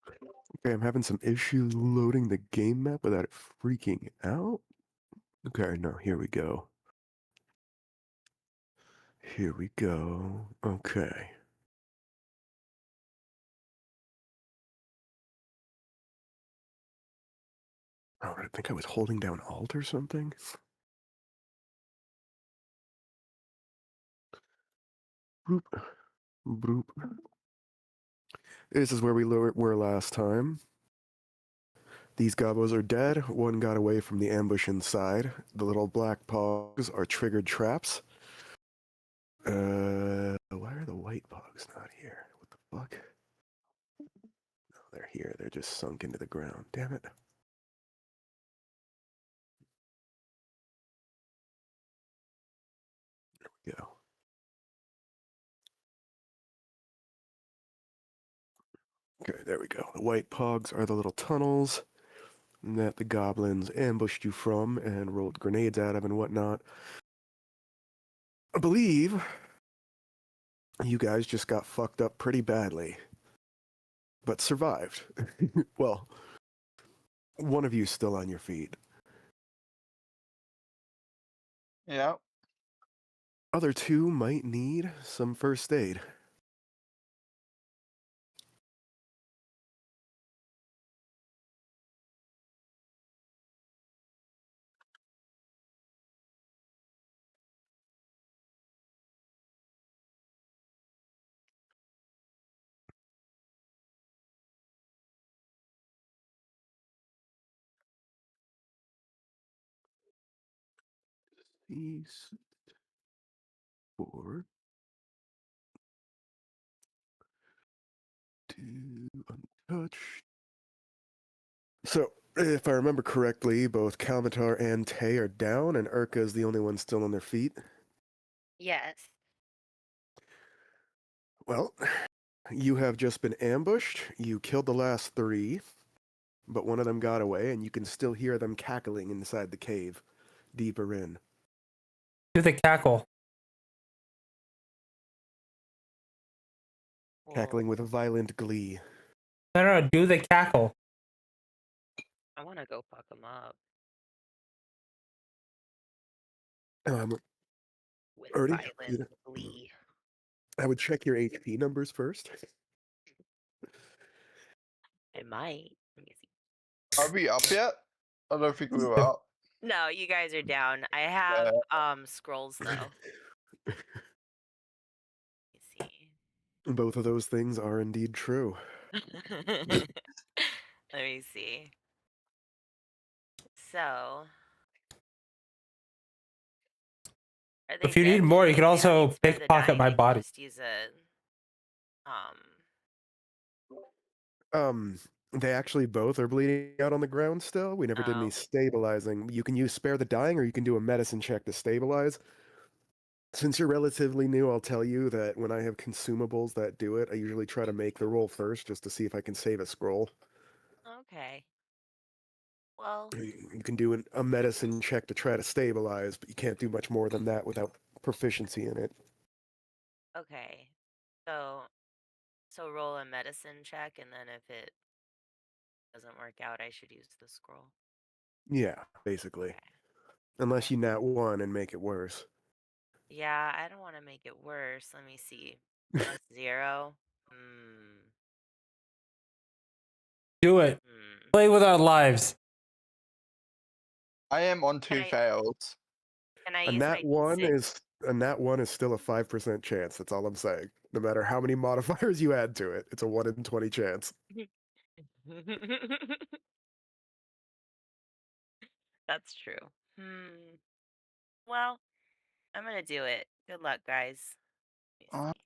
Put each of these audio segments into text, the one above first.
Okay, I'm having some issues loading the game map without it freaking out. Okay, no, here we go. Here we go. Okay. Oh, I think I was holding down Alt or something. Boop. Boop. This is where we were last time. These gobos are dead. One got away from the ambush inside. The little black pogs are triggered traps. Why are the white pogs not here? What the fuck? No, they're here. They're just sunk into the ground. Damn it. There we go. Okay, there we go. The white pogs are the little tunnels that the goblins ambushed you from and rolled grenades out of and whatnot. I believe you guys just got fucked up pretty badly, but survived. Well, one of you is still on your feet. Yeah. Other two might need some first aid. These 4, 2, untouched. So, if I remember correctly, both Kalmatar and Tay are down, and Urka is the only one still on their feet. Yes. Well, you have just been ambushed. You killed the last 3, but one of them got away, and you can still hear them cackling inside the cave, deeper in. Do the cackle. Cackling with violent glee. No, do the cackle. I want to go fuck them up with Already, violent glee. I would check your HP numbers first. I might. Let me see. Are we up yet? I don't think we were up. No, you guys are down. I have scrolls though. Let me see. Both of those things are indeed true. Let me see. So, are they If you dead? need more, you can don't also need spare the pickpocket dying, my you can body. Just use a They actually both are bleeding out on the ground still. We never did any Oh. stabilizing. You can use spare the dying, or you can do a medicine check to stabilize. Since you're relatively new, I'll tell you that when I have consumables that do it, I usually try to make the roll first just to see if I can save a scroll. Okay. Well, You can do a medicine check to try to stabilize, but you can't do much more than that without proficiency in it. okay. So roll a medicine check, and then if it doesn't work out, I should use the scroll. Yeah, basically. Okay. Unless you nat 1 and make it worse. Yeah, I don't want to make it worse. Let me see. +0. Do it. Play with our lives. I am on 2 Can I- fails. Can I A use nat my 1 D6? is a nat 1 is still a 5% chance. That's all I'm saying. No matter how many modifiers you add to it, it's a 1 in 20 chance. That's true. Well, I'm gonna do it. Good luck, guys. Let me Uh. see.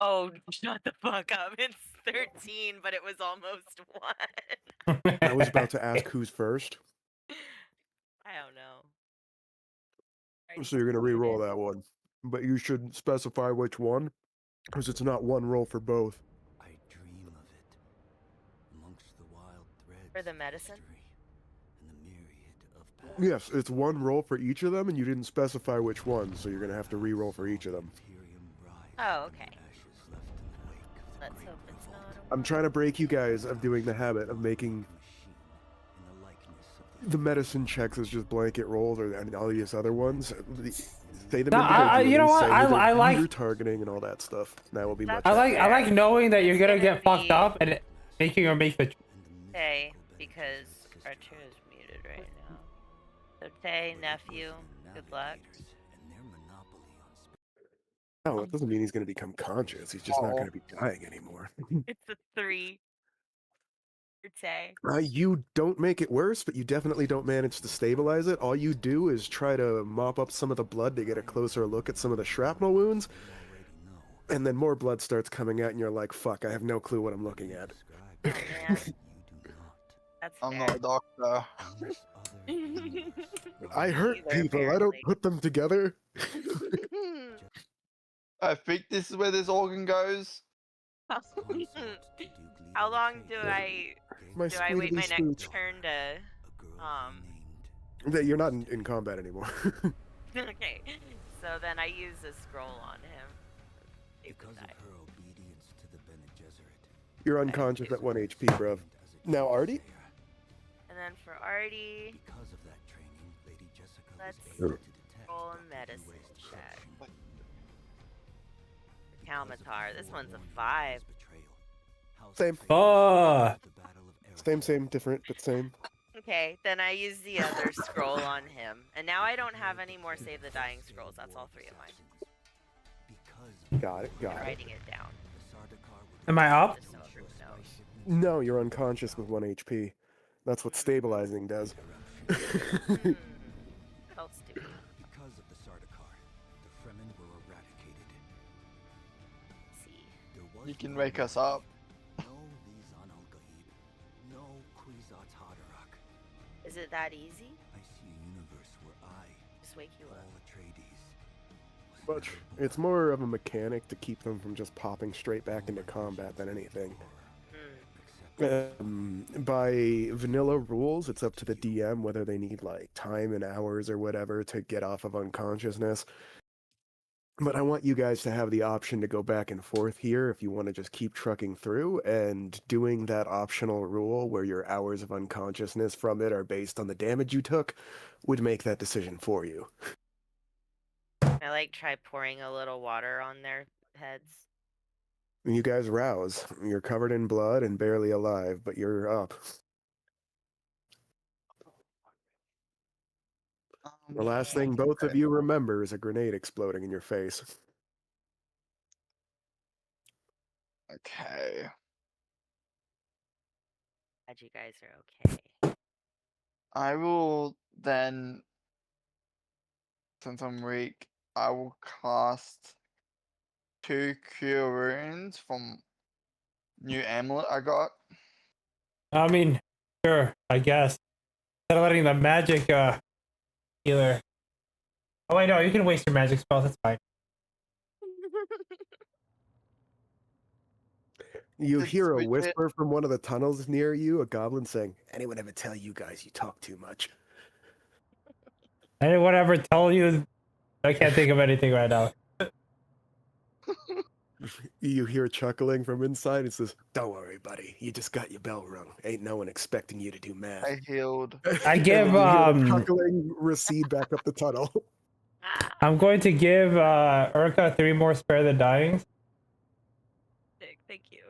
Oh, shut the fuck up. It's 13, but it was almost 1. I was about to ask who's first, I don't know. so you're going to re-roll that one. But you should specify which one, because it's not one roll for both. I dream of it amongst the wild threads For the of medicine? history and the myriad of paths. Yes, it's one roll for each of them, and you didn't specify which one, so you're going to have to re-roll for each of them. Oh, okay. Let's hope it's not. I'm trying to break you guys of doing the habit of making the medicine checks as just blanket rolls or and all these other ones. Say them No, individually. you know what? Say I who like you're targeting and all that stuff. That will be much. That's I like fair. knowing that you're It's gonna gonna get fucked be- up and making or make the. Tay, because Archer is muted right now. So Tay, nephew, good luck. No, that doesn't mean he's going to become conscious. He's just not going to be dying anymore. It's a 3 for Tay. You don't make it worse, but you definitely don't manage to stabilize it. All you do is try to mop up some of the blood to get a closer look at some of the shrapnel wounds, and then more blood starts coming out, and you're like, fuck, I have no clue what I'm looking at. Oh, man. That's I'm fair. not a doctor. I hurt Either, people, I don't apparently. put them together. I think this is where this organ goes. How long do I My wait my squeedly next scooch. turn to That you're not in combat anymore. okay. So then I use a scroll on him. Save the Because of die. her obedience to the Bene Gesserit. You're unconscious at 1 HP, bruv. Now, Artie? And then for Artie, Because of that training, Lady Jessica let's was able to detect roll a medicine check. Kalmatar, this one's a 5. Same. Oh, Same, different, but same. Okay, then I use the other scroll on him. And now I don't have any more Save the Dying scrolls. That's all 3 of mine. Got it, I'm got it. writing it down. am I up? Just so everyone knows. No, you're unconscious with 1 HP. That's what stabilizing does. Hmm. What else do we? Because of the Sardaukar, the Fremen were eradicated. See. There was You can no wake us up. No Lizan al-Gaib. No Kwisatz Haderach. Is it that easy? I see a universe where I, Just wake you Paul up. Atreides, was But never born. it's more of a mechanic to keep them from just popping straight back into combat than anything. By vanilla rules, it's up to the DM whether they need like time and hours or whatever to get off of unconsciousness. But I want you guys to have the option to go back and forth here if you want to just keep trucking through, and doing that optional rule where your hours of unconsciousness from it are based on the damage you took would make that decision for you. I like try pouring a little water on their heads. You guys rouse. You're covered in blood and barely alive, but you're up. The last thing both of you remember is a grenade exploding in your face. Okay. Glad you guys are okay. I will then, since I'm weak, I will cast 2 cure wounds from new amulet I got. I mean, sure, I guess. Instead of letting the magic healer. Oh wait, no, you can waste your magic spells. That's fine. You Did hear a switch it. whisper from one of the tunnels near you, a goblin saying, "Anyone ever tell you guys you talk too much?" Anyone ever tell you? I can't think of anything right now. You hear chuckling from inside. It says, "Don't worry, buddy. You just got your bell rung. Ain't no one expecting you to do math." I healed. I And give, then you hear the chuckling recede back up the tunnel. I'm going to give Urka 3 more spare the dying. Sick, thank you.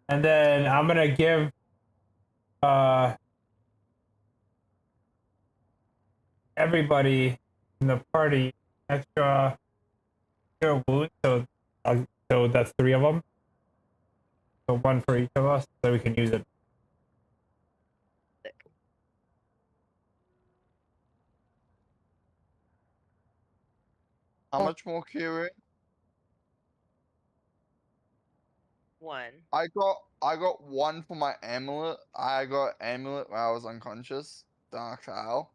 And then I'm gonna give everybody in the party extra wounds. So that's 3 of them. So 1 for each of us, so we can use it. How much more cure wound? 1. I got 1 for my amulet. I got amulet when I was unconscious. Dark Owl.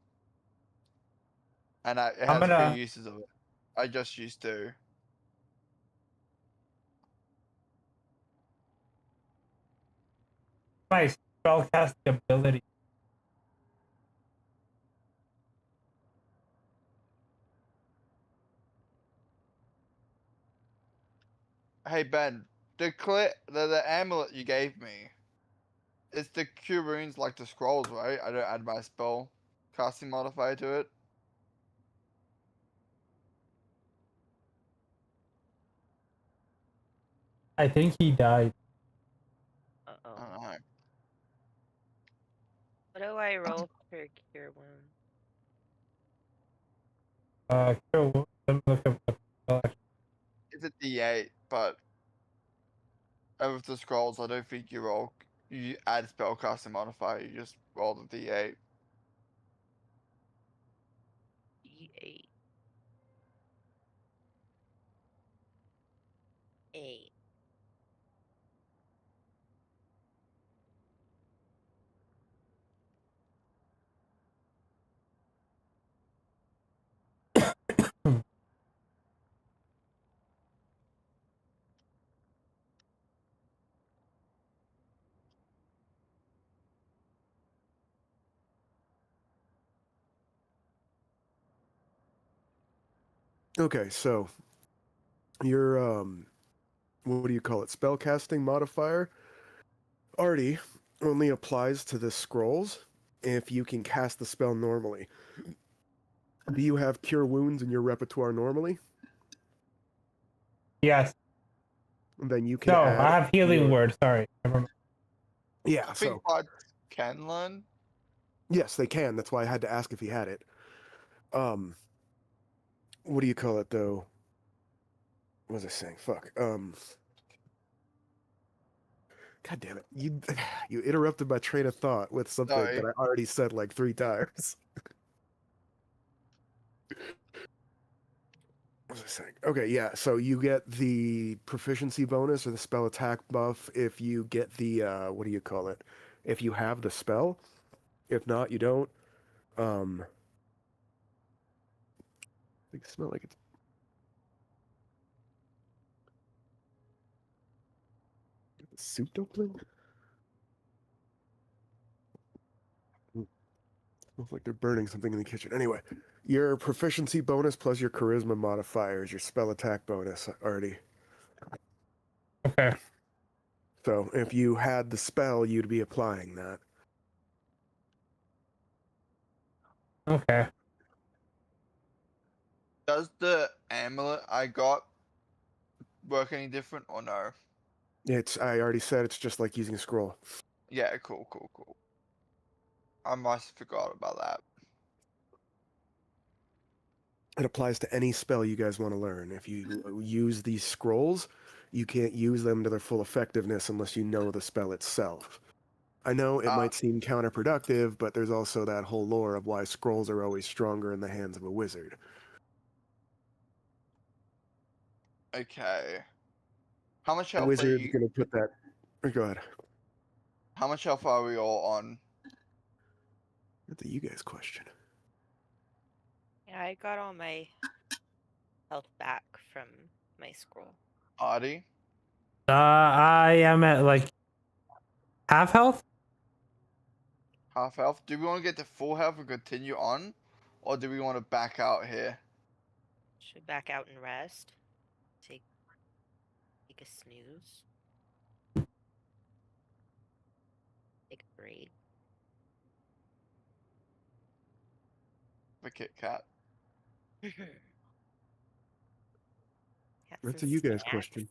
And it I'm has gonna- 2 uses of it. I just used 2. My spellcasting ability. Hey Ben, the amulet you gave me. It's the cure runes like the scrolls, right? I don't add my spell casting modifier to it. I think he died. Uh-oh. I don't know. What do I roll for cure wound? Cool. Let me look up the spell. It's a D8, but with the scrolls, I don't think you roll. You add spell casting modifier. You just roll the D8. D8. 8. Okay, so your what do you call it? Spellcasting modifier already only applies to the scrolls if you can cast the spell normally. Do you have cure wounds in your repertoire normally? Yes. Then you can No, add I have healing your... word. Sorry. Never mind. Yeah, I think so bards can learn. yes, they can. That's why I had to ask if he had it. What do you call it though? What was I saying? Fuck. God damn it. You interrupted my train of thought with something Sorry. that I already said like 3 times. What was I saying? Okay, yeah. So you get the proficiency bonus or the spell attack buff if you get the what do you call it? If you have the spell. If not, you don't. They smell like it's soup dumpling. Smells like they're burning something in the kitchen. Anyway, your proficiency bonus plus your charisma modifier is your spell attack bonus already. Okay. So if you had the spell, you'd be applying that. Okay. Does the amulet I got work any different or no? I already said it's just like using a scroll. Yeah, cool. I must have forgot about that. It applies to any spell you guys want to learn. If you use these scrolls, you can't use them to their full effectiveness unless you know the spell itself. I know it might seem counterproductive, but there's also that whole lore of why scrolls are always stronger in the hands of a wizard. Okay. How much A health are wizard's you? gonna put that. Go ahead. How much health are we all on? That's a you guys question. Yeah, I got all my health back from my scroll. Artie? I am at like half health. Half health? Do we want to get to full health and continue on? Or do we want to back out here? Should back out and rest. Take a snooze. Take a break. The Kit Kat. Got That's some a you guys snacks. question.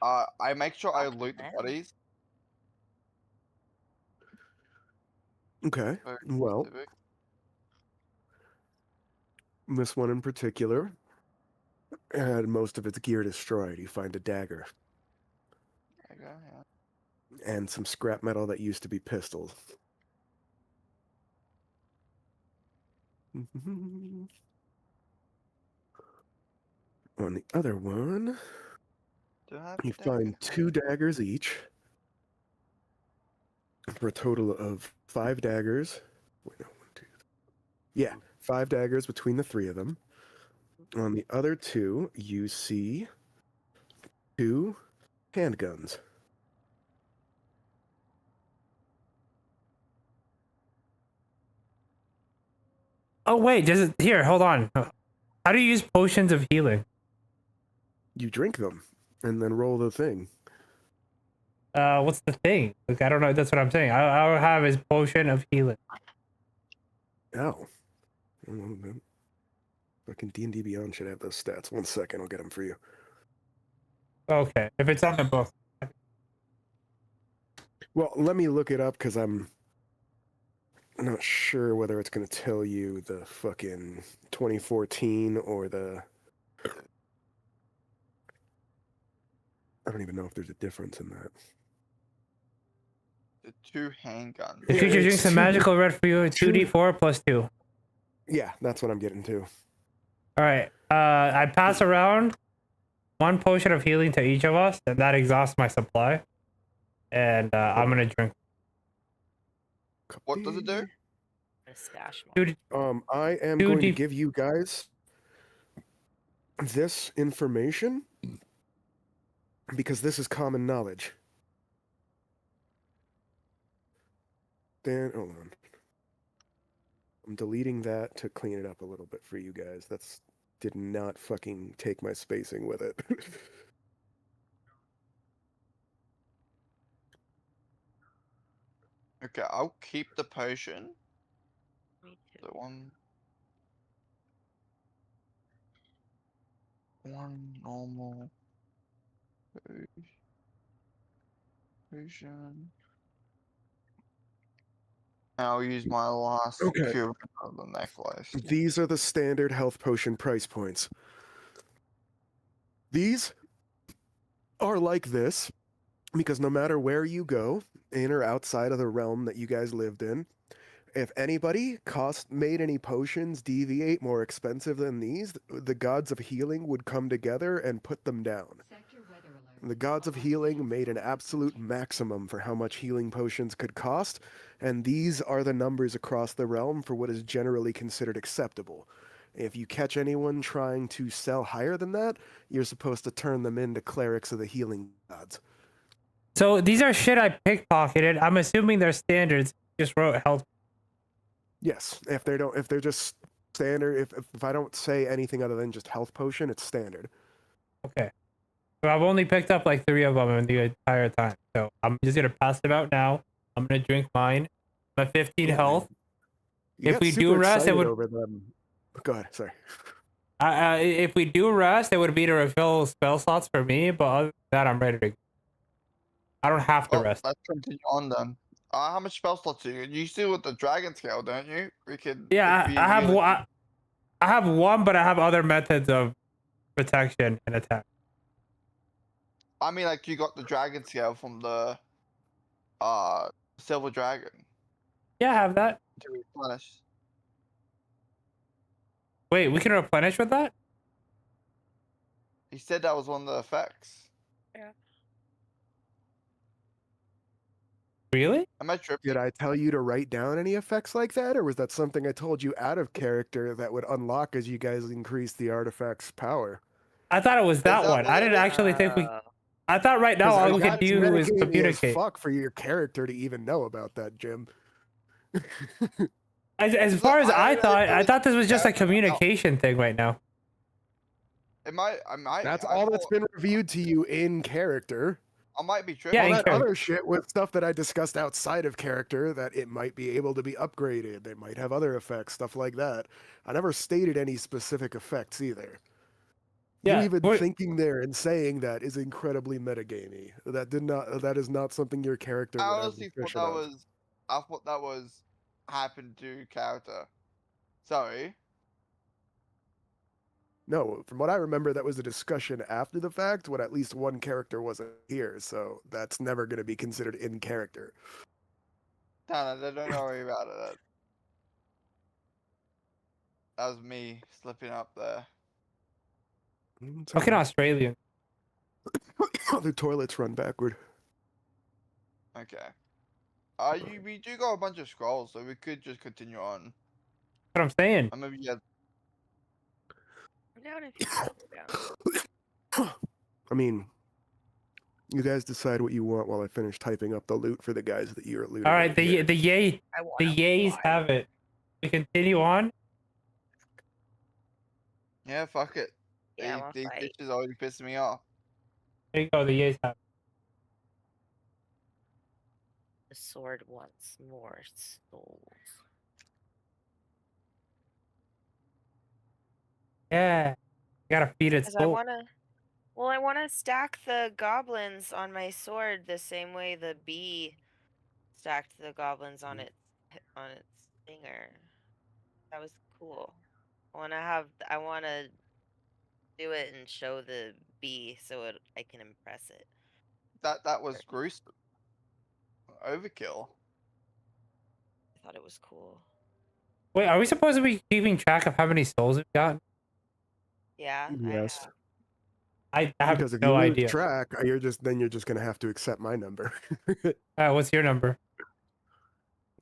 I make sure I Welcome loot the in. bodies. Okay. Very Well, specific. this one in particular had most of its gear destroyed. You find a dagger There you go, yeah. and some scrap metal that used to be pistols. On the other one, Do I have you the dagger? find 2 daggers each for a total of 5 daggers. Wait, no, 1, 2. Yeah, 5 daggers between the 3 of them. On the other 2, you see 2 handguns. Oh wait, does it here? Hold on. How do you use potions of healing? You drink them. and then roll the thing. What's the thing? Like, I don't know. That's what I'm saying. I'll have his potion of healing. Oh. Fucking D&D Beyond should have those stats. 1 second, I'll get them for you. Okay, if it's on the book. Well, let me look it up because I'm not sure whether it's going to tell you the fucking 2014 or the... I don't even know if there's a difference in that. The 2 handguns. The Yeah, creature it's drinks a two- magical red for you, two- 2d4 plus 2. Yeah, that's what I'm getting to. All right. I pass around 1 potion of healing to each of us, and that exhausts my supply. And I'm gonna drink. What does it do? A stash more. Dude, I am Two going to D- give you guys this information because this is common knowledge. Dan, hold on. I'm deleting that to clean it up a little bit for you guys. That's did not fucking take my spacing with it. Okay, I'll keep the potion. Me too. The one normal potion. And I'll use my last Okay. cure of the necklace. These are the standard health potion price points. These are like this because no matter where you go, in or outside of the realm that you guys lived in, if anybody made any potions deviate more expensive than these, the gods of healing would come together and put them down. The gods of healing made an absolute maximum for how much healing potions could cost, and these are the numbers across the realm for what is generally considered acceptable. If you catch anyone trying to sell higher than that, you're supposed to turn them into clerics of the healing gods. so these are shit I pickpocketed. I'm assuming they're standards. Just wrote health. Yes, if they're just standard, if I don't say anything other than just health potion, it's standard. Okay. So I've only picked up like 3 of them in the entire time. So I'm just gonna pass them out now. I'm gonna drink mine. I'm at 15 Yeah, health. You If got we do super rest, it excited would- over them. Go ahead, sorry. If we do rest, it would be to refill spell slots for me. But other than that, I'm ready to. I don't have to Well, rest. let's continue on then. How much spell slots do you? You still with the dragon scale, don't you? We could. Yeah, it'd be I have really- one. I have one, but I have other methods of protection and attack. I mean, like you got the dragon scale from the silver dragon Yeah, I have that. to replenish. Wait, we can replenish with that? He said that was one of the effects. Really? Am I tripping? Did I tell you to write down any effects like that, or was that something I told you out of character that would unlock as you guys increase the artifact's power? I thought it was that that one. what I it didn't is? actually think we. Oh, I thought right now all we could That's do was metagamey as communicate. fuck for your character to even know about that, Jim. As Look, far as I I really thought, I believe thought this was just a character- no. communication thing right now. It might. I might. That's I all that's thought- been reviewed to you in character. I might be tripping. Yeah, All in that character. other shit was stuff that I discussed outside of character that it might be able to be upgraded. They might have other effects, stuff like that. I never stated any specific effects either. Yeah, You even what- thinking there and saying that is incredibly metagamey. That is not something your character I would have honestly thought nutrition that of. was. I thought that was happened to character. Sorry. No, from what I remember, that was a discussion after the fact when at least one character wasn't here, so that's never going to be considered in character. No, don't worry about it. That was me slipping up there. It's Fucking alright. Australian. The toilets run backward. Okay. We do got a bunch of scrolls, so we could just continue on. That's what I'm saying. Or maybe yeah. I'm down if you want to go down. I mean, you guys decide what you want while I finish typing up the loot for the guys that you're looting. All right, over here. the yay, I want the yays have it. We continue on. Yeah, fuck it. Yeah, I want These to fight. bitches already pissing me off. There you go. The Yays have. The sword wants more souls. Yeah. You gotta feed it Because I soul. wanna. Well, I wanna stack the goblins on my sword the same way the bee stacked the goblins on its stinger. That was cool. I wanna do it and show the bee so I can impress it. That was gruesome. Overkill. I thought it was cool. Wait, are we supposed to be keeping track of how many souls we've got? Yeah, Yes. I have Because if no you lose idea. track, you're just gonna have to accept my number. What's your number?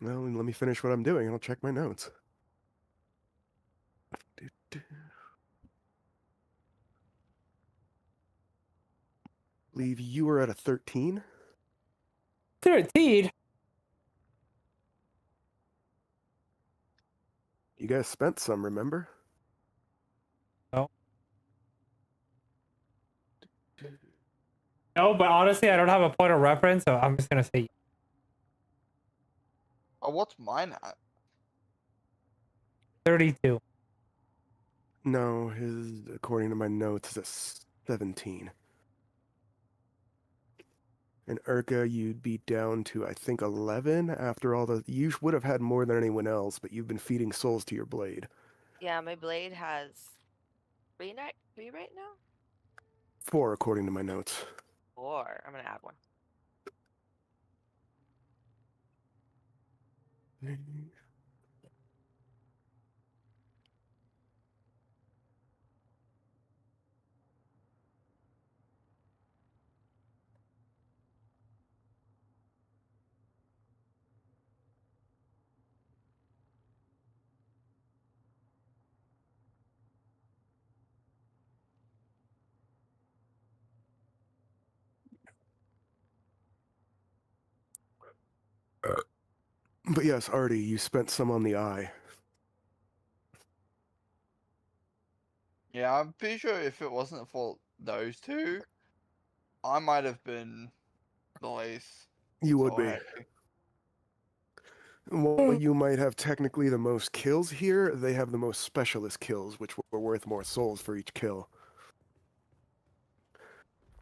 Well, let me finish what I'm doing, and I'll check my notes. Believe you were at a 13. 13. You guys spent some, remember? No. No, but honestly, I don't have a point of reference, so I'm just gonna say Oh, what's mine at? 32. No, his, according to my notes, is a 17. And Urka, you'd be down to, I think, 11 after all the... You would have had more than anyone else, but you've been feeding souls to your blade. yeah. My blade has three right now. 4, according to my notes. 4. I'm gonna add one. But yes, Artie, you spent some on the eye. Yeah, I'm pretty sure if it wasn't for those two, I might have been the least. You would So be. happy. While you might have technically the most kills here, they have the most specialist kills, which were worth more souls for each kill.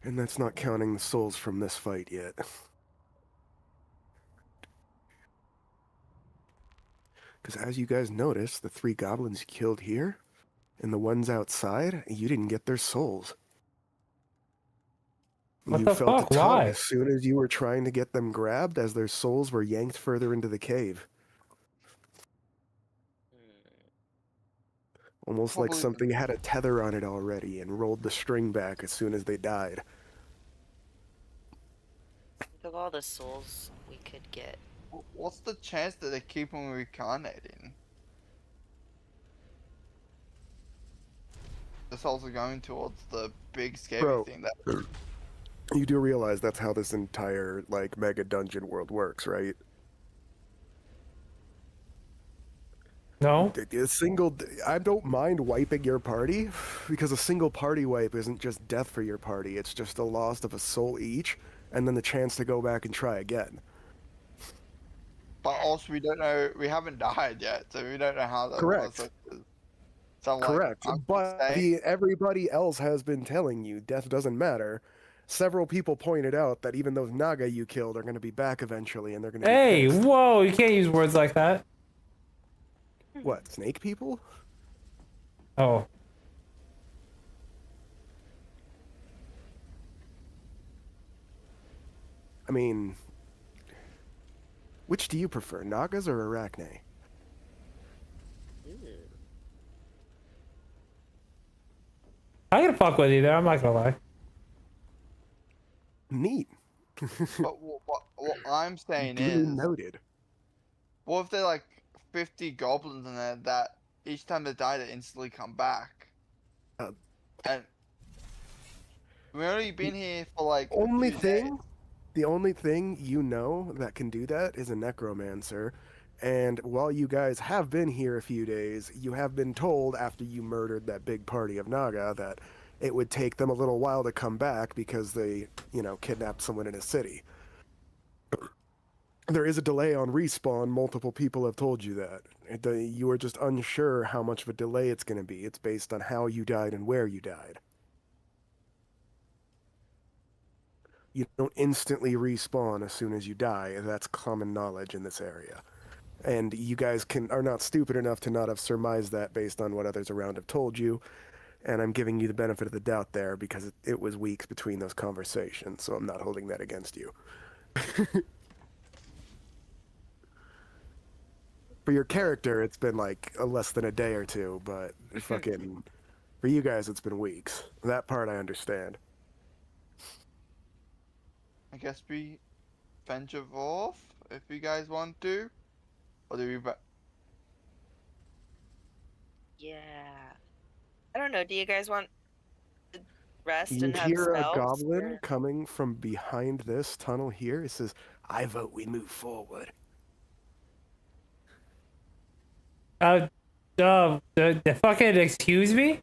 And that's not counting the souls from this fight yet. Because as you guys notice, the 3 goblins you killed here, and the ones outside, you didn't get their souls. What You the felt fuck? a tug Why? as soon as you were trying to get them grabbed, as their souls were yanked further into the cave. Almost like Probably something had a tether on it already and rolled the string back as soon as they died. Think of all the souls we could get. What's the chance that they keep on reincarnating? The souls are going towards the big scary Bro. thing that You do realize that's how this entire, like, mega dungeon world works, right? No? I don't mind wiping your party, because a single party wipe isn't just death for your party, it's just the loss of a soul each, and then the chance to go back and try again. But also we don't know, we haven't died yet, so we don't know how that Correct. process is. So I'm Correct, like, I'm but saying, everybody else has been telling you death doesn't matter. Several people pointed out that even those Naga you killed are going to be back eventually, and they're going to Hey, be pissed. whoa, you can't use words like that. What, snake people? Oh. I mean, which do you prefer, Nagas or Arachne? I can fuck with you there, I'm not gonna lie. Neat. but what I'm saying Duly is, noted. what if they're like 50 goblins in there that each time they die they instantly come back? Uh, And we've only been here for like a only few thing, days. the only thing you know that can do that is a necromancer. And while you guys have been here a few days, you have been told after you murdered that big party of Naga that it would take them a little while to come back because they, kidnapped someone in a city. There is a delay on respawn. Multiple people have told you that. You are just unsure how much of a delay it's going to be. It's based on how you died and where you died. You don't instantly respawn as soon as you die. That's common knowledge in this area. And you guys are not stupid enough to not have surmised that based on what others around have told you. And I'm giving you the benefit of the doubt there because it was weeks between those conversations, so I'm not holding that against you. For your character, it's been like less than a day or two, but fucking for you guys, it's been weeks. That part I understand. I guess we venture off if you guys want to, or do we? Yeah. I don't know. Do you guys want to rest You and have hear a spells? goblin or- coming from behind this tunnel here. It says, "I vote we move forward." The fucking excuse me?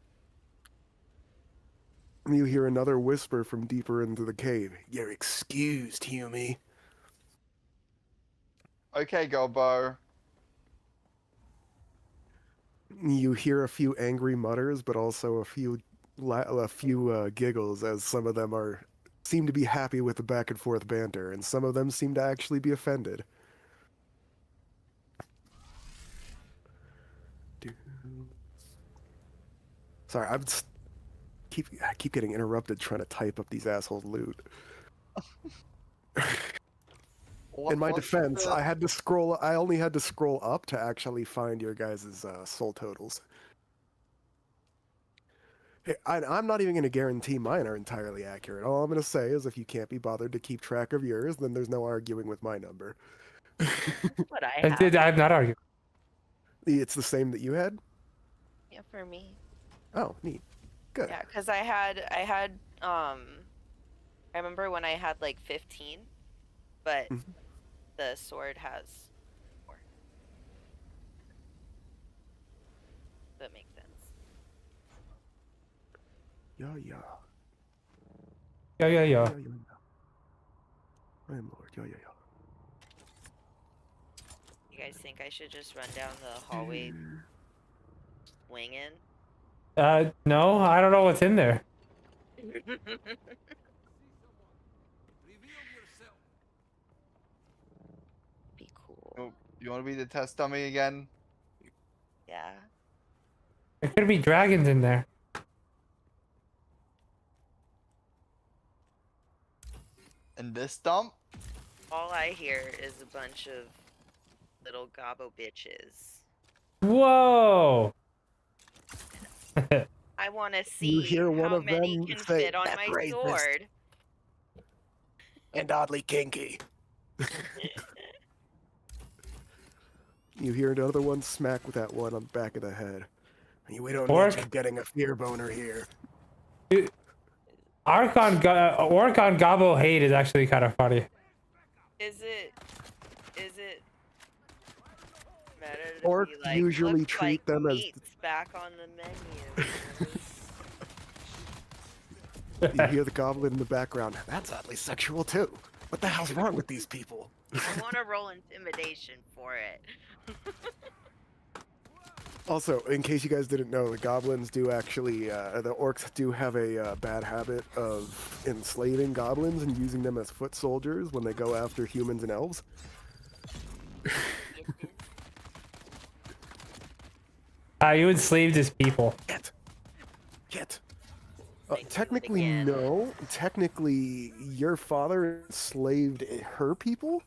You hear another whisper from deeper into the cave. "You're excused, Humie." Okay, Gobbo. You hear a few angry mutters, but also a few giggles, as some of them seem to be happy with the back and forth banter, and some of them seem to actually be offended. Sorry, I keep getting interrupted trying to type up these assholes' loot. In my defense, I had to scroll. I only had to scroll up to actually find your guys' soul totals. Hey, I'm not even going to guarantee mine are entirely accurate. All I'm going to say is if you can't be bothered to keep track of yours, then there's no arguing with my number. What I have. I'm not arguing. It's the same that you had? Yeah, for me. Oh, neat. Good. Yeah, because I remember when I had like 15, but Mhm. the sword has 4. That makes sense. Yeah. Yeah. I am Lord. Yeah. You guys think I should just run down the hallway swinging? No, I don't know what's in there. Be cool. You want to be the test dummy again? Yeah. There could be dragons in there. In this dump? All I hear is a bunch of little gobbo bitches. Whoa! I want to You see hear one how of many them can say, fit on "That's my racist." sword. And oddly kinky. You hear another one smack with that one on the back of the head. We don't Orc? need you getting a fear boner here. Orc on Gobbo hate is actually kind of funny. Is it better to Orcs be like, usually looks treat like them as- meat's back on the menu? You hear the goblin in the background. "That's oddly sexual too. What the hell's wrong with these people?" I want to roll intimidation for it. Also, in case you guys didn't know, the goblins do actually, the orcs do have a bad habit of enslaving goblins and using them as foot soldiers when they go after humans and elves. You enslaved his people. Get. Like, do it Technically, again. no. Technically, your father enslaved her people?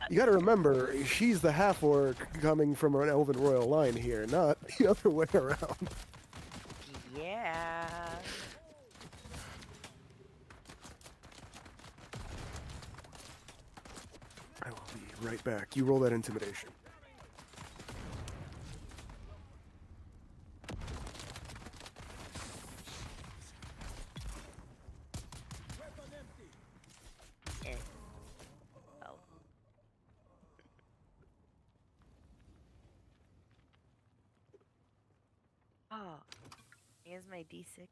You gotta remember, she's the half-orc coming from an elven royal line here, not the other way around. Yeah. I will be right back. You roll that intimidation. Eh. Oh. Oh. Here's my D6.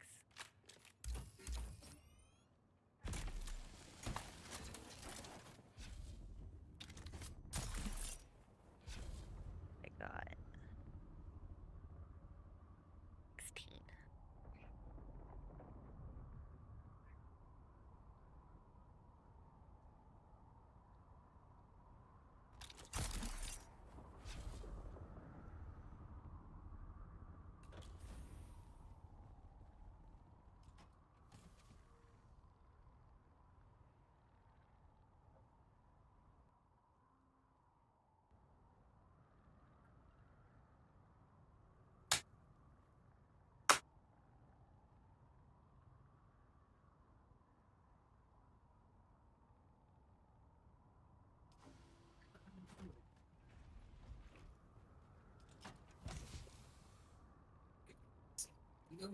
I got 16. No.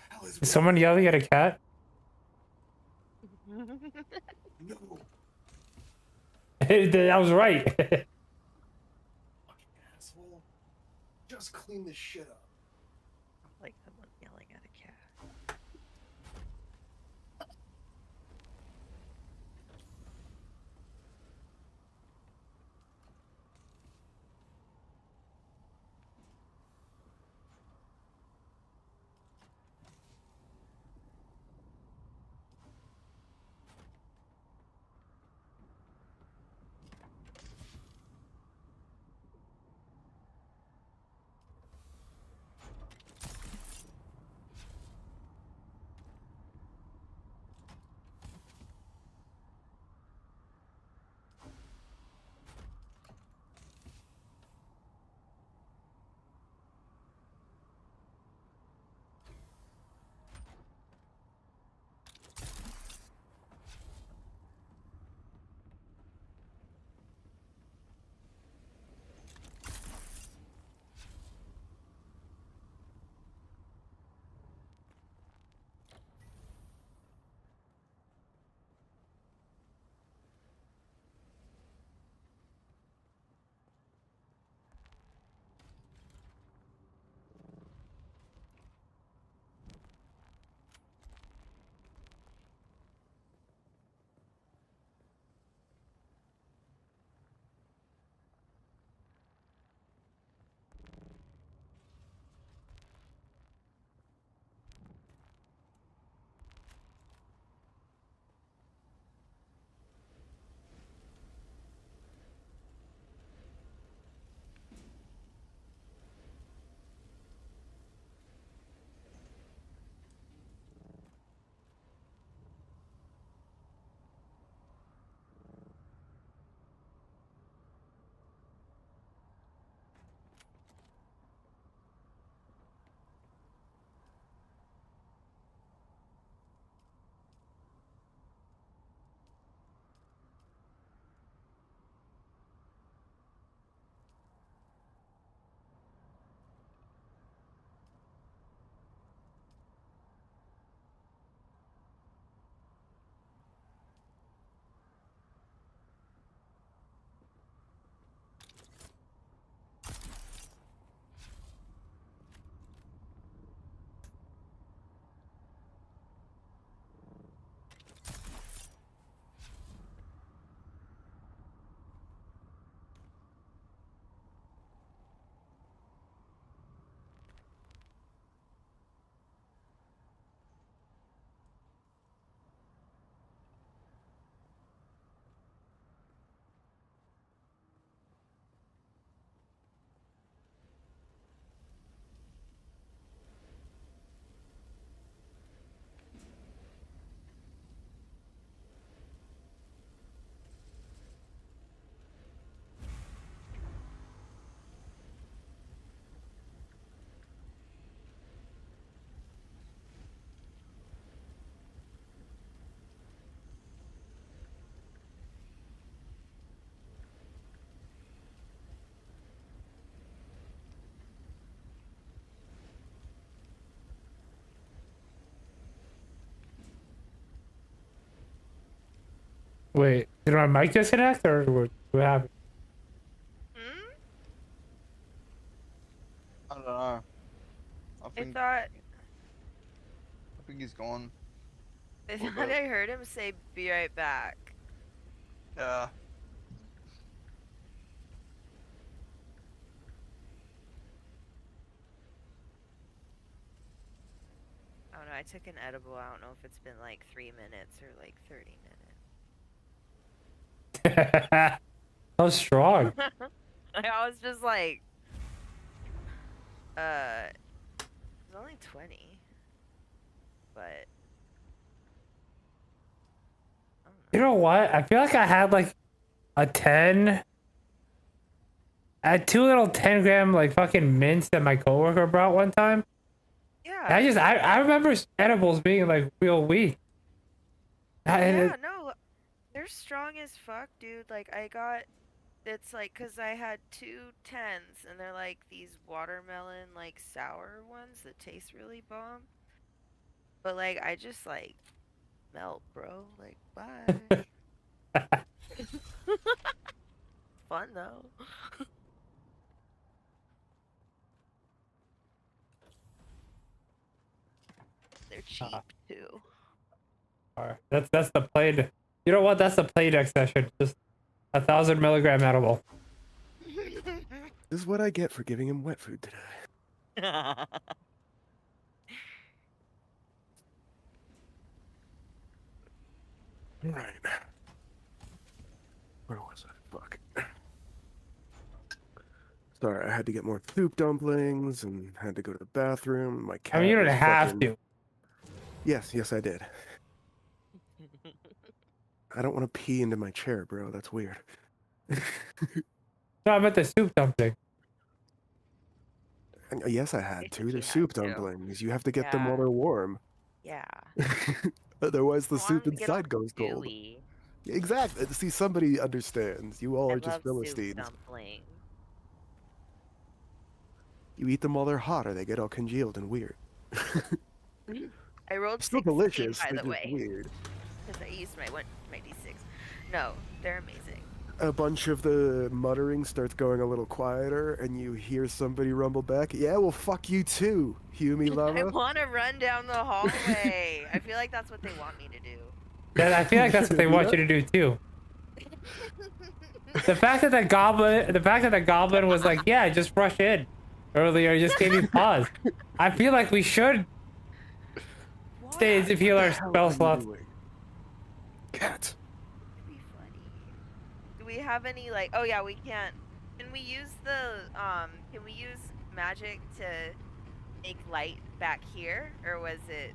Hell is Is someone yelling at a cat? no. I was right. Fucking asshole. Just clean this shit up. Like someone yelling at a cat. Wait, did my mic disconnect or what happened? Hmm? don't know. I I think thought he's gone. I Little thought bit. I heard him say be right back. Yeah. I don't know, I took an edible. I don't know if it's been like 3 minutes or like 30 How strong. minutes. I was just like, it's only 20. But I don't You know. know what? I feel like I had like a 10. I had 2 little 10-gram like fucking mints that my coworker brought one time. And Yeah, I remember edibles being like real weak. yeah, no, they're strong as fuck, dude. Like I got it's like because I had 2 10s and they're like these watermelon like sour ones that taste really bomb. But like I just like melt, bro. Like bye. Fun though. They're cheap too. That's the played. You know what? That's the play deck session. Just 1,000 milligram edible. This is what I get for giving him wet food today. Right. Where was I? Fuck. Sorry, I had to get more soup dumplings and had to go to the bathroom. My cat I mean, you don't was have fucking... to. Yes, I did. I don't want to pee into my chair, bro. That's weird. No, I meant the soup dumpling. And, yes, I I had think to. you They're had soup to. dumplings. You have to get them while Yeah. they're warm. Yeah. Otherwise, the I want soup 'em to get all inside goes cold. gooey. Exactly. See, somebody understands. You all I are just love soup Philistines. dumplings. You eat them while they're hot, or they get all congealed and weird. I rolled Still 16, delicious. by They're the just way, weird. because I used my D6. No, they're amazing. A bunch of the muttering starts going a little quieter, and you hear somebody rumble back. Yeah, well, fuck you too, Humi I Lava. want to run down the hallway. I feel like that's what they want me to do. I feel like that's what they Do want that? you to do too. The fact that the goblin was like, yeah, just rush in earlier, just gave you pause. I feel like we should stay to heal What our the hell spell are you slots. doing? Cat. It'd be funny. Do we have any like? Oh yeah, we can't. Can we use Can we use magic to make light back here, or is it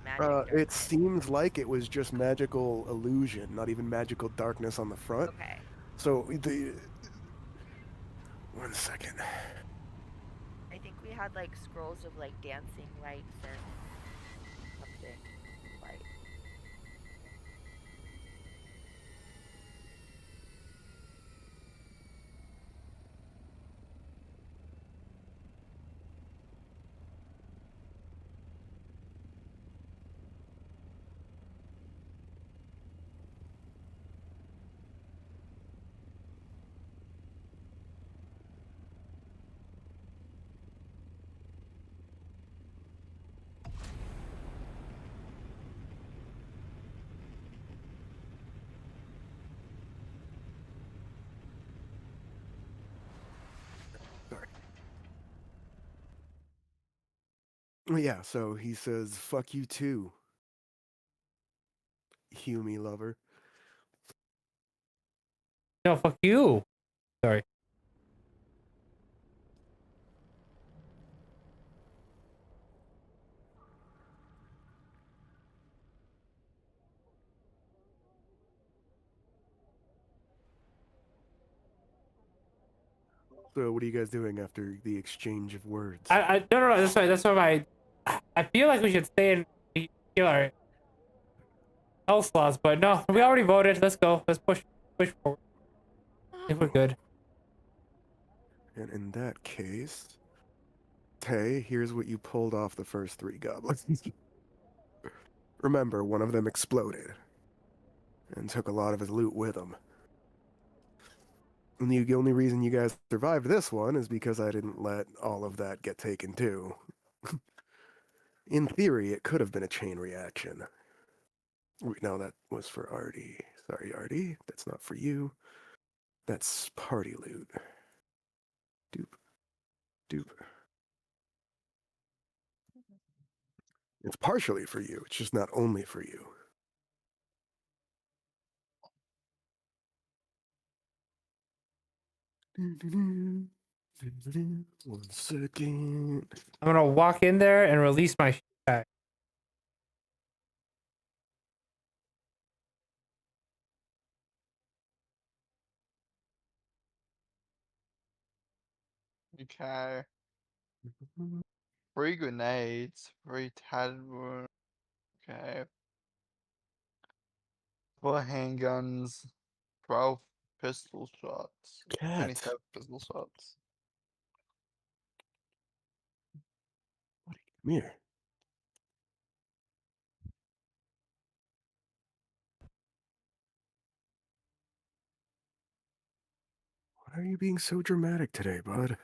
magic It darkness? seems like it was just magical illusion, not even magical darkness on the front. Okay. So the... One second. I think we had like scrolls of like dancing lights and something like. Sorry. Yeah, so he says, fuck you too, Humi Lover. No, fuck you. Sorry. So what are you guys doing after the exchange of words? No. That's why I feel like we should stay and heal our health slots, but no, we already voted. Let's go. Let's push forward. I think we're good. And in that case... Tay, here's what you pulled off the first 3 goblins. Remember, one of them exploded and took a lot of his loot with him. And the only reason you guys survived this one is because I didn't let all of that get taken too. In theory, it could have been a chain reaction. No, that was for Artie. Sorry, Artie. That's not for you. That's party loot. Doop. Doop. It's partially for you. It's just not only for you. One second. I'm gonna walk in there and release my pack. Okay. 3 grenades, 3 tattered wounds. Okay. 4 handguns, 12 pistol shots, Cat. 27 pistol shots. Come here. Why are you being so dramatic today, bud?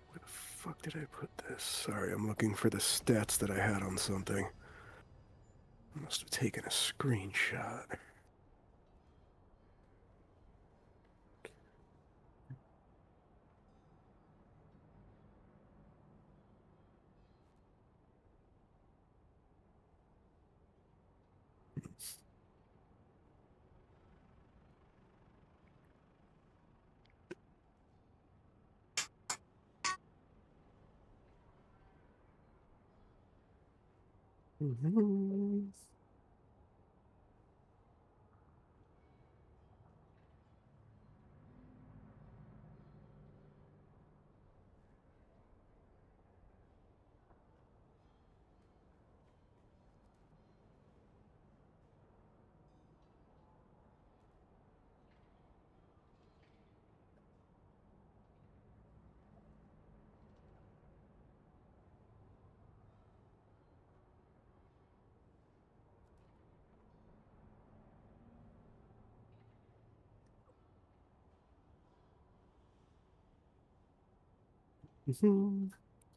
Where the fuck did I put this? Sorry, I'm looking for the stats that I had on something. I must have taken a screenshot.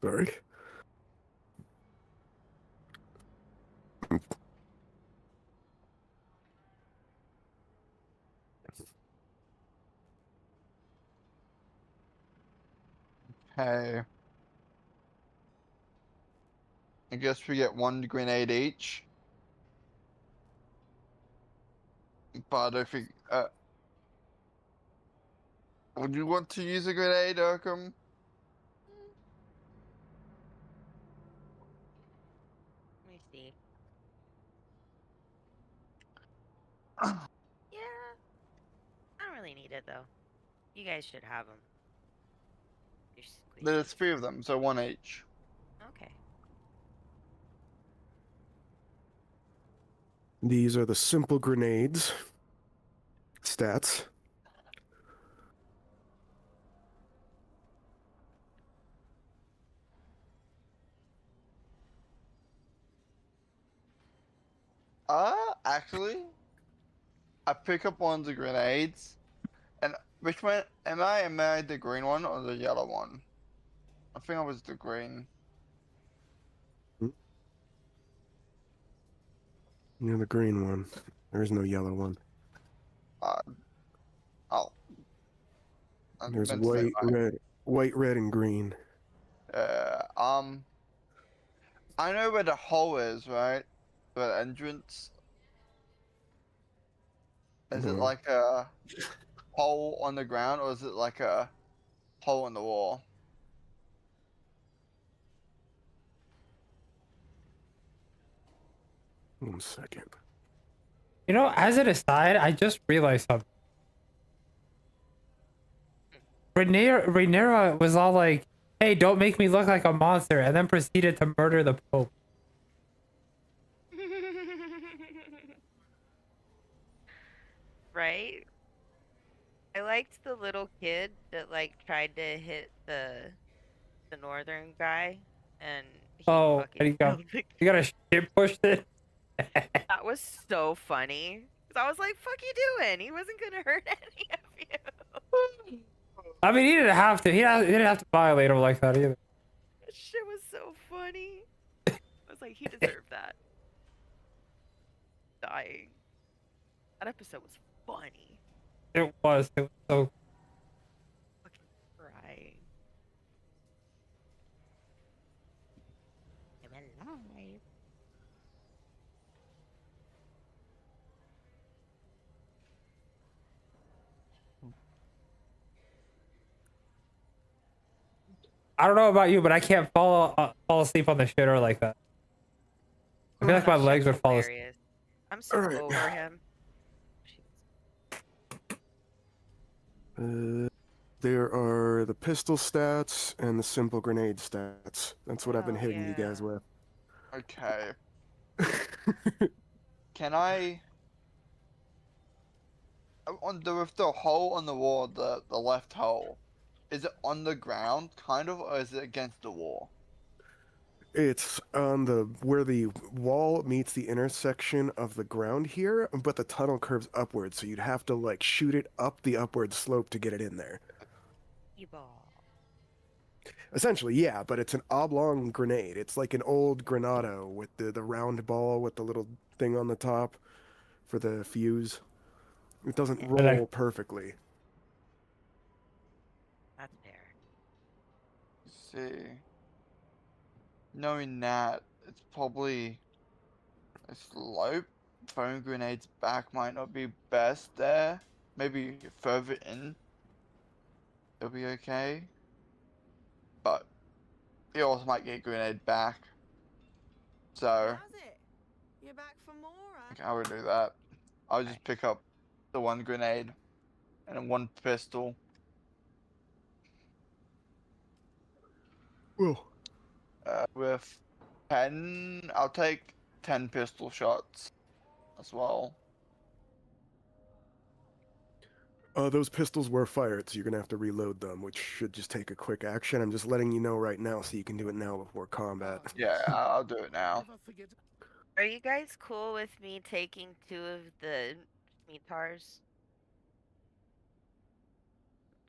Sorry. Okay. I guess we get 1 grenade each. But if we, would you want to use a grenade, Urkham? Let me see. Yeah, I don't really need it though. You guys should have them. You're There's squishy. 3 of them, so 1 each. Okay. These are the simple grenades. Stats. Actually, I pick up one of the grenades. And which one am I? Am I the green one or the yellow one? I think I was the green. You're the green one. There is no yellow one. Uh, oh. I There's meant to say white, red, and green. I know where the hole is, right? The entrance. Is it No. like a hole on the ground or is it like a hole in the wall? One second. You know, as an aside, I just realized something. Rhaenyra was all like, "Hey, don't make me look like a monster," and then proceeded to murder the Pope. Right? I liked the little kid that like tried to hit the northern guy, and he Oh, fucking and killed the you got kid. a shit pushed it. That was so funny. 'Cause I was like, "Fuck you doing? He wasn't gonna hurt any of you." I mean, he didn't have to. He didn't have to violate him like that either. That shit was so funny. I was like, he deserved that. Dying. That episode was funny. It was. It was so. Fucking crying. I'm alive. I don't know about you, but I can't fall asleep on the shitter like that. I feel like my That legs shit's would fall asleep. hilarious. I'm so Alright. over him. There are the pistol stats and the simple grenade stats. That's what I've been Oh, hitting you guys yeah. with. Okay. Can I? On the with the hole on the wall, the left hole, is it on the ground, kind of, or is it against the wall? It's on the where the wall meets the intersection of the ground here, but the tunnel curves upwards, so you'd have to like shoot it up the upward slope to get it in there. E-ball. Essentially, yeah, but it's an oblong grenade. It's like an old Granado with the round ball with the little thing on the top for the fuse. It doesn't But roll perfectly. That's fair. See, knowing that, it's probably a slope. Throwing grenades back might not be best there. Maybe further in, it'll be okay. But you also might get a grenade back. So, How's it? You're back for more, huh? okay, I would do that. I'll just Okay. pick up the one grenade and then one pistol. Well, With 10, I'll take 10 pistol shots as well. those pistols were fired, so you're gonna have to reload them, which should just take a quick action. I'm just letting you know right now, so you can do it now before combat. Yeah, I'll do it now. Are you guys cool with me taking 2 of the Smitars?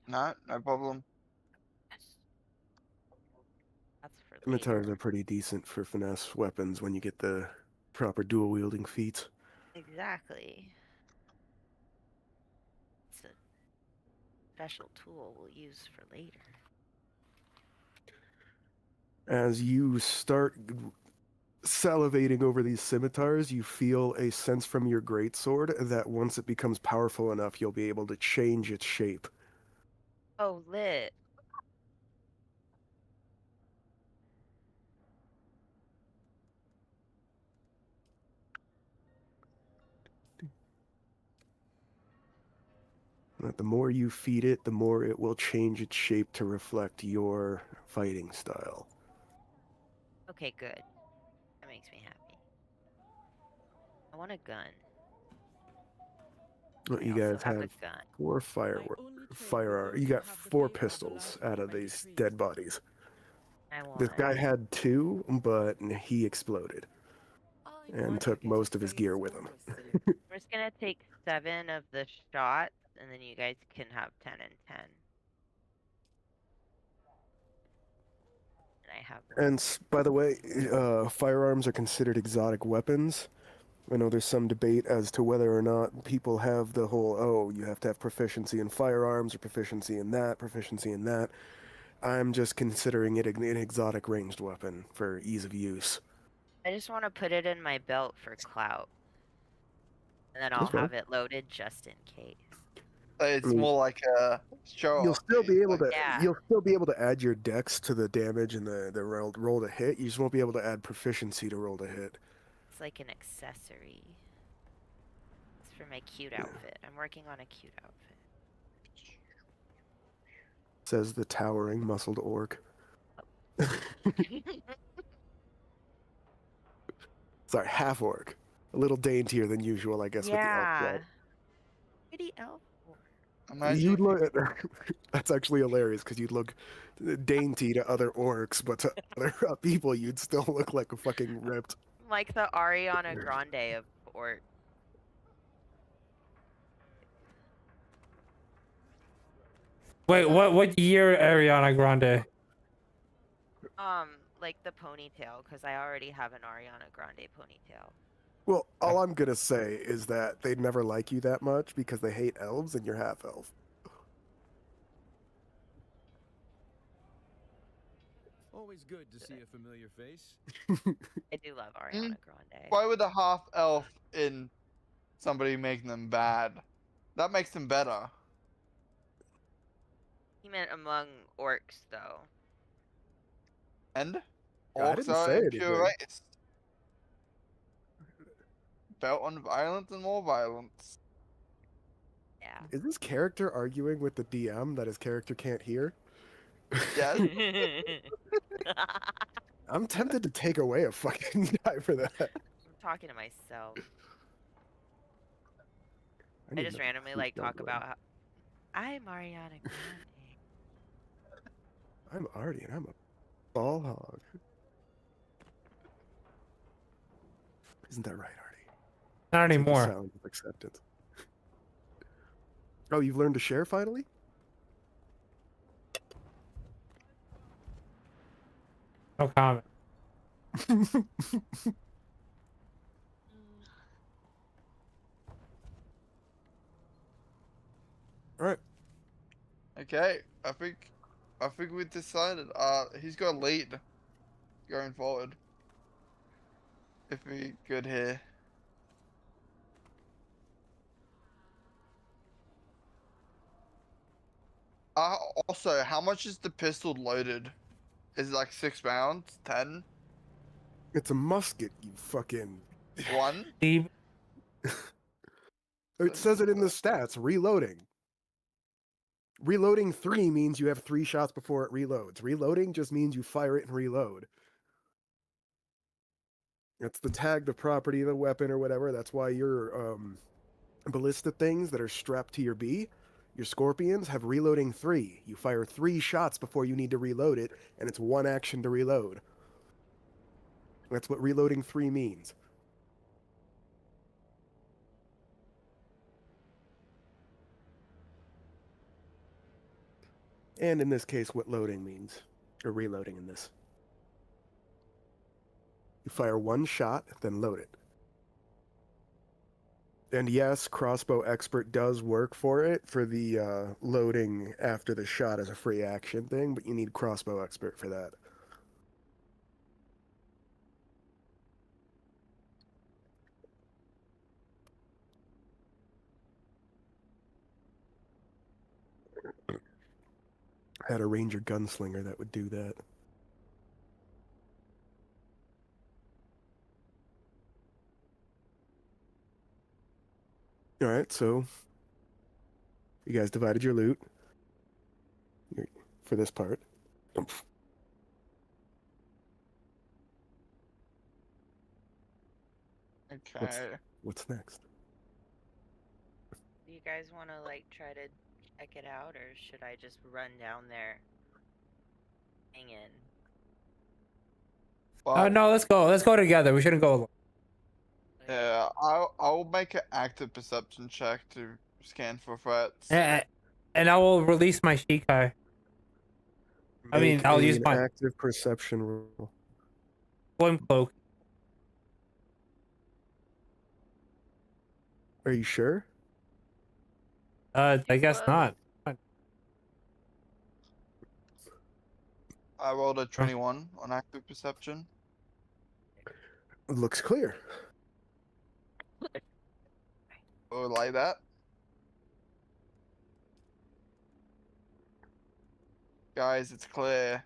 No, no problem. Yes. That's for Scimitars later. are pretty decent for finesse weapons when you get the proper dual wielding feats. Exactly. It's a special tool we'll use for later. As you start salivating over these scimitars, you feel a sense from your greatsword that once it becomes powerful enough, you'll be able to change its shape. Oh, lit. That the more you feed it, the more it will change its shape to reflect your fighting style. Okay, good. That makes me happy. I want a gun. Well, I you also guys have a have gun. 4 firearms. You got 4 pistols out of these dead bodies. I This want. guy had 2, but he exploded and took most of his gear with him. We're just gonna take 7 of the shots, and then you guys can have 10 and 10. And I have one. And by the way, firearms are considered exotic weapons. I know there's some debate as to whether or not people have the whole, oh, you have to have proficiency in firearms or proficiency in that, proficiency in that. I'm just considering it an exotic ranged weapon for ease of use. I just want to put it in my belt for clout. And then I'll That's fine. have it loaded just in case. It's I mean, more like a show You'll off still piece, be able like, to Yeah. you'll still be able to add your dex to the damage and the roll to hit. You just won't be able to add proficiency to roll to hit. It's like an accessory. It's for my cute outfit. I'm working on a cute outfit. Says the towering muscled orc. Sorry, half orc. A little daintier than usual, I guess, with the elf Yeah. blood. Pretty elf. Imagine You'd if you look. That's actually hilarious because you'd look dainty to other orcs, but to other people, you'd still look like a fucking ripped. Like the Ariana Grande of orc. Wait, what year Ariana Grande? Like the ponytail, because I already have an Ariana Grande ponytail. Well, all I'm gonna say is that they'd never like you that much because they hate elves and you're half elf. Always good to see a familiar face. I do love Ariana Grande. why would a half elf in somebody making them bad? That makes them better. He meant among orcs, though. And I orcs didn't are say impure anything. race. Built on violence and more violence. Yeah. Is this character arguing with the DM that his character can't hear? Yes. I'm tempted to take away a fucking die for that. I'm talking to myself. I need just another randomly fruit like talk dumpling. about how I'm Ariana Grande. I'm Artie and I'm a ball hog. Isn't that right, Artie? Not It's like the anymore. sound of acceptance. Oh, you've learned to share finally? No comment. All right. Okay. I think we decided. He's got a lead going forward. If we good here. Also, how much is the pistol loaded? Is it like 6 rounds? 10? It's a musket, you fucking. 1? Steve, It says it in the stats. Reloading. Reloading 3 means you have 3 shots before it reloads. Reloading just means you fire it and reload. It's the tag, the property, the weapon, or whatever. That's why your ballista things that are strapped to your B, your scorpions, have reloading 3. You fire 3 shots before you need to reload it, and it's 1 action to reload. That's what reloading 3 means. And in this case, what loading means, or reloading in this. You fire 1 shot, then load it. And yes, crossbow expert does work for it, for the loading after the shot as a free action thing, but you need crossbow expert for that. I had a ranger gunslinger that would do that. Alright, so you guys divided your loot for this part. Okay. What's next? Do you guys want to like try to check it out, or should I just run down there? Hang in. Well, no, let's go. Let's go together. We shouldn't go alone. yeah, I'll make an active perception check to scan for threats. And I will release my Shikai. I mean, Make I'll use an my active perception roll. swim cloak. Are you sure? I guess Whoa. not. I rolled a 21 on active perception. It looks clear. Oh, like that. Guys, it's clear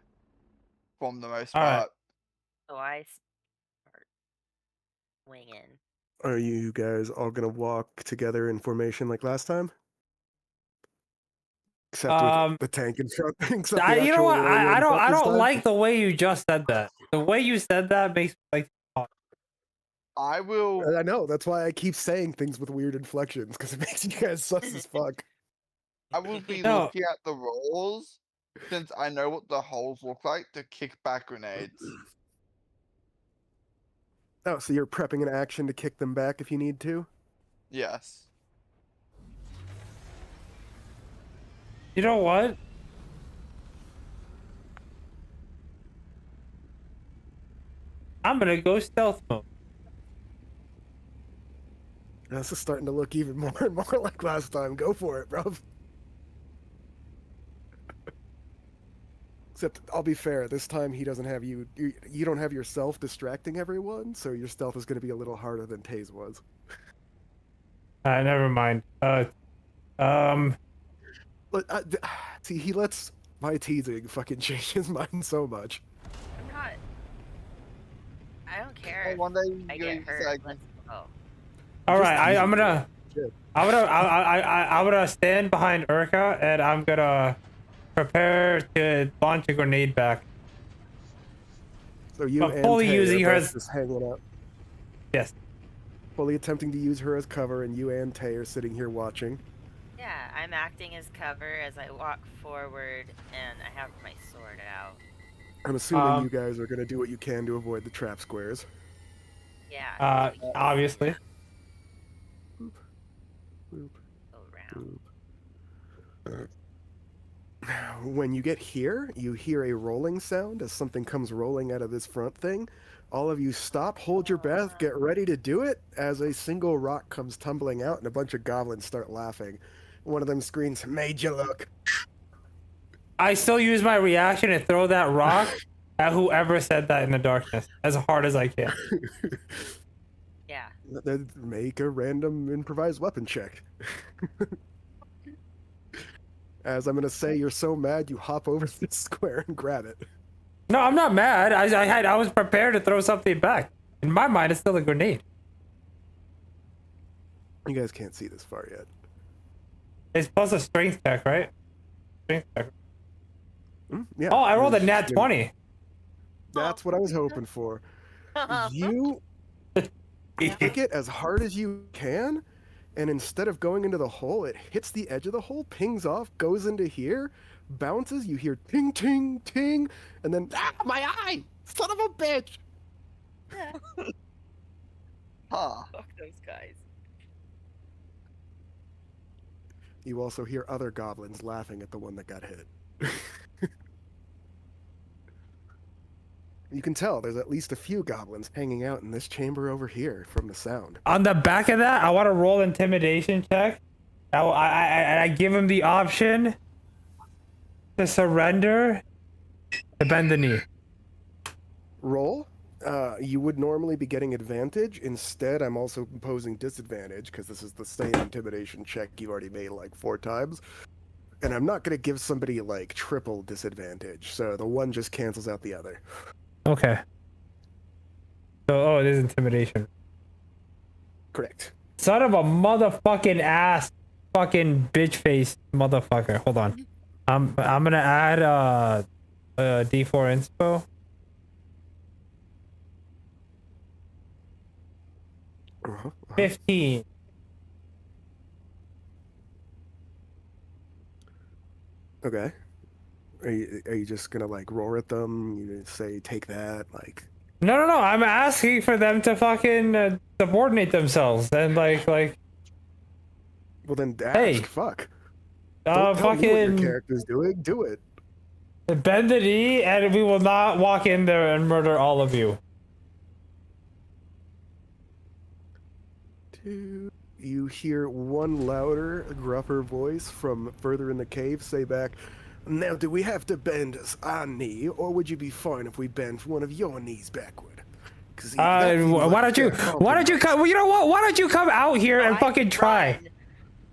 from the most All right. part. So I start swinging. Are you guys all gonna walk together in formation like last time? Except with the tank in front. Except the You know actual what? warrior in I front this don't time? like the way you just said that. The way you said that makes me like. I will. I know. That's why I keep saying things with weird inflections because it makes you guys sus as fuck. I would be No. looking at the rolls since I know what the holes look like to kick back grenades. Oh, so you're prepping an action to kick them back if you need to? Yes. You know what? I'm gonna go stealth mode. This is starting to look even more and more like last time. Go for it, bro. Except, I'll be fair, this time he doesn't have you don't have yourself distracting everyone, so your stealth is going to be a little harder than Taze was. Never mind. But, see, he lets my teasing fucking change his mind so much. I'm not. I don't care. Hey, if one day I you get hurt. say, Let's go. All Just right, teasing I'm you. gonna, Shit. I'm gonna stand behind Urka and I'm gonna prepare to launch a grenade back. So you But and fully Tay using are her both as- just hanging out, Yes. fully attempting to use her as cover, and you and Tay are sitting here watching. Yeah, I'm acting as cover as I walk forward, and I have my sword out. I'm assuming Um, you guys are going to do what you can to avoid the trap squares. Yeah. Obviously. Boop, boop, Go around. boop. When you get here, you hear a rolling sound as something comes rolling out of this front thing. All of you stop, hold your breath, get ready to do it as a single rock comes tumbling out and a bunch of goblins start laughing. One of them screams, "Made you look." I still use my reaction and throw that rock at whoever said that in the darkness as hard as I can. Yeah. Then make a random improvised weapon check. As I'm going to say, you're so mad you hop over to the square and grab it. No, I'm not mad. I was prepared to throw something back. In my mind, it's still a grenade. You guys can't see this far yet. It's plus a strength check, right? Strength check. Yeah. Oh, I rolled a nat Yeah, 20. That's what I was hoping for. You kick it as hard as you can, and instead of going into the hole, it hits the edge of the hole, pings off, goes into here, bounces, you hear ting, ting, ting, and then, my eye! Son of a bitch! huh. Fuck those guys. You also hear other goblins laughing at the one that got hit. You can tell there's at least a few goblins hanging out in this chamber over here from the sound. On the back of that, I want to roll intimidation check. I give him the option to surrender, to bend the knee. Roll. You would normally be getting advantage. Instead, I'm also imposing disadvantage because this is the same intimidation check you've already made like 4 times. And I'm not going to give somebody like triple disadvantage, so the one just cancels out the other. Okay. So, it is intimidation. Correct. Son of a motherfucking ass, fucking bitch face motherfucker. Hold on. I'm gonna add D4 inspo. Uh-huh. 15. Okay. Are you just gonna like roar at them? You say take that, like? No. I'm asking for them to fucking subordinate themselves and like. Well then, ask. Hey. Fuck. Don't tell me what your Fucking character's doing. Do it. bend the knee, and we will not walk in there and murder all of you. You hear one louder, gruffer voice from further in the cave say back, "Now, do we have to bend our knee, or would you be fine if we bend one of your knees backward?" Why don't you come? Well, you know what? Why don't you come out here and I fucking try? run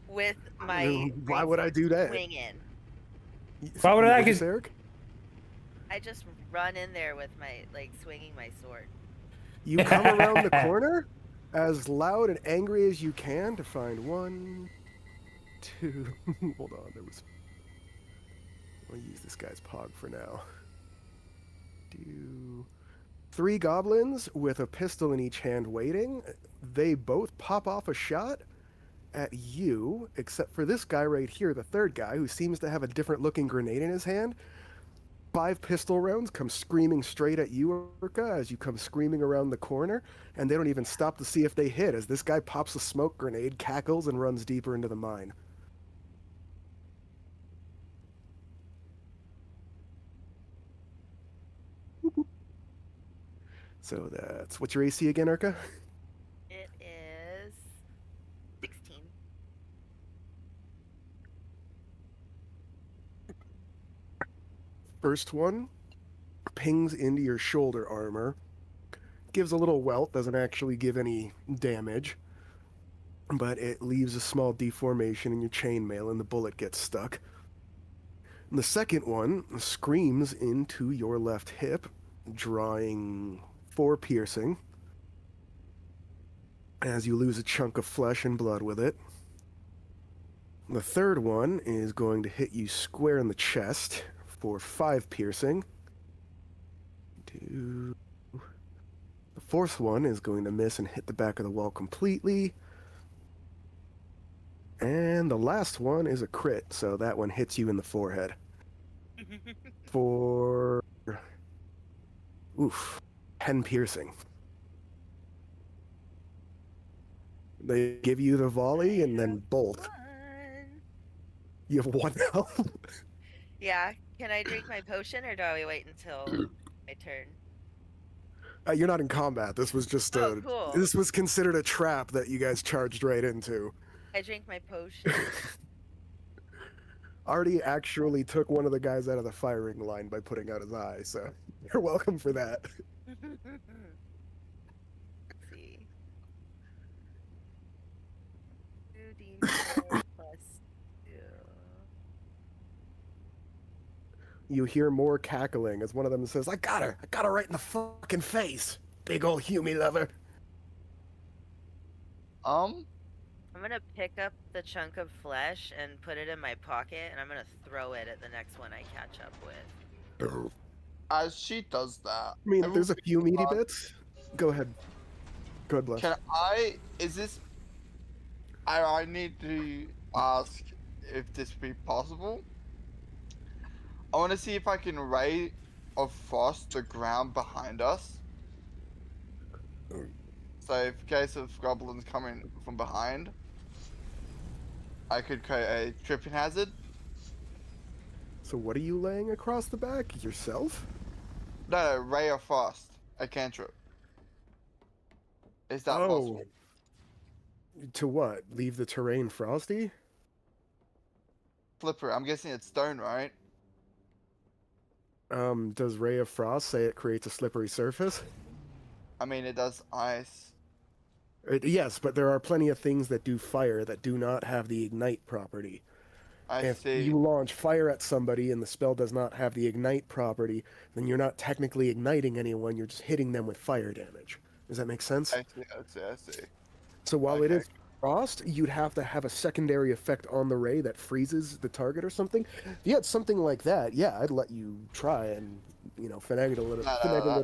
with my. Why would I do that? Swing in. Why would I What'd you get- say, Eric? I just run in there with my swinging my sword. You come around the corner as loud and angry as you can to find 1, 2. Hold on, I'll use this guy's pog for now. 3 goblins with a pistol in each hand waiting. They both pop off a shot at you, except for this guy right here, the third guy, who seems to have a different looking grenade in his hand. 5 pistol rounds come screaming straight at you, Urka, as you come screaming around the corner, and they don't even stop to see if they hit, as this guy pops a smoke grenade, cackles, and runs deeper into the mine. So that's... What's your AC again, Urka? It is 16. First one pings into your shoulder armor. Gives a little welt, doesn't actually give any damage. But it leaves a small deformation in your chainmail and the bullet gets stuck. And the second one screams into your left hip, drawing 4 piercing, as you lose a chunk of flesh and blood with it. The third one is going to hit you square in the chest for 5 piercing. The fourth one is going to miss and hit the back of the wall completely. And the last one is a crit, so that one hits you in the forehead. For... 10 piercing. They give you the volley and then bolt. One. You have 1 health. Yeah, can I drink my potion or do I wait until my turn? You're not in combat. This was just Oh, cool. This was considered a trap that you guys charged right into. I drink my potion. Artie actually took one of the guys out of the firing line by putting out his eye, so you're welcome for that. Let's see. 2d4 plus 2. You hear more cackling as one of them says, I got her right in the fucking face, big old Hume lover. I'm gonna pick up the chunk of flesh and put it in my pocket, and I'm gonna throw it at the next one I catch up with. As she does that, I mean, there's a few meaty bits. Go ahead. Go ahead, Bless. Can I? Is this? I need to ask if this be possible. I want to see if I can ray of frost the ground behind us. So, in case of goblins coming from behind, I could create a tripping hazard. So what are you laying across the back? Yourself? No, ray of frost, a cantrip. Is that possible? To what? Leave the terrain frosty? Slippery. I'm guessing it's stone, right? Does Ray of Frost say it creates a slippery surface? I mean, it does ice. Yes, but there are plenty of things that do fire that do not have the ignite property. If see. you launch fire at somebody and the spell does not have the ignite property, then you're not technically igniting anyone, you're just hitting them with fire damage. Does that make sense? I see. So while it Okay. is frost, you'd have to have a secondary effect on the ray that freezes the target or something. If you had something like that, yeah, I'd let you try and, finagle it a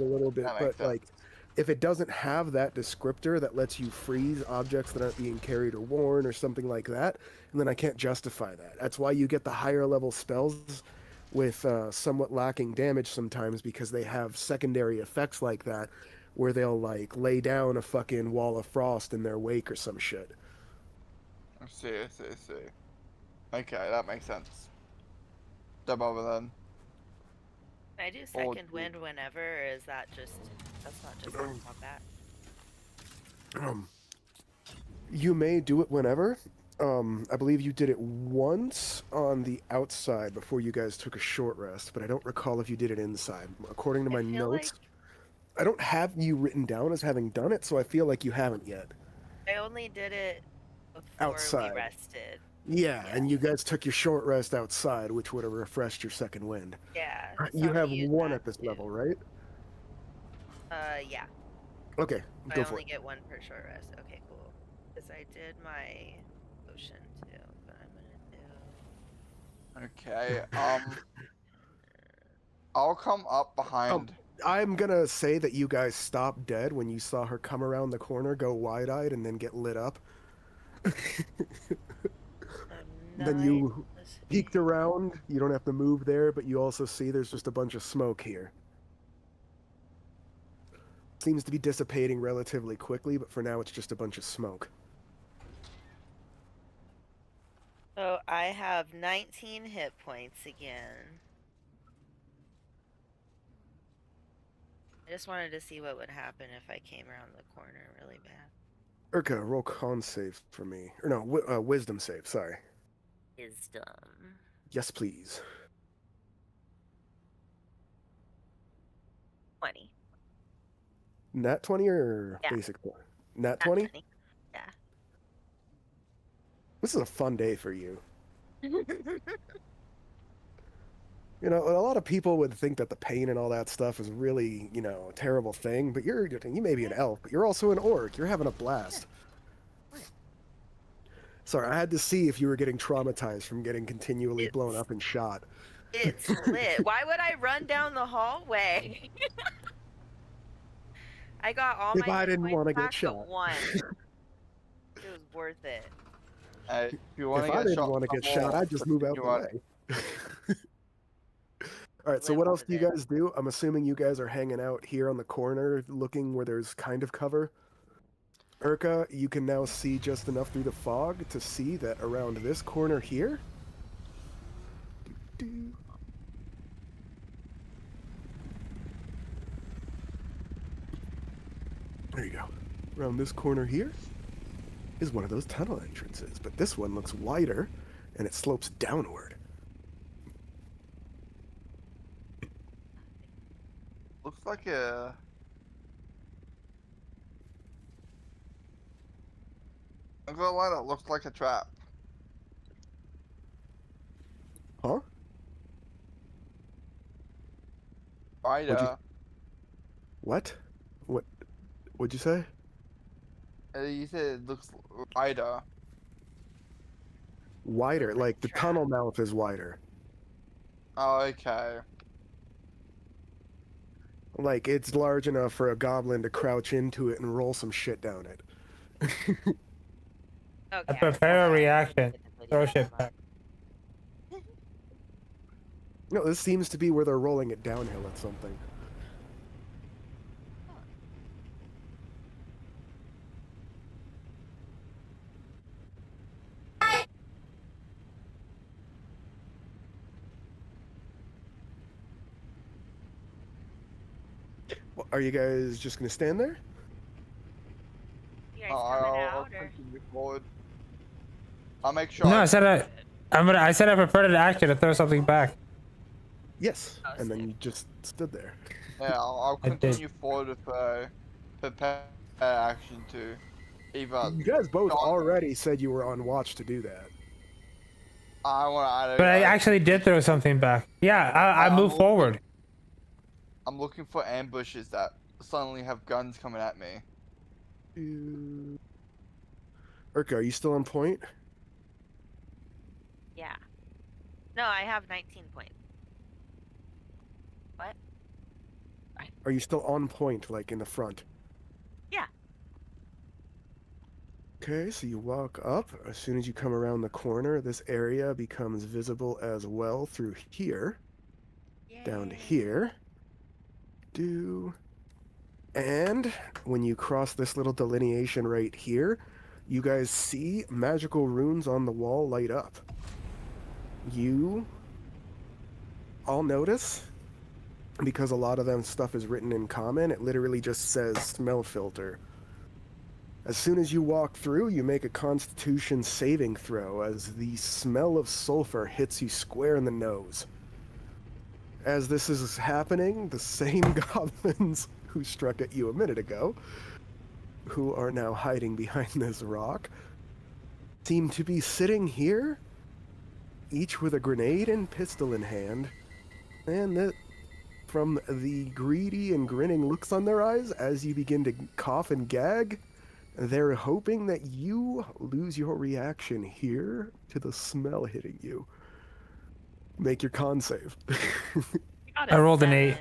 little bit. that But makes sense. if it doesn't have that descriptor that lets you freeze objects that aren't being carried or worn or something like that, then I can't justify that. That's why you get the higher level spells with somewhat lacking damage sometimes, because they have secondary effects like that, where they'll lay down a fucking wall of frost in their wake or some shit. I see. Okay, that makes sense. Don't bother then. Can I do second wind whenever, or is that just... That's not just for combat? You may do it whenever. I believe you did it once on the outside before you guys took a short rest, but I don't recall if you did it inside. According to my notes, I don't have you written down as having done it, so I feel like you haven't yet. I only did it before Outside. we rested. Yeah, and you guys took your short rest outside, which would have refreshed your second wind. Yeah. You so have we used one that at this too. level, right? Yeah. Okay, I go for only it. get one per short rest. Okay, cool. Because I did my potion too, but I'm gonna do... Okay. I'll come up behind. I'm gonna say that you guys stopped dead when you saw her come around the corner, go wide-eyed, and then get lit up. Then you peeked around. You don't have to move there, but you also see there's just a bunch of smoke here. Seems to be dissipating relatively quickly, but for now it's just a bunch of smoke. So I have 19 hit points again. I just wanted to see what would happen if I came around the corner really bad. Urka, roll con save for me. Or no, wisdom save, sorry. Wisdom. Yes, please. 20. Nat 20 or Yeah. basic 20? Nat 20? Yeah. This is a fun day for you. You know, a lot of people would think that the pain and all that stuff is really, you know, a terrible thing, but you may be an elf, but you're also an orc. You're having a blast. Sorry, I had to see if you were getting traumatized from getting continually blown up and shot. It's lit. Why would I run down the hallway? I got all If my I hit didn't points wanna get back shot. but one. It was worth it. Hey, if you want If to I get didn't shot, want to get some shot, more, I'd just move out the you want- way. Alright, so Live what over else do you there. guys do? I'm assuming you guys are hanging out here on the corner looking where there's kind of cover. Urka, you can now see just enough through the fog to see that around this corner here. There you go. Around this corner here is one of those tunnel entrances, but this one looks wider and it slopes downward. Looks like a. I'm gonna lie, that looks like a trap. Huh? Right, What? What'd you say? you said it looks wider. Wider, Looks like like a the trap. tunnel mouth is wider. Oh, okay. Like it's large enough for a goblin to crouch into it and roll some shit down it. Okay. I prepare a saw that. reaction. Look at the Throw video shit of back. No, this seems to be where they're rolling it downhill at something. Well, are you guys just gonna stand there? You guys coming I'll out or? continue forward. I'll make sure. No, I said I said I prepared an action to throw something back. Yes. Oh, And then sick. you just stood there. Yeah, I'll I did. continue forward with prepare action to either. You guys both Dodge- already said you were on watch to do that. I want to add. But I actually did throw something back. Yeah, I I'm moved looking- forward. I'm looking for ambushes that suddenly have guns coming at me. Urka, are you still on point? Yeah. No, I have 19 points. What? Are you still on point, like in the front? Yeah. Okay, so you walk up. As soon as you come around the corner, this area becomes visible as well through here, down to Yay. here. And when you cross this little delineation right here, you guys see magical runes on the wall light up. You all notice, because a lot of them stuff is written in common, it literally just says smell filter. As soon as you walk through, you make a constitution saving throw as the smell of sulfur hits you square in the nose. As this is happening, the same goblins who struck at you a minute ago, who are now hiding behind this rock, seem to be sitting here, each with a grenade and pistol in hand, and that from the greedy and grinning looks on their eyes as you begin to cough and gag, they're hoping that you lose your reaction here to the smell hitting you. Make your con save. Got I a rolled an 8.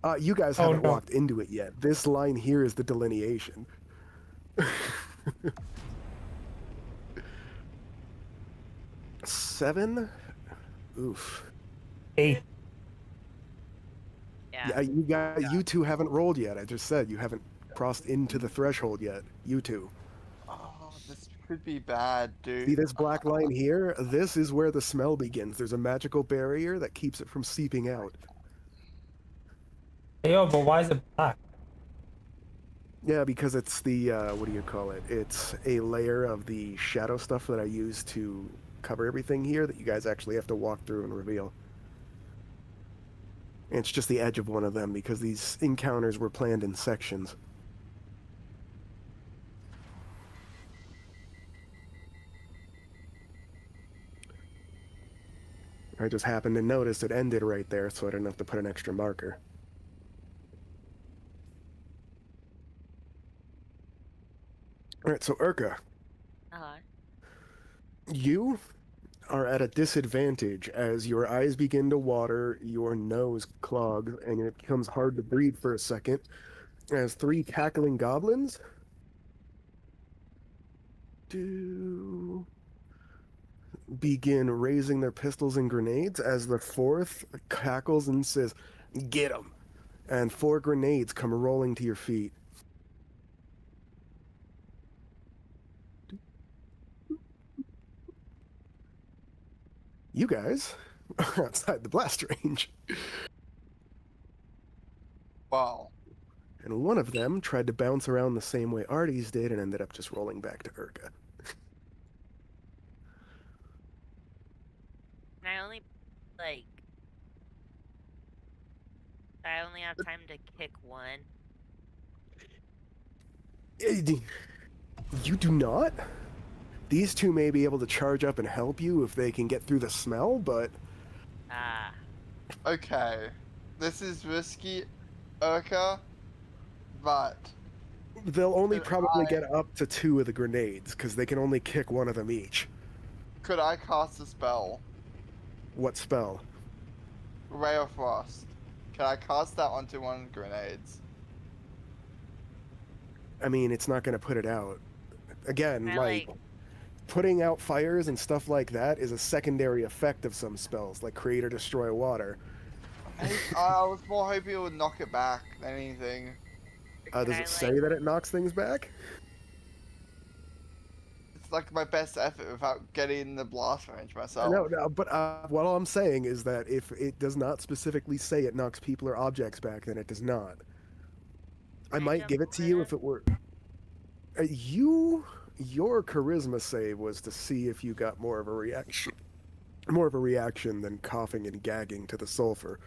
7. You guys Oh, haven't no. walked into it yet. This line here is the delineation. Seven? Oof. 8. Yeah, you two haven't rolled yet. I just said you haven't crossed into the threshold yet. You two. Oh, this could be bad, dude. See this black line here? This is where the smell begins. There's a magical barrier that keeps it from seeping out. Yo, but why is it black? Yeah, because it's the, what do you call it? It's a layer of the shadow stuff that I use to cover everything here that you guys actually have to walk through and reveal. And it's just the edge of one of them because these encounters were planned in sections. I just happened to notice it ended right there, so I didn't have to put an extra marker. Alright, so Urka, you are at a disadvantage as your eyes begin to water, your nose clogs, and it becomes hard to breathe for a second as 3 cackling goblins begin raising their pistols and grenades as the 4th cackles and says, "Get 'em!" And 4 grenades come rolling to your feet. You guys are outside the blast range. Wow. And one of them tried to bounce around the same way Artie's did and ended up just rolling back to Urka. I only have time to kick one. You do not? These 2 may be able to charge up and help you if they can get through the smell, but... Okay. This is risky, Urka, but... They'll only Could probably I- get up to 2 of the grenades, because they can only kick 1 of them each. Could I cast a spell? What spell? Ray of Frost. Can I cast that onto one of the grenades? I mean, it's not going to put it out. Again, I putting out fires and stuff like that is a secondary effect of some spells, like Create or Destroy Water. I was more hoping it would knock it back than anything. Does I it say that it knocks things back? It's like my best effort without getting in the blast range myself. No, but what all I'm saying is that if it does not specifically say it knocks people or objects back, then it does not. I might jump give it to over you that? if it were... Your charisma save was to see if you got more of a reaction. More of a reaction than coughing and gagging to the sulfur.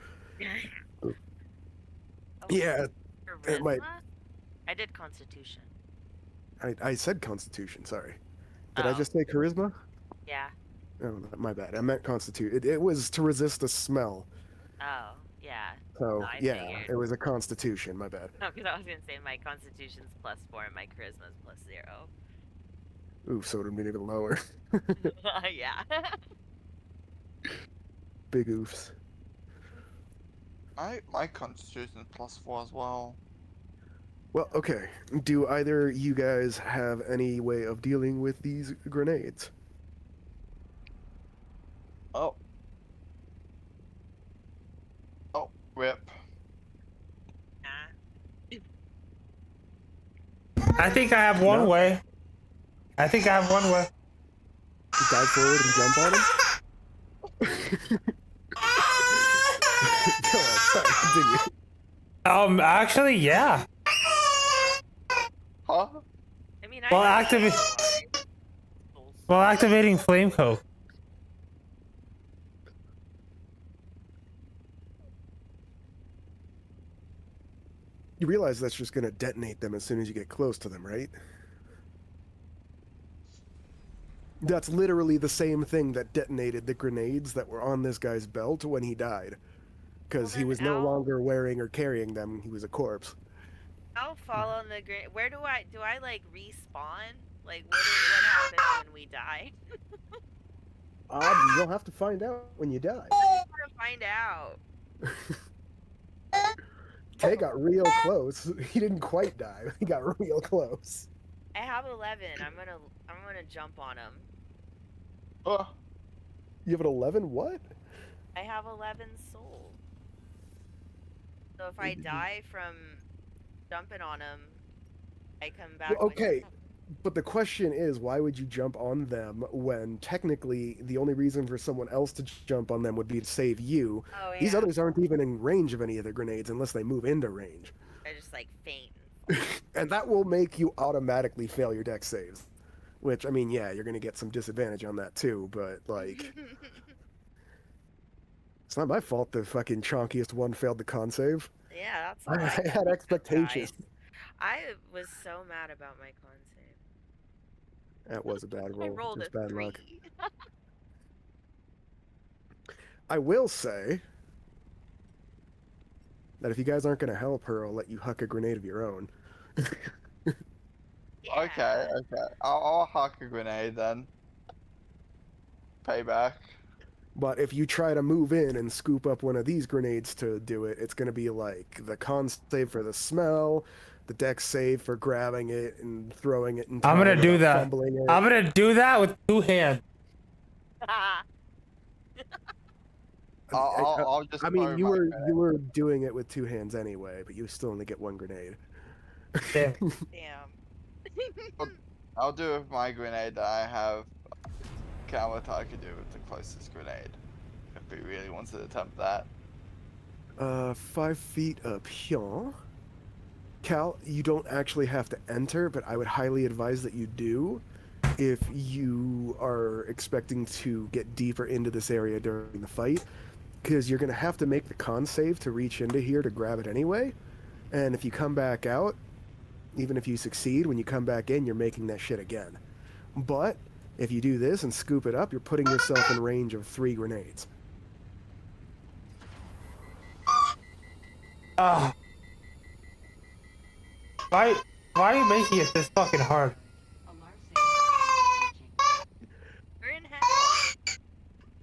Yeah, it might... I did Constitution. I said Constitution, sorry. Did I Oh. just say charisma? Yeah. Oh, my bad. I meant Constitution. It was to resist the smell. Oh, yeah. So, I yeah, figured. it was a Constitution, my bad. No, because I was gonna say my Constitution's +4 and my Charisma's +0. Ooh, so it would be even lower. Yeah. Big oofs. My constitution is +4 as well. Well, okay. Do either you guys have any way of dealing with these grenades? Oh. Oh, rip. I think I have one way. I think I have one way. Dive forward and jump on him? Go on, sorry, continue. Actually, yeah. Huh? I mean, Well, I activating flame coat. You realize that's just going to detonate them as soon as you get close to them, right? That's literally the same thing that detonated the grenades that were on this guy's belt when he died. Because he was no longer wearing or carrying them, he was a corpse. I'll fall on the grenade. Where do I like respawn? Like what happens when we die? You'll have to find out when you die. I just want to find out. Tay got real close. He didn't quite die. He got real close. I have 11. I'm gonna jump on him. Oh, You have an 11? What? I have 11 souls. So if I die from jumping on him, I come back Well, with okay, but the question is, why would you jump on them when technically the only reason for someone else to jump on them would be to save you? Oh These yeah. others aren't even in range of any of the grenades unless they move into range. I just like faint and fall. And that will make you automatically fail your dex saves. Which, I mean, yeah, you're going to get some disadvantage on that too, but, like, it's not my fault the fucking chonkiest one failed the con save. Yeah, that's I all right. had expectations. I was so mad about my con save. That was a bad I roll, rolled just a bad 3. luck. I will say that if you guys aren't going to help her, I'll let you huck a grenade of your own. Yeah. okay. I'll huck a grenade then. Payback. But if you try to move in and scoop up one of these grenades to do it, it's going to be like the con save for the smell, the dex save for grabbing it and throwing it in I'm time gonna do without that. fumbling it. I'm gonna do that with 2 hands. I'll just. I mean, throw you my were doing it with 2 hands anyway, but you still only get 1 grenade. Damn. Damn. I'll do it with my grenade that I have. Count what I could do with the closest grenade. If he really wants to attempt that. 5 feet up here. Cal, you don't actually have to enter, but I would highly advise that you do if you are expecting to get deeper into this area during the fight, because you're going to have to make the con save to reach into here to grab it anyway. And if you come back out, even if you succeed, when you come back in, you're making that shit again. But if you do this and scoop it up, you're putting yourself in range of 3 grenades. Why are you making it this fucking hard? We're in hell.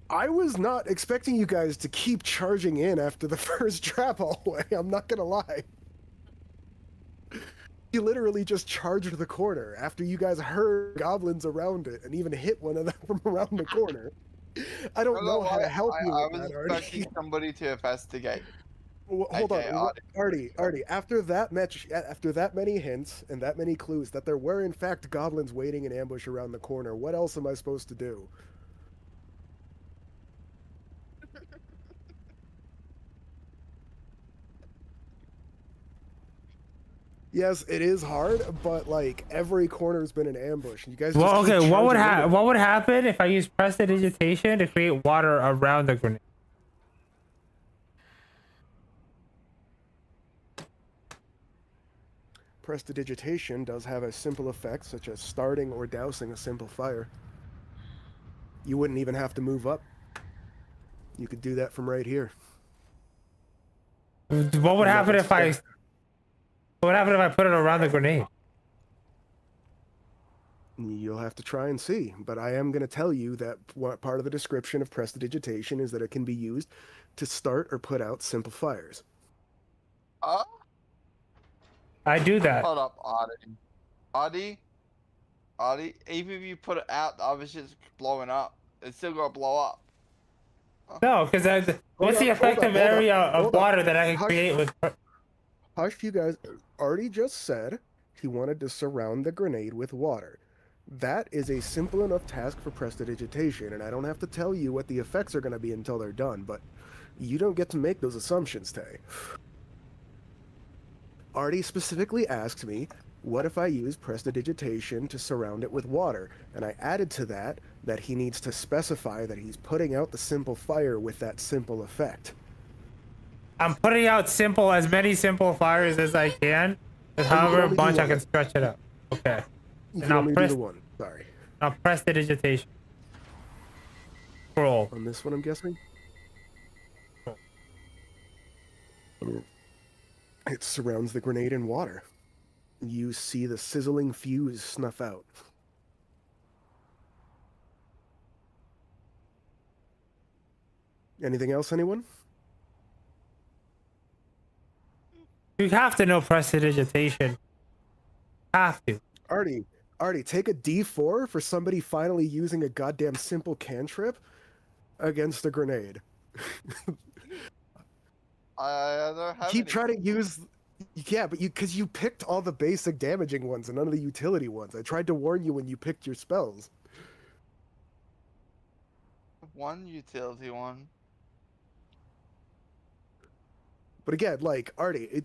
I was not expecting you guys to keep charging in after the first trap hallway. I'm not gonna lie. You literally just charged the corner after you guys heard goblins around it and even hit one of them from around the corner. I don't know how to help you I with was that, Artie. expecting somebody to investigate. Hold Okay, on, Artie. After that many hints and that many clues that there were in fact goblins waiting in ambush around the corner, what else am I supposed to do? Yes, it is hard, but like every corner's been an ambush. You guys just Well, keep okay. charging in. What would happen if I use prestidigitation to create water around the grenade? Prestidigitation does have a simple effect, such as starting or dousing a simple fire. You wouldn't even have to move up. You could do that from right here. What would happen if I? What would happen if I put it around the grenade? You'll have to try and see, but I am going to tell you that part of the description of prestidigitation is that it can be used to start or put out simple fires. I do that. Hold up, Artie, even if you put it out, the other shit's blowing up. It's still gonna blow up. No, because what's the effective area of water that I can create with? Hush, you guys. Artie just said he wanted to surround the grenade with water. That is a simple enough task for prestidigitation, and I don't have to tell you what the effects are going to be until they're done, but you don't get to make those assumptions, Tay. Artie specifically asked me, what if I use prestidigitation to surround it with water? And I added to that he needs to specify that he's putting out the simple fire with that simple effect. I'm putting out as many simple fires as I can, with however much I can stretch it out. Okay. You And can I'll only press. do the one. Sorry. I'll press the digitation. Roll. On this one, I'm guessing? It surrounds the grenade in water. You see the sizzling fuse snuff out. Anything else, anyone? You have to know prestidigitation. Have to. Artie, Artie, take a D4 for somebody finally using a goddamn simple cantrip against a grenade. I don't have Keep any. trying to use. Yeah, but because you picked all the basic damaging ones and none of the utility ones. I tried to warn you when you picked your spells. One utility one. But again, like, Artie,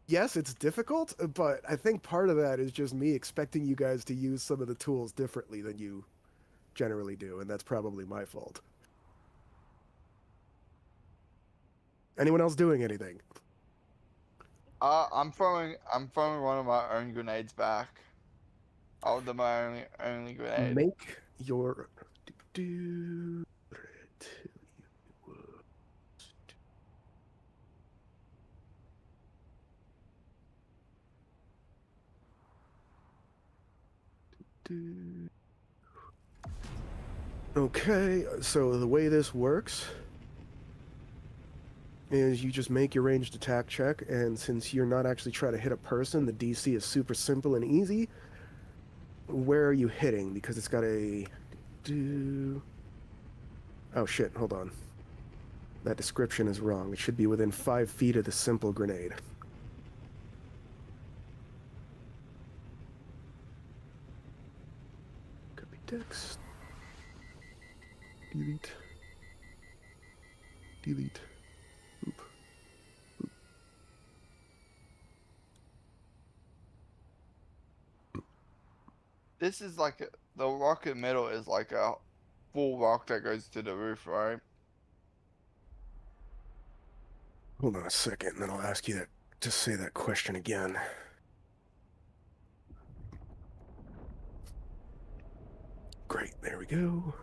yes, it's difficult, but I think part of that is just me expecting you guys to use some of the tools differently than you generally do, and that's probably my fault. Anyone else doing anything? I'm throwing one of my own grenades back. Oh, the my only grenade. Make your. Do, do. Okay, so the way this works is you just make your ranged attack check, and since you're not actually trying to hit a person, the DC is super simple and easy. Where are you hitting? Because it's got a... Oh shit, hold on. That description is wrong. It should be within 5 feet of the simple grenade. Could be Dex. Delete. Delete. Oop. This is like the rock in the middle is like a full rock that goes to the roof, right? Hold on a second, and then I'll ask you that. Just say that question again. Great, there we go.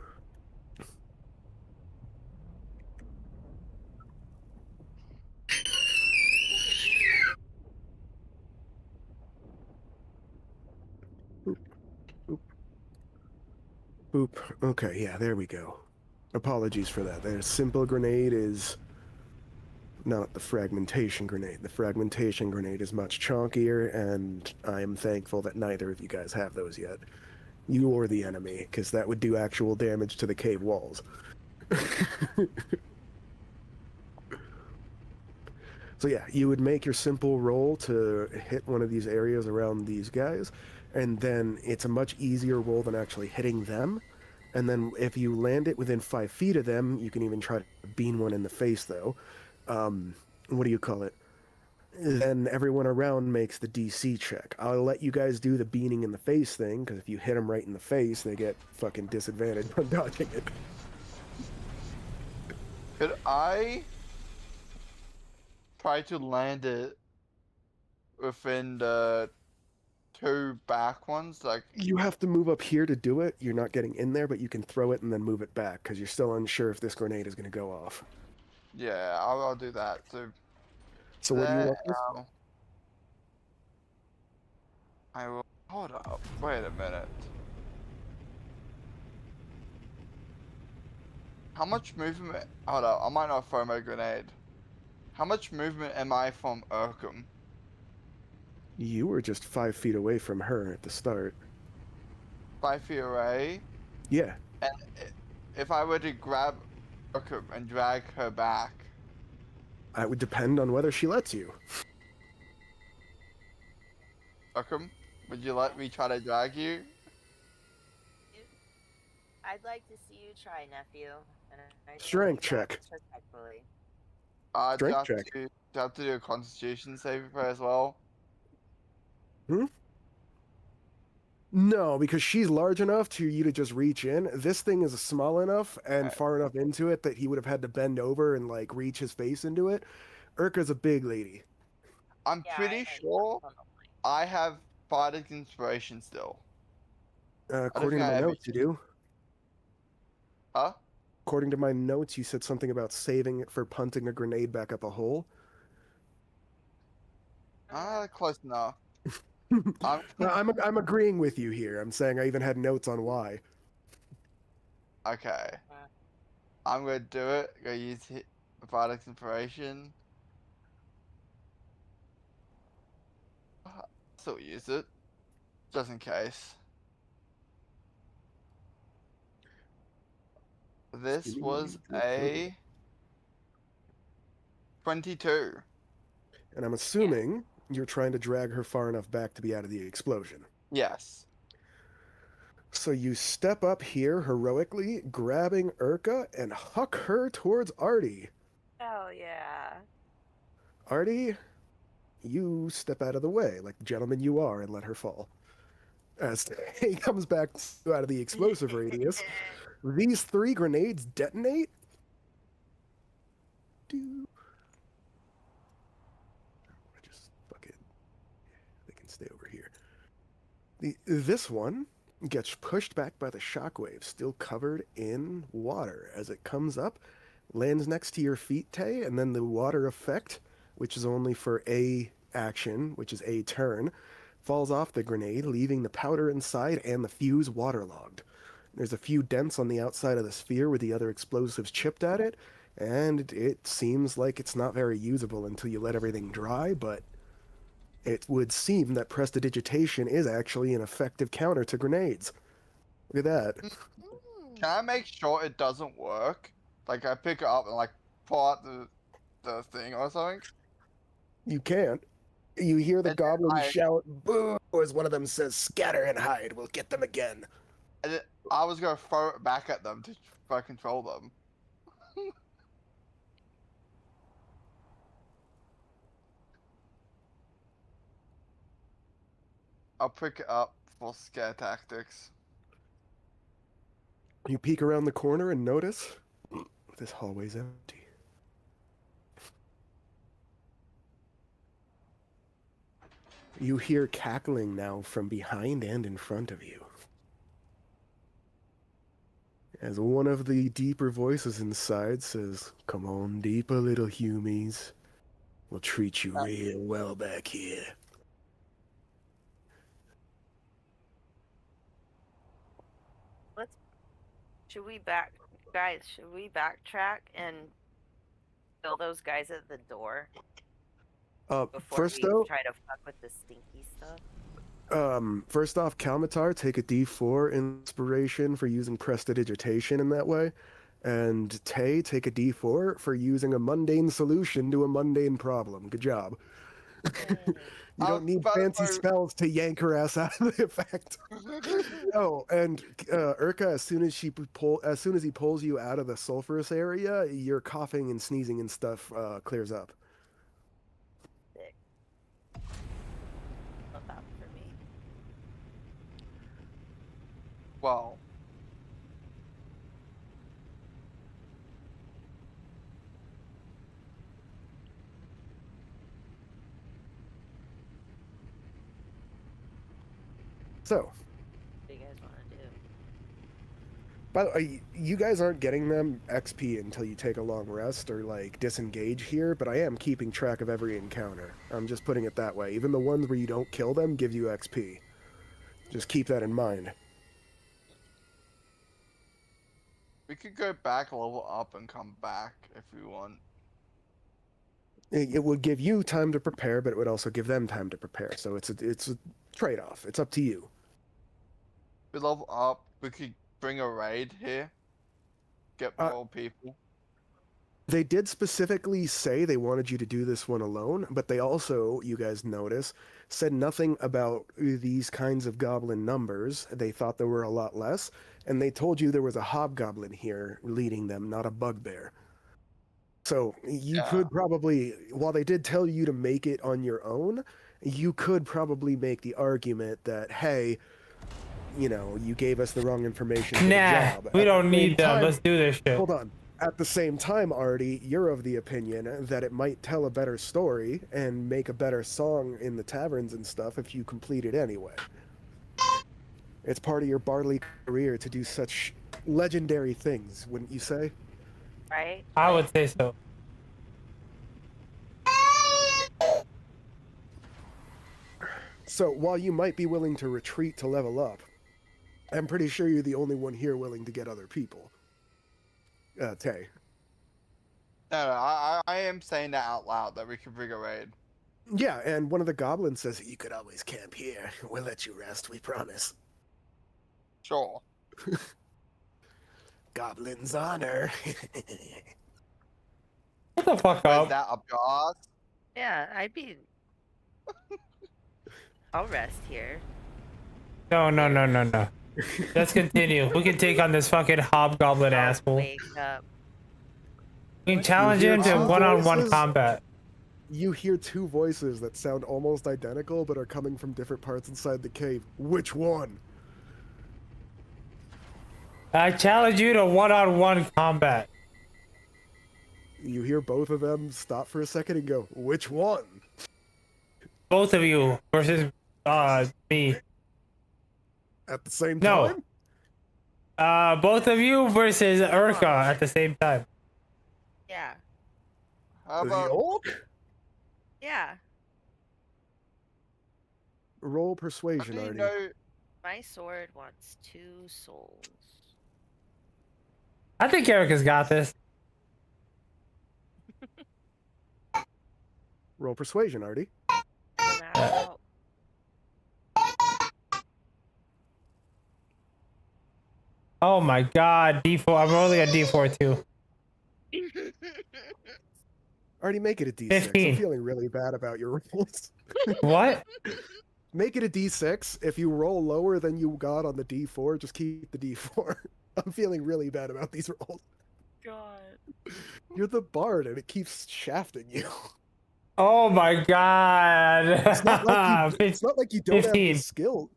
Boop, boop. Boop. Okay, yeah, there we go. Apologies for that. The simple grenade is not the fragmentation grenade. The fragmentation grenade is much chonkier, and I am thankful that neither of you guys have those yet. You or the enemy, because that would do actual damage to the cave walls. So yeah, you would make your simple roll to hit one of these areas around these guys, and then it's a much easier roll than actually hitting them. And then if you land it within 5 feet of them, you can even try to bean one in the face, though. What do you call it? Then everyone around makes the DC check. I'll let you guys do the beaning in the face thing, because if you hit them right in the face, they get fucking disadvantaged on dodging it. Could I try to land it within the 2 back ones? Like, You have to move up here to do it. You're not getting in there, but you can throw it and then move it back, because you're still unsure if this grenade is going to go off. yeah, I'll do that. So So what do you want this? I will. Hold up. Wait a minute. How much movement? Hold up. I might not throw my grenade. How much movement am I from Urkham? You were just 5 feet away from her at the start. 5 feet away. Yeah. And if I were to grab Urkham and drag her back, It would depend on whether she lets you. Urkham, would you let me try to drag you? I'd like to see you try, nephew. And I Strength check. Respectfully. Do Strength I have check. do I have to do a Constitution saving throw as well? No, because she's large enough to you to just reach in. This thing is small enough and Right. far enough into it that he would have had to bend over and like reach his face into it. Urka's a big lady. I'm Yeah, pretty I know sure that's on the line. I have Bardic Inspiration still. According to think I my ever notes, you do. Huh? According to my notes, you said something about saving it for punting a grenade back up a hole. Close enough. I'm agreeing with you here. I'm saying I even had notes on why. Okay. I'm gonna do it. Gonna use Bardic Inspiration. Still use it, just in case. This was a 22. And I'm assuming you're trying to drag her far enough back to be out of the explosion. Yes. So you step up here heroically, grabbing Urka and huck her towards Artie. Oh yeah. Artie, you step out of the way, like the gentleman you are, and let her fall. As he comes back out of the explosive radius, these 3 grenades detonate. Just fuck it. They can stay over here. This one gets pushed back by the shockwave, still covered in water. As it comes up, lands next to your feet, Tay, and then the water effect, which is only for a action, which is a turn, falls off the grenade, leaving the powder inside and the fuse waterlogged. There's a few dents on the outside of the sphere where the other explosives chipped at it, and it seems like it's not very usable until you let everything dry, but it would seem that prestidigitation is actually an effective counter to grenades. Look at that. Can I make sure it doesn't work? Like I pick it up and like pull out the thing or something? You can't. You hear the And goblins I- shout, "Boo!" as one of them says, "Scatter and hide, we'll get them again." And I was gonna throw it back at them to try to control them. I'll pick it up for scare tactics. You peek around the corner and notice this hallway's empty. You hear cackling now from behind and in front of you. As one of the deeper voices inside says, "Come on deeper, little humies. We'll treat you real well back here." Should we backtrack and kill those guys at the door before First we though, try to fuck with the stinky stuff? first off, Kalmatar, take a D4 inspiration for using prestidigitation in that way. And Tay, take a D4 for using a mundane solution to a mundane problem. Good job. You don't need fancy spells to yank her ass out of the effect. Oh, and Urka, as soon as he pulls you out of the sulfurous area, your coughing and sneezing and stuff clears up. Sick. Love that for me. Wow. So, What do you guys want to do? by the way, you guys aren't getting them XP until you take a long rest or like disengage here, but I am keeping track of every encounter. I'm just putting it that way. Even the ones where you don't kill them give you XP. Just keep that in mind. We could go back, level up, and come back if we want. It would give you time to prepare, but it would also give them time to prepare. So it's a trade-off. It's up to you. We level up, we could bring a raid here. Get more people. They did specifically say they wanted you to do this one alone, but they also, you guys notice, said nothing about these kinds of goblin numbers. They thought there were a lot less, and they told you there was a hobgoblin here leading them, not a bugbear. So you could probably, while they did tell you to make it on your own, you could probably make the argument that, hey, you know, you gave us the wrong information for the job. We At don't the need same them. time- Let's do this shit. Hold on. At the same time, Artie, you're of the opinion that it might tell a better story and make a better song in the taverns and stuff if you complete it anyway. It's part of your barley career to do such legendary things, wouldn't you say? Right? I would say so. So while you might be willing to retreat to level up, I'm pretty sure you're the only one here willing to get other people. Tay. No, I am saying that out loud, that we can bring a raid. Yeah, and one of the goblins says, "You could always camp here. We'll let you rest, we promise." Sure. Goblin's honor. What the fuck Wait, is up? that up your ass? Yeah, I'd be. I'll rest here. No. Let's continue. We can take on this fucking hobgoblin I'll asshole. Wake up. We can challenge hear him to two one-on-one voices? combat. You hear two voices that sound almost identical but are coming from different parts inside the cave. Which one? I challenge you to one-on-one combat. You hear both of them stop for a second and go, which one? Both of you versus me. At the same No. time? Both of you versus Urka at the same time. Yeah. How The about orc? Yeah. Roll how persuasion, do you Artie. know? My sword wants 2 souls. I think Erica's got this. Roll persuasion, Artie. No matter how. Oh my god, D4. I'm rolling a D4 too. Artie, make it a D6. 15. I'm feeling really bad about your rolls. What? Make it a D6. If you roll lower than you got on the D4, just keep the D4. I'm feeling really bad about these rolls. God. You're the bard and it keeps shafting you. Oh my god. It's not like you don't have 15. the skill.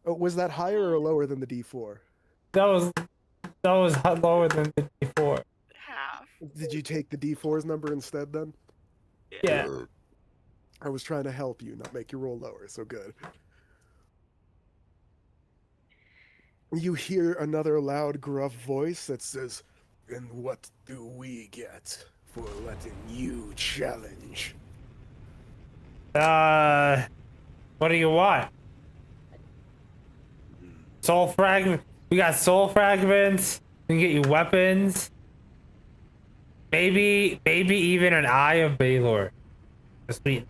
Oh, was that higher or lower than the D4? That was lower than the D4. Half. Did you take the D4's number instead then? Yeah. I was trying to help you, not make you roll lower, so good. You hear another loud, gruff voice that says, "And what do we get for letting you challenge?" What do you want? Soul fragment. We got soul fragments. We can get you weapons. Maybe even an Eye of Baylor. Sweet.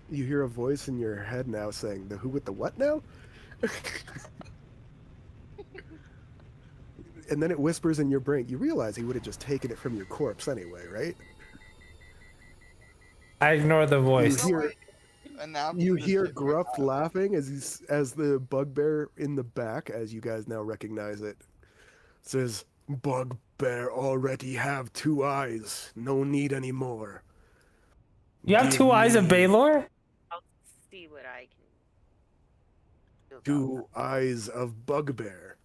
You hear a voice in your head now saying, "The who with the what now?" And then it whispers in your brain. You realize he would have just taken it from your corpse anyway, right? I ignore the voice. You hear Gruff laughing as the bugbear in the back, as you guys now recognize it, says, "Bugbear already have 2 eyes. No need any more." You have Give 2 eyes of me I'll Baylor? see what I can do. about 2 eyes of Bugbear.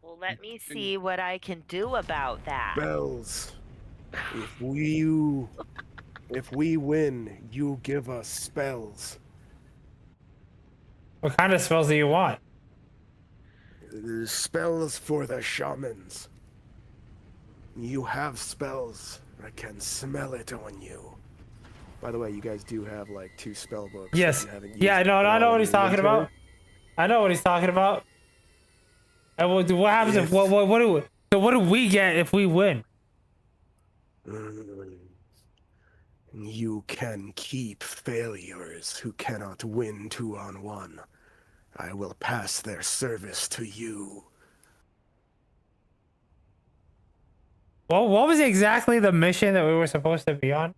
Well, let me see what I can do about that. Spells. If we win, you give us spells. What kind of spells do you want? Spells for the shamans. You have spells. I can smell it on you. By the way, you guys do have like 2 spell books. that Yes. you haven't Yeah, used. no, They're I know all what in he's your talking inventory. about. I know what he's talking about. And what happens if If- what do we get if we win? You can keep failures who cannot win 2-on-1. I will pass their service to you. Well, what was exactly the mission that we were supposed to be on?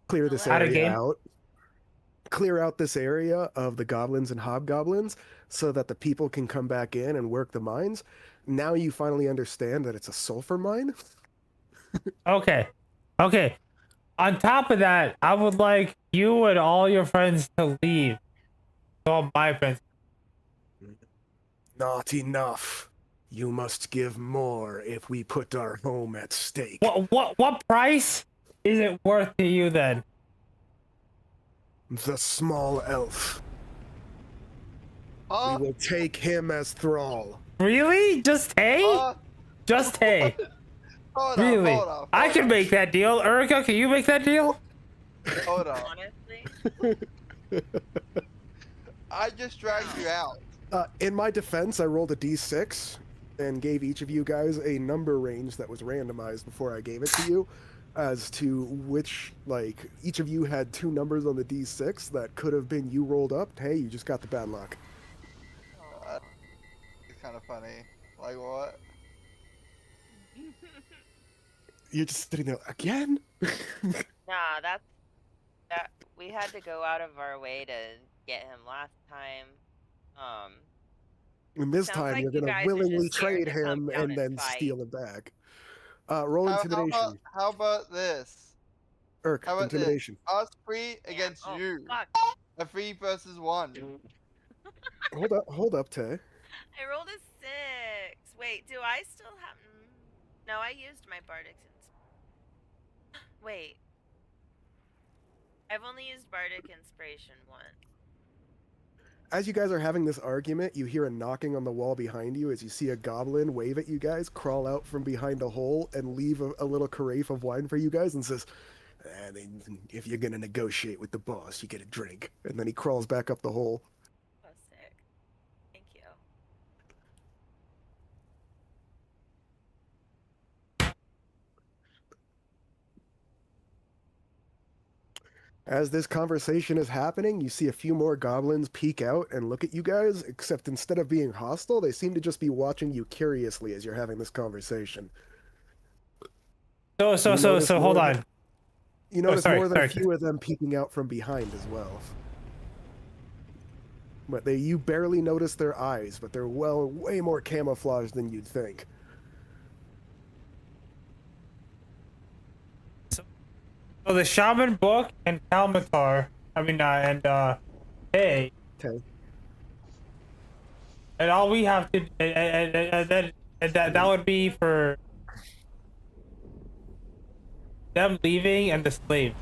Clear this Out of area game? out. Clear out this area of the goblins and hobgoblins so that the people can come back in and work the mines. Now you finally understand that it's a sulfur mine. Okay. On top of that, I would like you and all your friends to leave. All my friends. Not enough. You must give more if we put our home at stake. What price is it worth to you then? The small elf. Oh, We will take him as thrall. Really? Just hey? Just hey. hold Really? up, I can make that deal. Erica, can you make that deal? Hold up. Honestly, I just dragged you out. In my defense, I rolled a d6 and gave each of you guys a number range that was randomized before I gave it to you, as to which, like, each of you had 2 numbers on the d6 that could have been you rolled up. Hey, you just got the bad luck. kind of funny. Like what? You're just sitting there again. Nah, that we had to go out of our way to get him last time. And this Sounds time like you're you gonna guys are willingly just scared trade to come him down and and then fight. steal him back. Roll intimidation. How about this? Irk, How about intimidation. this? Us three Damn. against Oh, you. fuck. A 3 versus 1. Hold up, Tay. I rolled a 6. Wait, do I still have? No, I used my bardic. Wait, I've only used bardic inspiration once. As you guys are having this argument, you hear a knocking on the wall behind you as you see a goblin wave at you guys, crawl out from behind a hole, and leave a little carafe of wine for you guys and says, if you're gonna negotiate with the boss, you get a drink. And then he crawls back up the hole. Oh, sick. Thank you. As this conversation is happening, you see a few more goblins peek out and look at you guys, except instead of being hostile, they seem to just be watching you curiously as you're having this conversation. So hold on. You notice more than a sorry. few of them peeking out from behind as well. But you barely notice their eyes, but they're way more camouflaged than you'd think. So the shaman book and Kalmatar, hey, Okay. and all we have to, and that would be for them leaving and the slave.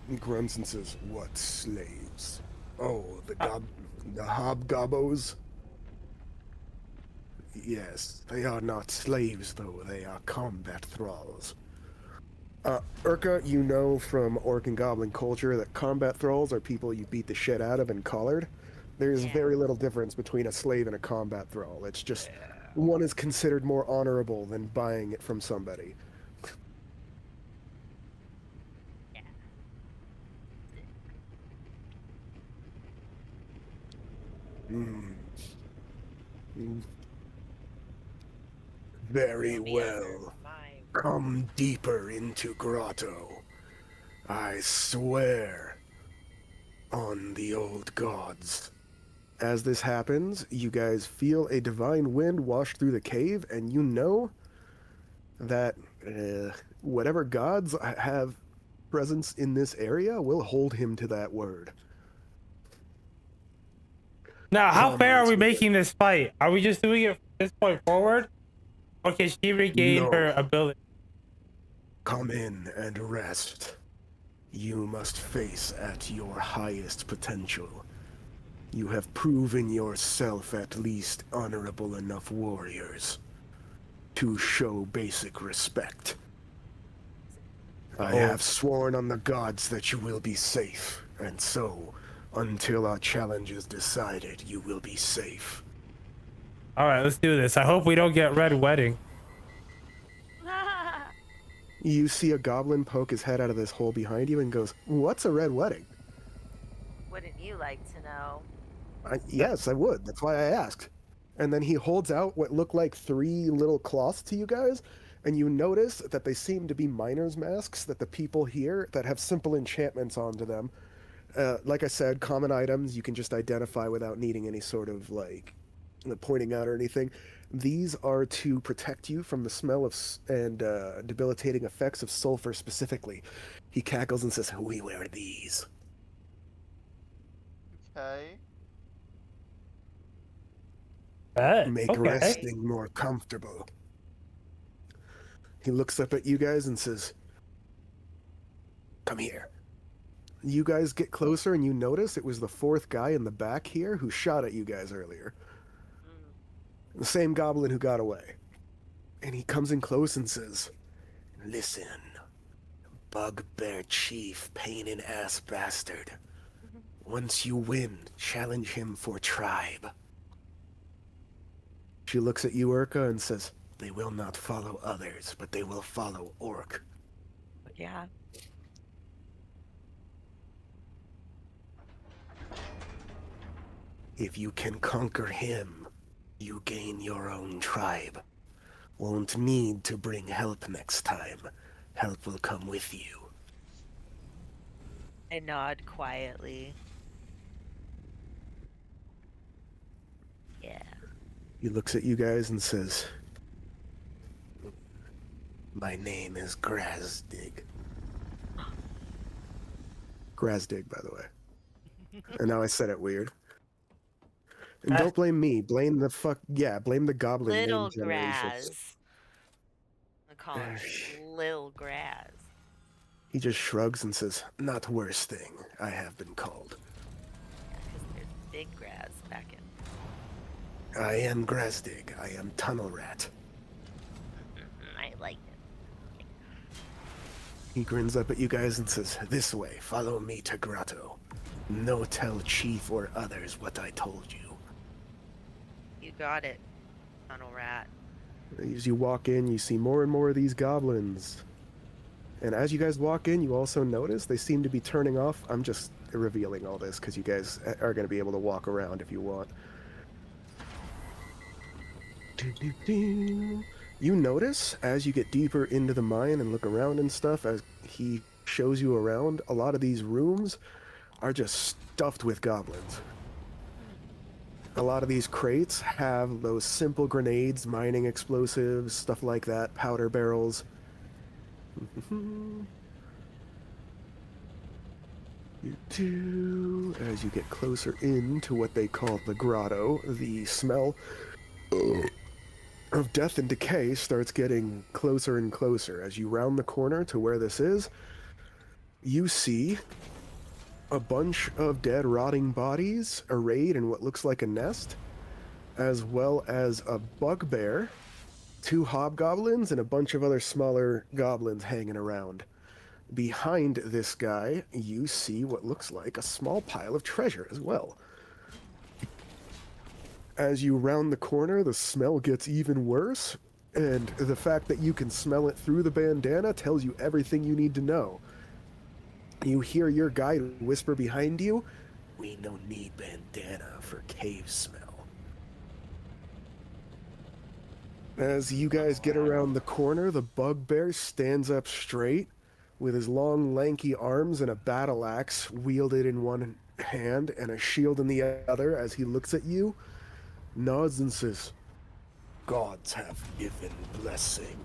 He grunts and says, "What slaves? Oh, the hobgobbos? Yes, they are not slaves, though. They are combat thralls." Urka, you know from Orc and Goblin culture that combat thralls are people you beat the shit out of and collared. There's very little difference between a slave and a combat thrall. It's just one is considered more honorable than buying it from somebody. Very well. Come deeper into grotto. I swear on the old gods. As this happens, you guys feel a divine wind wash through the cave, and you know that whatever gods have presence in this area will hold him to that word. Now, how fair are we making this fight? Are we just doing it from this point forward? Or can she regain her ability? Come in and rest. You must face at your highest potential. You have proven yourself at least honorable enough warriors to show basic respect. I have sworn on the gods that you will be safe, and so, until our challenge is decided, you will be safe. Alright, let's do this. I hope we don't get red wedding. You see a goblin poke his head out of this hole behind you and goes, "What's a red wedding?" Wouldn't you like to know? Yes, I would. That's why I asked. And then he holds out what look like 3 little cloths to you guys, and you notice that they seem to be miner's masks that the people here that have simple enchantments onto them. Like I said, common items you can just identify without needing any sort of, pointing out or anything. These are to protect you from the smell of and debilitating effects of sulfur specifically. He cackles and says, "We wear these." Okay. Make resting more comfortable. He looks up at you guys and says, "Come here." You guys get closer and you notice it was the 4th guy in the back here who shot at you guys earlier. The same goblin who got away. And he comes in close and says, "Listen, bugbear chief, pain-in-ass bastard. Once you win, challenge him for tribe." She looks at you, Urka, and says, "They will not follow others, but they will follow Orc." Yeah. If you can conquer him, you gain your own tribe. Won't need to bring help next time. Help will come with you. I nod quietly. Yeah. He looks at you guys and says, "My name is Grazdig." Grazdig, by the way. And now I said it weird. And don't blame me. Blame the goblin Little name generations. Graz. I call him Lil Graz. He just shrugs and says, "Not worse thing I have been called. Because there's big Graz back in. I am Grazdig. I am Tunnel Rat." I like it. He grins up at you guys and says, "This way, follow me to Grotto. No tell chief or others what I told you." You got it, Tunnel Rat. As you walk in, you see more and more of these goblins. And as you guys walk in, you also notice they seem to be turning off. I'm just revealing all this because you guys are going to be able to walk around if you want. You notice, as you get deeper into the mine and look around and stuff, as he shows you around, a lot of these rooms are just stuffed with goblins. A lot of these crates have those simple grenades, mining explosives, stuff like that, powder barrels. As you get closer into what they call the grotto, the smell of death and decay starts getting closer and closer. As you round the corner to where this is, you see a bunch of dead, rotting bodies arrayed in what looks like a nest, as well as a bugbear, 2 hobgoblins, and a bunch of other smaller goblins hanging around. Behind this guy, you see what looks like a small pile of treasure as well. As you round the corner, the smell gets even worse, and the fact that you can smell it through the bandana tells you everything you need to know. You hear your guide whisper behind you, "We no need bandana for cave smell." As you guys get around the corner, the bugbear stands up straight with his long, lanky arms and a battle axe wielded in one hand and a shield in the other. As he looks at you, nods and says, "Gods have given blessing.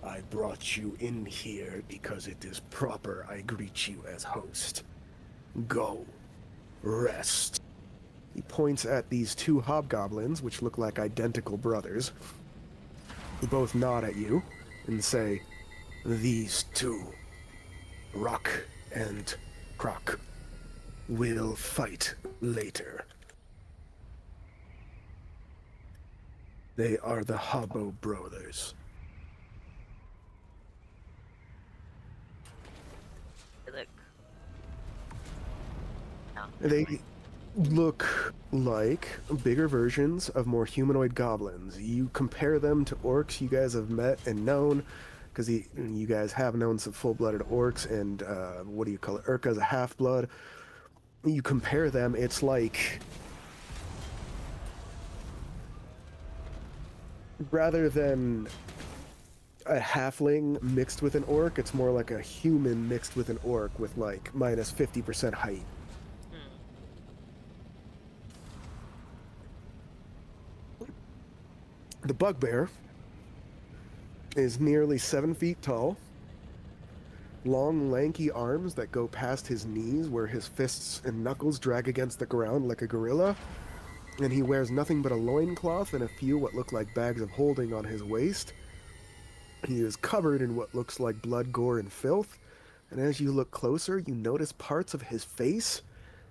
I brought you in here because it is proper I greet you as host. Go. Rest." He points at these 2 hobgoblins, which look like identical brothers, who both nod at you and say, "These 2, Rock and Croc, will fight later. They are the Hobbo brothers." Look. No. They look like bigger versions of more humanoid goblins. You compare them to orcs you guys have met and known, because you guys have known some full-blooded orcs, and what do you call it? Urka's a half-blood. You compare them, it's like, rather than a halfling mixed with an orc, it's more like a human mixed with an orc with like minus 50% height. The bugbear is nearly 7 feet tall, long, lanky arms that go past his knees where his fists and knuckles drag against the ground like a gorilla, and he wears nothing but a loincloth and a few what look like bags of holding on his waist. He is covered in what looks like blood, gore, and filth, and as you look closer, you notice parts of his face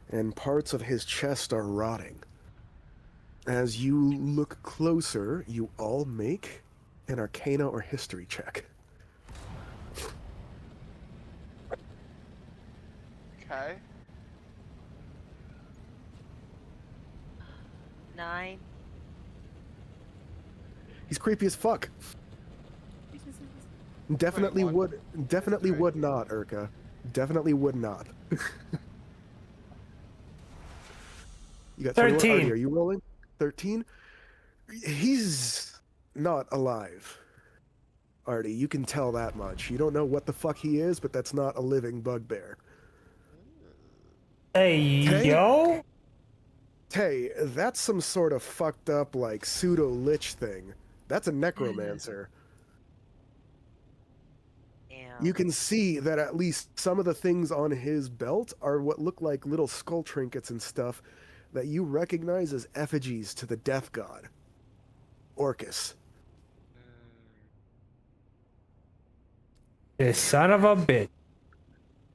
and parts of his chest are rotting. As you look closer, you all make an Arcana or History check. Okay. 9. He's creepy as fuck. Definitely Wait, would not, Urka. Definitely would not. You got 21. 13. Artie, are you rolling? 13? He's not alive. Artie, you can tell that much. You don't know what the fuck he is, but that's not a living bugbear. Hey, Tay? yo. Tay, that's some sort of fucked up, like, pseudo-lich thing. That's a necromancer. Damn. You can see that at least some of the things on his belt are what look like little skull trinkets and stuff that you recognize as effigies to the death god, Orcus. This son of a bitch.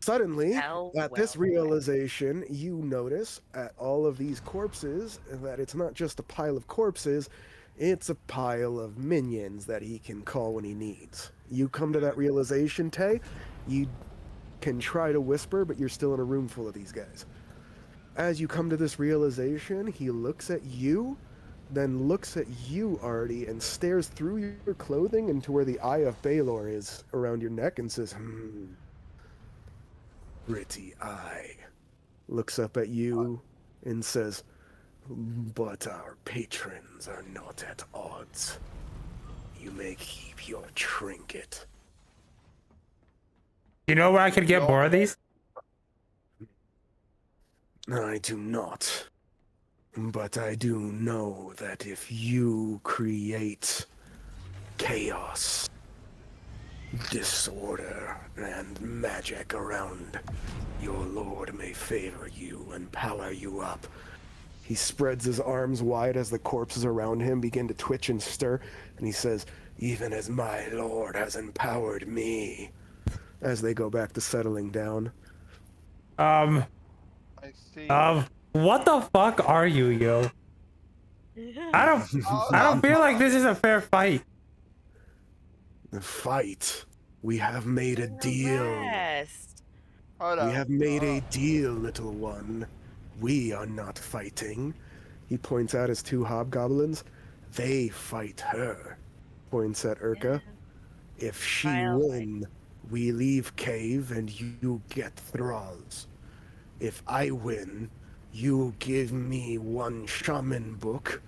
Suddenly, Well, at this well, well. realization, you notice at all of these corpses that it's not just a pile of corpses, it's a pile of minions that he can call when he needs. You come to that realization, Tay. You can try to whisper, but you're still in a room full of these guys. As you come to this realization, he looks at you, then looks at you, Artie, and stares through your clothing into where the Eye of Baelor is around your neck and says, pretty eye. Looks up at you and says, but our patrons are not at odds. You may keep your trinket. You know where I could get more of these? I do not. But I do know that if you create chaos, disorder, and magic around, your lord may favor you and power you up. He spreads his arms wide as the corpses around him begin to twitch and stir, and he says, even as my lord has empowered me. As they go back to settling down. I see. What the fuck are you, yo? I don't feel like this is a fair fight. The fight. We have made a deal. Rest. Hold We up. have made a deal, little one. We are not fighting. He points out his two hobgoblins. They fight her. Points at Urka. If she I'll win, we leave cave and you get thralls. If I win, you give me one shaman book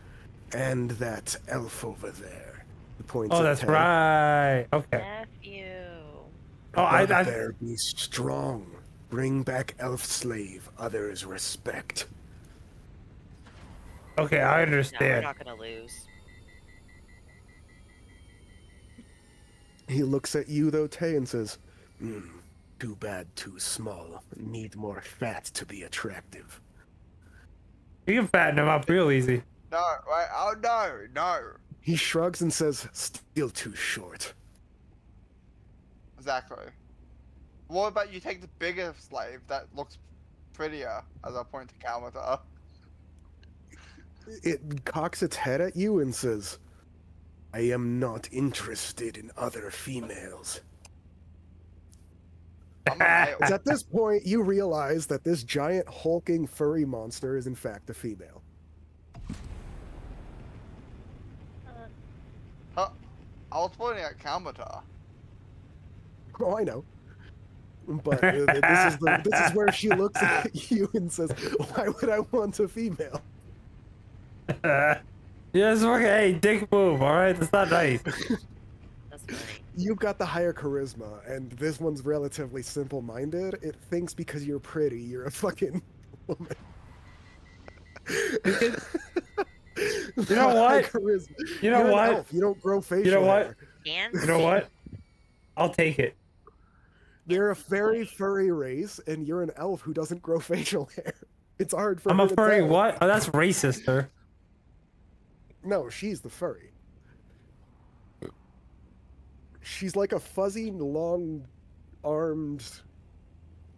and that elf over there. He points Oh, at that's Tay. right. Okay. Nephew. Oh, I Bugbear, be strong. Bring back elf slave. Others respect. okay, I No, we're understand. not gonna lose. He looks at you, though, Tay, and says, too bad, too small. Need more fat to be attractive. You can fatten them up real easy. No, wait. Oh, no. He shrugs and says, still too short. Exactly. What about you take the bigger slave that looks prettier, as I point to Kalmatar? It cocks its head at you and says, I am not interested in other females. I'm a male. It's at this point you realize that this giant hulking furry monster is in fact a female. I was pointing at Kalmatar. Oh, I know. But this is where she looks at you and says, why would I want a female? Yes, okay, dick move, alright? That's not nice. That's funny. You've got the higher charisma, and this one's relatively simple-minded. It thinks because you're pretty, you're a fucking woman. You know what? Charisma. You know You're an what? elf. You don't grow facial You know what? hair. And You know what? I'll take it. They're a very furry race, and you're an elf who doesn't grow facial hair. It's hard for I'm her a to furry tell. what? Oh, that's racist, sir. No, she's the furry. She's like a fuzzy, long-armed,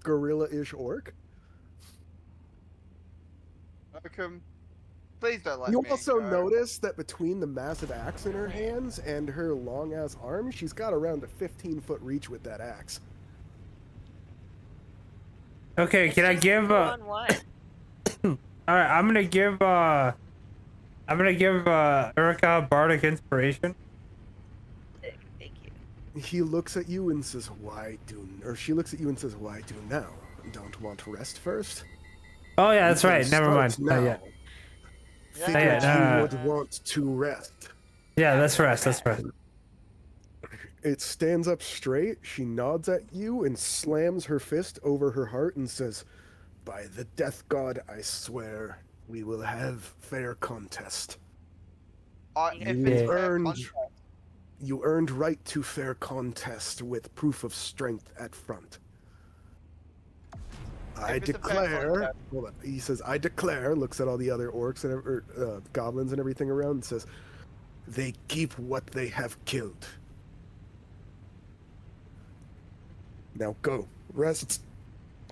gorilla-ish orc. Malcolm, please don't let You me also go. notice that between the massive axe in her hands and her long-ass arms, she's got around a 15-foot reach with that axe. Okay, can I give on what? alright, I'm gonna give Erica Bardic Inspiration. Thank you. He looks at you and says, why do... Or she looks at you and says, why do now? Don't want rest first? Oh yeah, that's You can right. Never mind. start Oh, now. yeah. Figured Yeah, you would want to rest. Yeah, let's rest. Let's rest. It stands up straight, she nods at you and slams her fist over her heart and says, "By the death god, I swear, we will have fair contest. If You it's fair earned contract, you earned right to fair contest with proof of strength at front. I If it's a fair declare," contest. hold up, he says, "I declare," looks at all the other orcs and goblins and everything around and says, "They keep what they have killed. Now go, rest,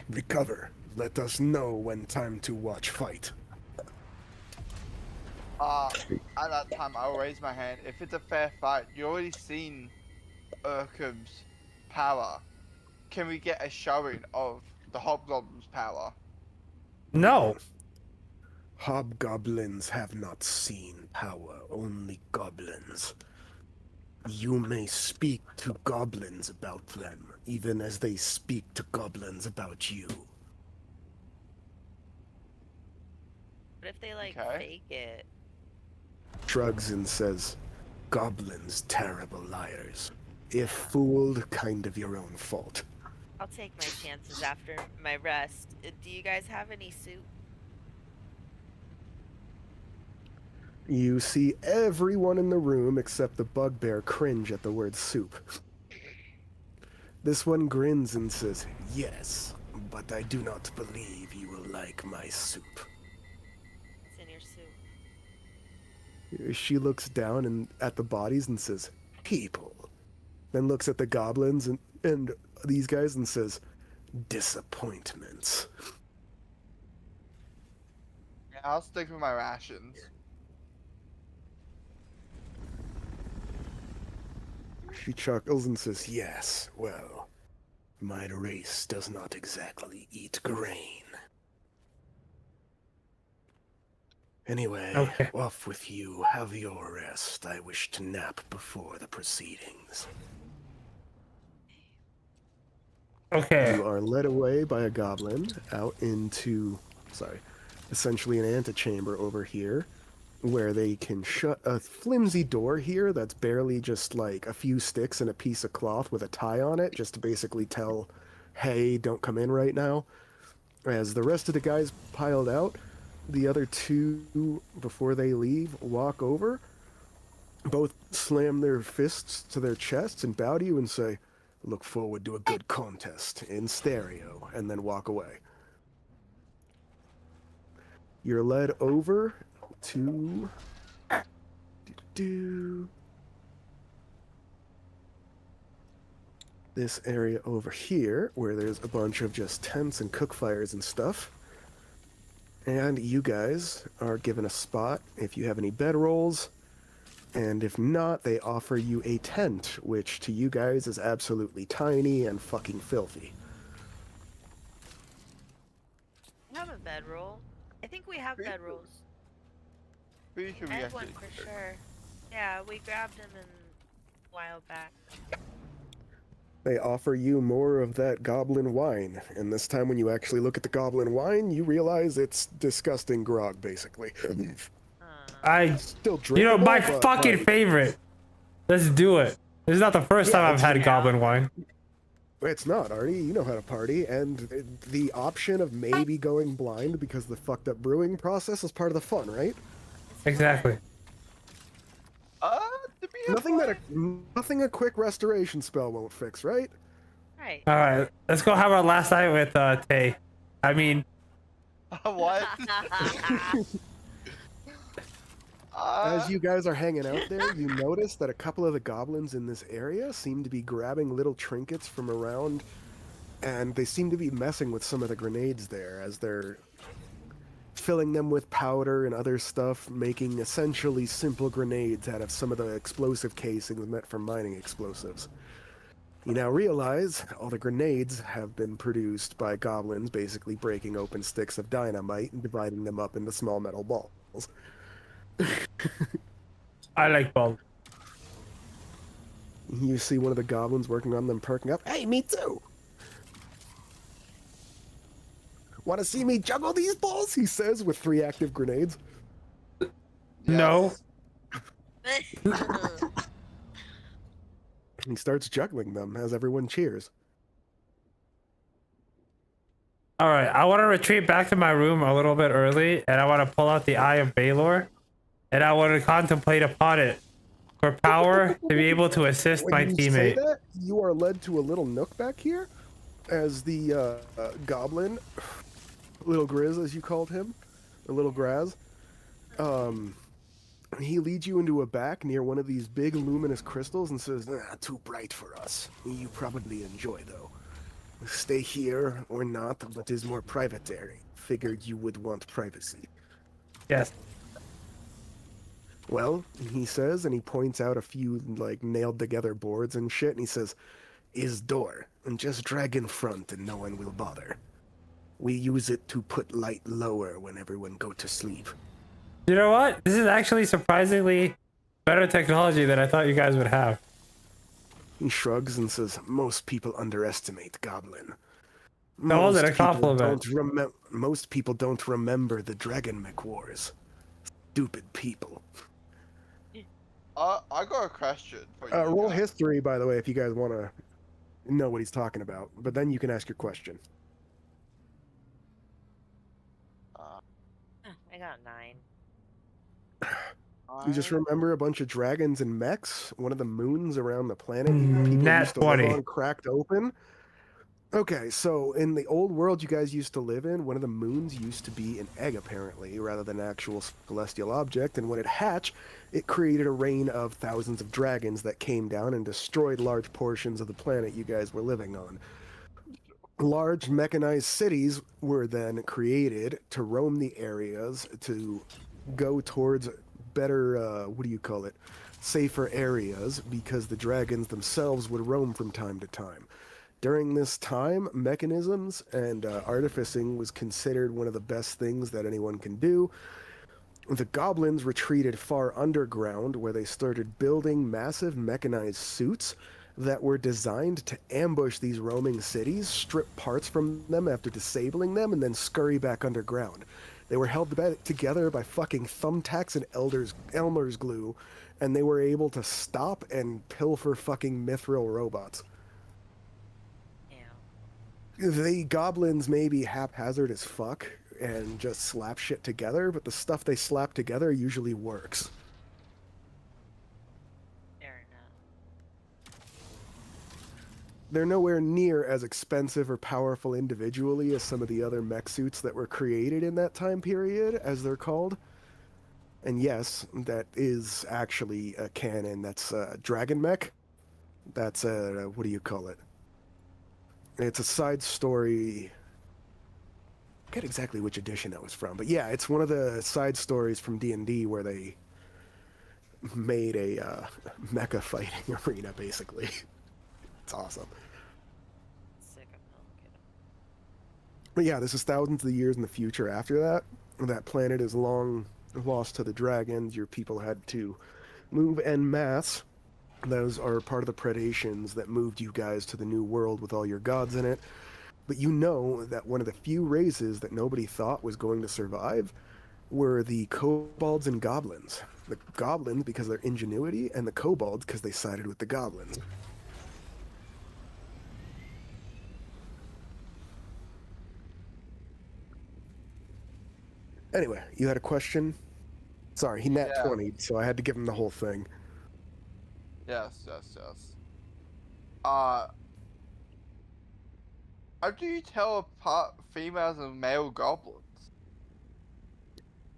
recover. Let us know when time to watch fight." at that time, I'll raise my hand. If it's a fair fight, you already seen Urkham's power. Can we get a showing of the Hobgoblin's power? No. Hobgoblins have not seen power, only goblins. You may speak to goblins about them, even as they speak to goblins about you. What if they like Okay. fake it? Shrugs and says, "Goblins, terrible liars. If fooled, kind of your own fault." I'll take my chances after my rest. Do you guys have any soup? You see everyone in the room except the bugbear cringe at the word soup. This one grins and says, "Yes, but I do not believe you will like my soup." What's in your soup? She looks down at the bodies and says, "People." Then looks at the goblins and these guys and says, "Disappointments." Yeah, I'll stick with my rations. She chuckles and says, "Yes, well, my race does not exactly eat grain. Anyway, Okay. off with you. Have your rest. I wish to nap before the proceedings." Okay. You are led away by a goblin out into, essentially an antechamber over here, where they can shut a flimsy door here that's barely just like a few sticks and a piece of cloth with a tie on it, just to basically tell, "Hey, don't come in right now." As the rest of the guys piled out, the other two, before they leave, walk over, both slam their fists to their chests and bow to you and say, "Look forward to a good contest," in stereo, and then walk away. You're led over to this area over here, where there's a bunch of just tents and cook fires and stuff. And you guys are given a spot if you have any bedrolls. And if not, they offer you a tent, which to you guys is absolutely tiny and fucking filthy. I have a bedroll. I think we have Really? bedrolls. Pretty sure I we had one actually for sure. Yeah, we grabbed them a while back. They offer you more of that goblin wine, and this time when you actually look at the goblin wine, you realize it's disgusting grog, basically. I, Still you know, drinkable, my but, fucking like, favorite. Let's do it. This is not the first Yeah, time I've it's- had goblin wine. It's not, Artie. You know how to party, and the option of maybe going blind because of the fucked up brewing process is part of the fun, right? Exactly. to be Nothing a quick restoration spell won't fix, right? Right. All right, let's go have our last night with Tay. I mean, what? As you guys are hanging out there, you notice that a couple of the goblins in this area seem to be grabbing little trinkets from around, and they seem to be messing with some of the grenades there as they're filling them with powder and other stuff, making essentially simple grenades out of some of the explosive casings meant for mining explosives. You now realize all the grenades have been produced by goblins basically breaking open sticks of dynamite and dividing them up into small metal balls. I like bulb. You see one of the goblins working on them perking up. "Hey, me too! Want to see me juggle these balls?" he says with 3 active grenades. No. Yes. He starts juggling them as everyone cheers. All right, I want to retreat back to my room a little bit early, and I want to pull out the Eye of Baylor, and I want to contemplate upon it for power to be able to assist When my you say teammate. that, you are led to a little nook back here as the goblin, little Grizz as you called him, or little Graz, he leads you into a back near one of these big luminous crystals and says, too bright for us. You probably enjoy, though. Stay here or not, but is more privatary. Figured you would want privacy. Yes. Well, he says, and he points out a few, like, nailed-together boards and shit, and he says, is door, and just drag in front and no one will bother. We use it to put light lower when everyone go to sleep. You know what? This is actually surprisingly better technology than I thought you guys would have. He shrugs and says, most people underestimate Goblin. Calls it a compliment. Most people don't remember the Dragon Mech Wars. Stupid people. I got a question for you. Roll guys. history, by the way, if you guys want to know what he's talking about. But then you can ask your question. I got 9. You just remember a bunch of dragons and mechs? One of the moons around the planet people Nat used to live 20. on cracked open? Okay, so in the old world you guys used to live in, one of the moons used to be an egg, apparently, rather than an actual celestial object, and when it hatched, it created a rain of thousands of dragons that came down and destroyed large portions of the planet you guys were living on. Large mechanized cities were then created to roam the areas, to go towards better, safer areas, because the dragons themselves would roam from time to time. During this time, mechanisms and artificing was considered one of the best things that anyone can do. The goblins retreated far underground, where they started building massive mechanized suits that were designed to ambush these roaming cities, strip parts from them after disabling them, and then scurry back underground. They were held together by fucking thumbtacks and Elmer's glue, and they were able to stop and pilfer fucking mithril robots. The goblins may be haphazard as fuck and just slap shit together, but the stuff they slap together usually works. Fair enough. They're nowhere near as expensive or powerful individually as some of the other mech suits that were created in that time period, as they're called. And yes, that is actually a canon. That's Dragon Mech. That's it's a side story. I forget exactly which edition that was from, but yeah, it's one of the side stories from D&D where they made a mecha fighting arena, basically. It's awesome. Sick of milk. But yeah, this is thousands of years in the future after that. That planet is long lost to the dragons. Your people had to move en masse. Those are part of the predations that moved you guys to the new world with all your gods in it. But you know that one of the few races that nobody thought was going to survive were the kobolds and goblins. The goblins because of their ingenuity, and the kobolds because they sided with the goblins. Anyway, you had a question? Sorry, he nat 20, so I had to give him the whole thing. Yes. How do you tell apart females and male goblins?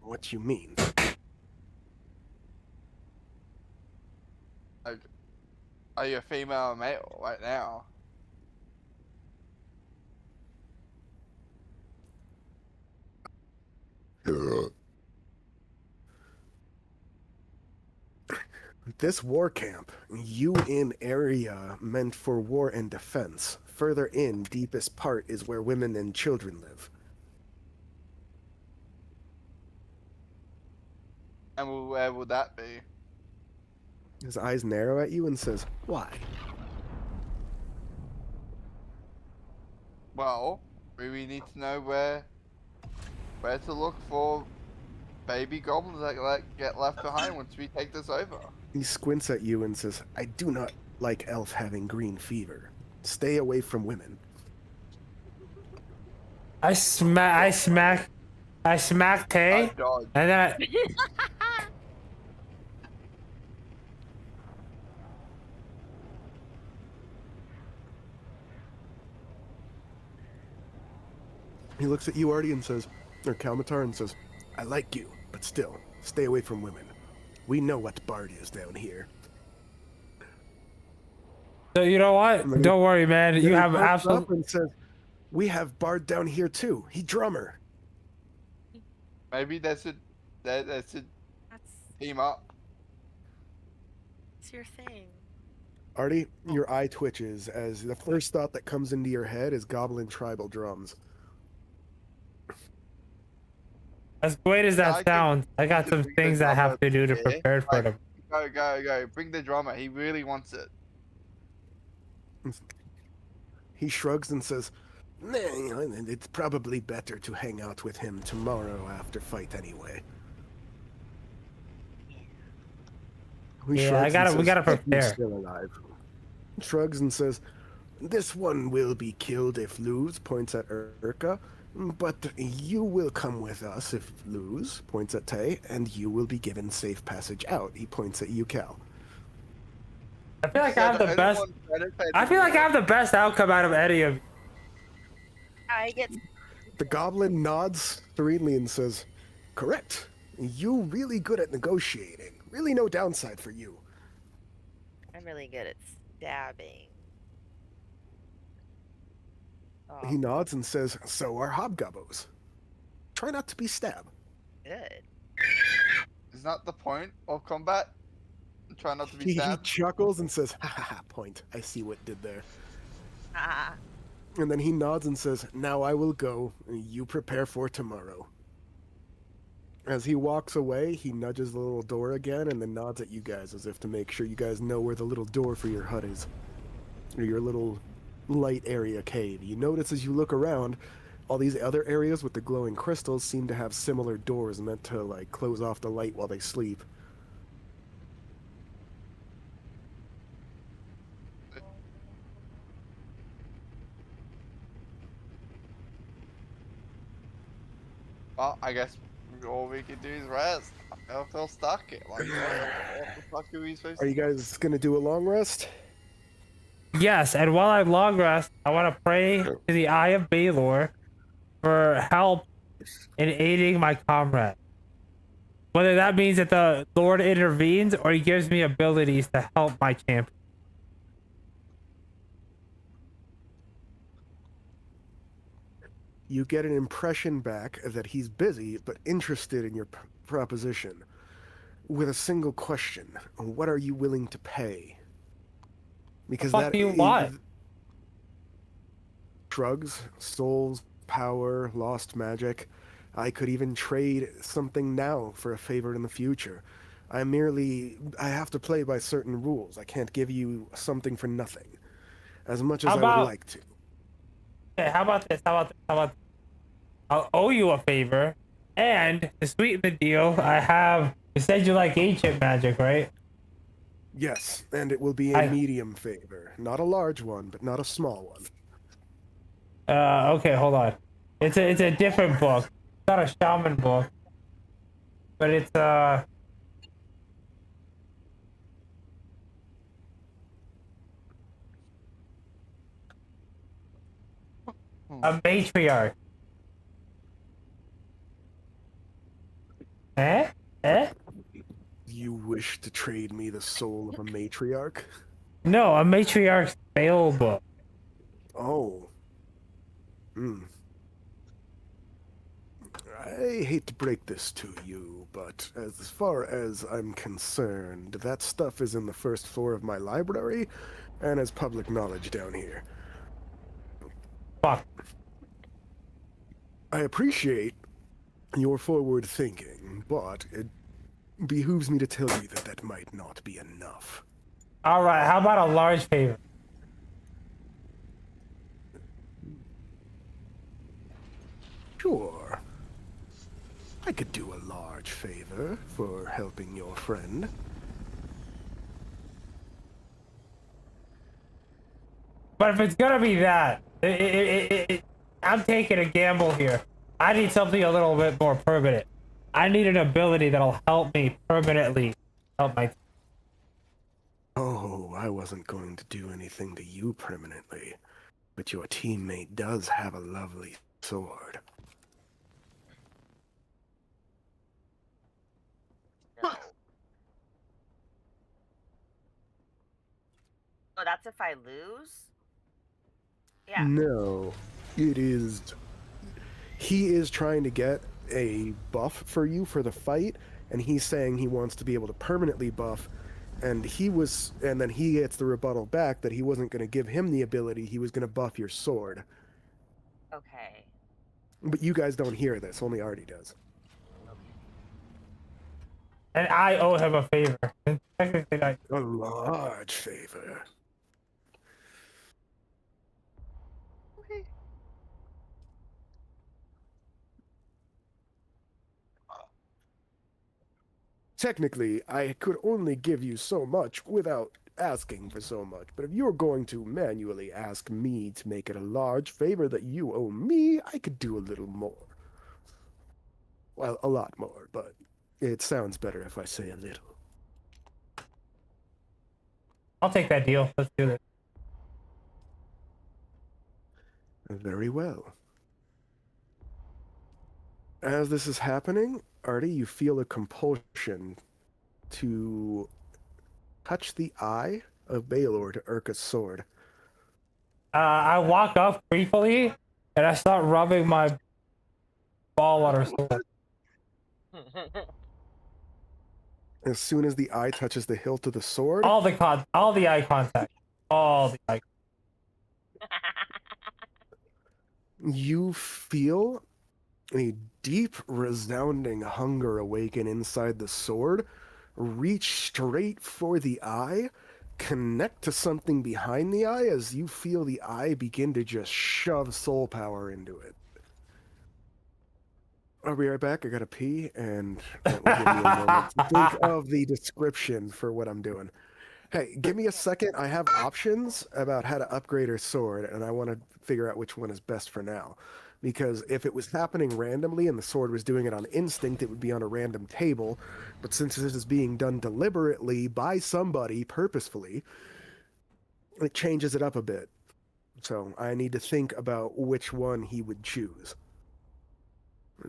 What you mean? Like, are you a female or male right now? This war camp, you in area meant for war and defense. Further in, deepest part is where women and children live. And where would that be? His eyes narrow at you and says, why? Well, we need to know where to look for baby goblins that get left behind once we take this over. He squints at you and says, I do not like elf having green fever. Stay away from women. I smack Tay, Dodge. and then I, He looks at you, Artie, and says, or Kalmatar, and says, I like you, but still, stay away from women. We know what Bard is down here. so you know what? And then Don't worry, man. Then You he have perks up absolute. and says, we have Bard down here too. He drummer. Maybe that should That's team up. it's your thing. Artie, your eye twitches as the first thought that comes into your head is goblin tribal drums. As great as I that could sounds, I got some bring the things I have to do to drummer prepare for Like, them. Go. Bring the drummer. He really wants it. He shrugs and says, nah, it's probably better to hang out with him tomorrow after fight anyway. He Yeah, shrugs and we says, gotta "If you're prepare." still alive. Shrugs and says, this one will be killed if lose, points at Urka. But you will come with us if lose, points at Tay, and you will be given safe passage out. He points at you, Cal. I feel like I have the best. I feel like I have the best outcome out of any of you. I get The goblin nods serenely and says, correct. You really good at negotiating. Really no downside for you. I'm really good at stabbing. Oh, He nods and says, so are hobgobbos. Try not to be stabbed. good. Is not the point of combat? Try not to be He stabbed. chuckles and says, ha ha ha, point. I see what did there. Ah, And then he nods and says, now I will go. You prepare for tomorrow. As he walks away, he nudges the little door again and then nods at you guys as if to make sure you guys know where the little door for your hut is. Or your little light area cave. You notice as you look around, all these other areas with the glowing crystals seem to have similar doors meant to, like, close off the light while they sleep. Well, I guess all we can do is rest. I feel stuck. Like, what the fuck are we supposed Are to you guys gonna do a long rest? Yes, and while I long rest, I want to pray to the Eye of Baylor for help in aiding my comrade. Whether that means that the Lord intervenes or he gives me abilities to help my champion. You get an impression back that he's busy but interested in your proposition. With a single question: what are you willing to pay? Because What do you want? Drugs, souls, power, lost magic. I could even trade something now for a favor in the future. I have to play by certain rules. I can't give you something for nothing. As much as I would like to. Okay, how about this? How about this? I'll owe you a favor, and to sweeten the deal, you said you like ancient magic, right? Yes, and it will be a medium favor. Not a large one, but not a small one. Okay, hold on. It's a different book. It's not a shaman book, but it's a matriarch. Eh? You wish to trade me the soul of a matriarch? No, a matriarch's spell book. Oh. I hate to break this to you, but as far as I'm concerned, that stuff is in the first floor of my library and is public knowledge down here. Fuck. I appreciate your forward thinking, but it behooves me to tell you that that might not be enough. Alright, how about a large favor? Sure. I could do a large favor for helping your friend. But if it's gonna be that, I'm taking a gamble here. I need something a little bit more permanent. I need an ability that'll help me permanently help my. Oh, I wasn't going to do anything to you permanently, but your teammate does have a lovely sword. No. Oh, that's if I lose? Yeah. No, it is. He is trying to get a buff for you for the fight, and he's saying he wants to be able to permanently buff. And then he gets the rebuttal back that he wasn't going to give him the ability, he was going to buff your sword. Okay. But you guys don't hear this, only Artie does. And I owe him a favor. And technically, A large favor. Technically, I could only give you so much without asking for so much, but if you're going to manually ask me to make it a large favor that you owe me, I could do a little more. Well, a lot more, but it sounds better if I say a little. I'll take that deal. Let's do this. Very well. As this is happening, Artie, you feel a compulsion to touch the eye of Baylor to Urka's sword. I walk up creepily and I start rubbing my ball on her sword. As soon as the eye touches the hilt of the sword, All the eye contact. All the eye. you feel a deep, resounding hunger awaken inside the sword, reach straight for the eye, connect to something behind the eye as you feel the eye begin to just shove soul power into it. I'll be right back. I gotta pee, and that will give me a moment to think of the description for what I'm doing. Hey, give me a second. I have options about how to upgrade her sword, and I want to figure out which one is best for now. Because if it was happening randomly and the sword was doing it on instinct, it would be on a random table. But since this is being done deliberately by somebody purposefully, it changes it up a bit. So I need to think about which one he would choose.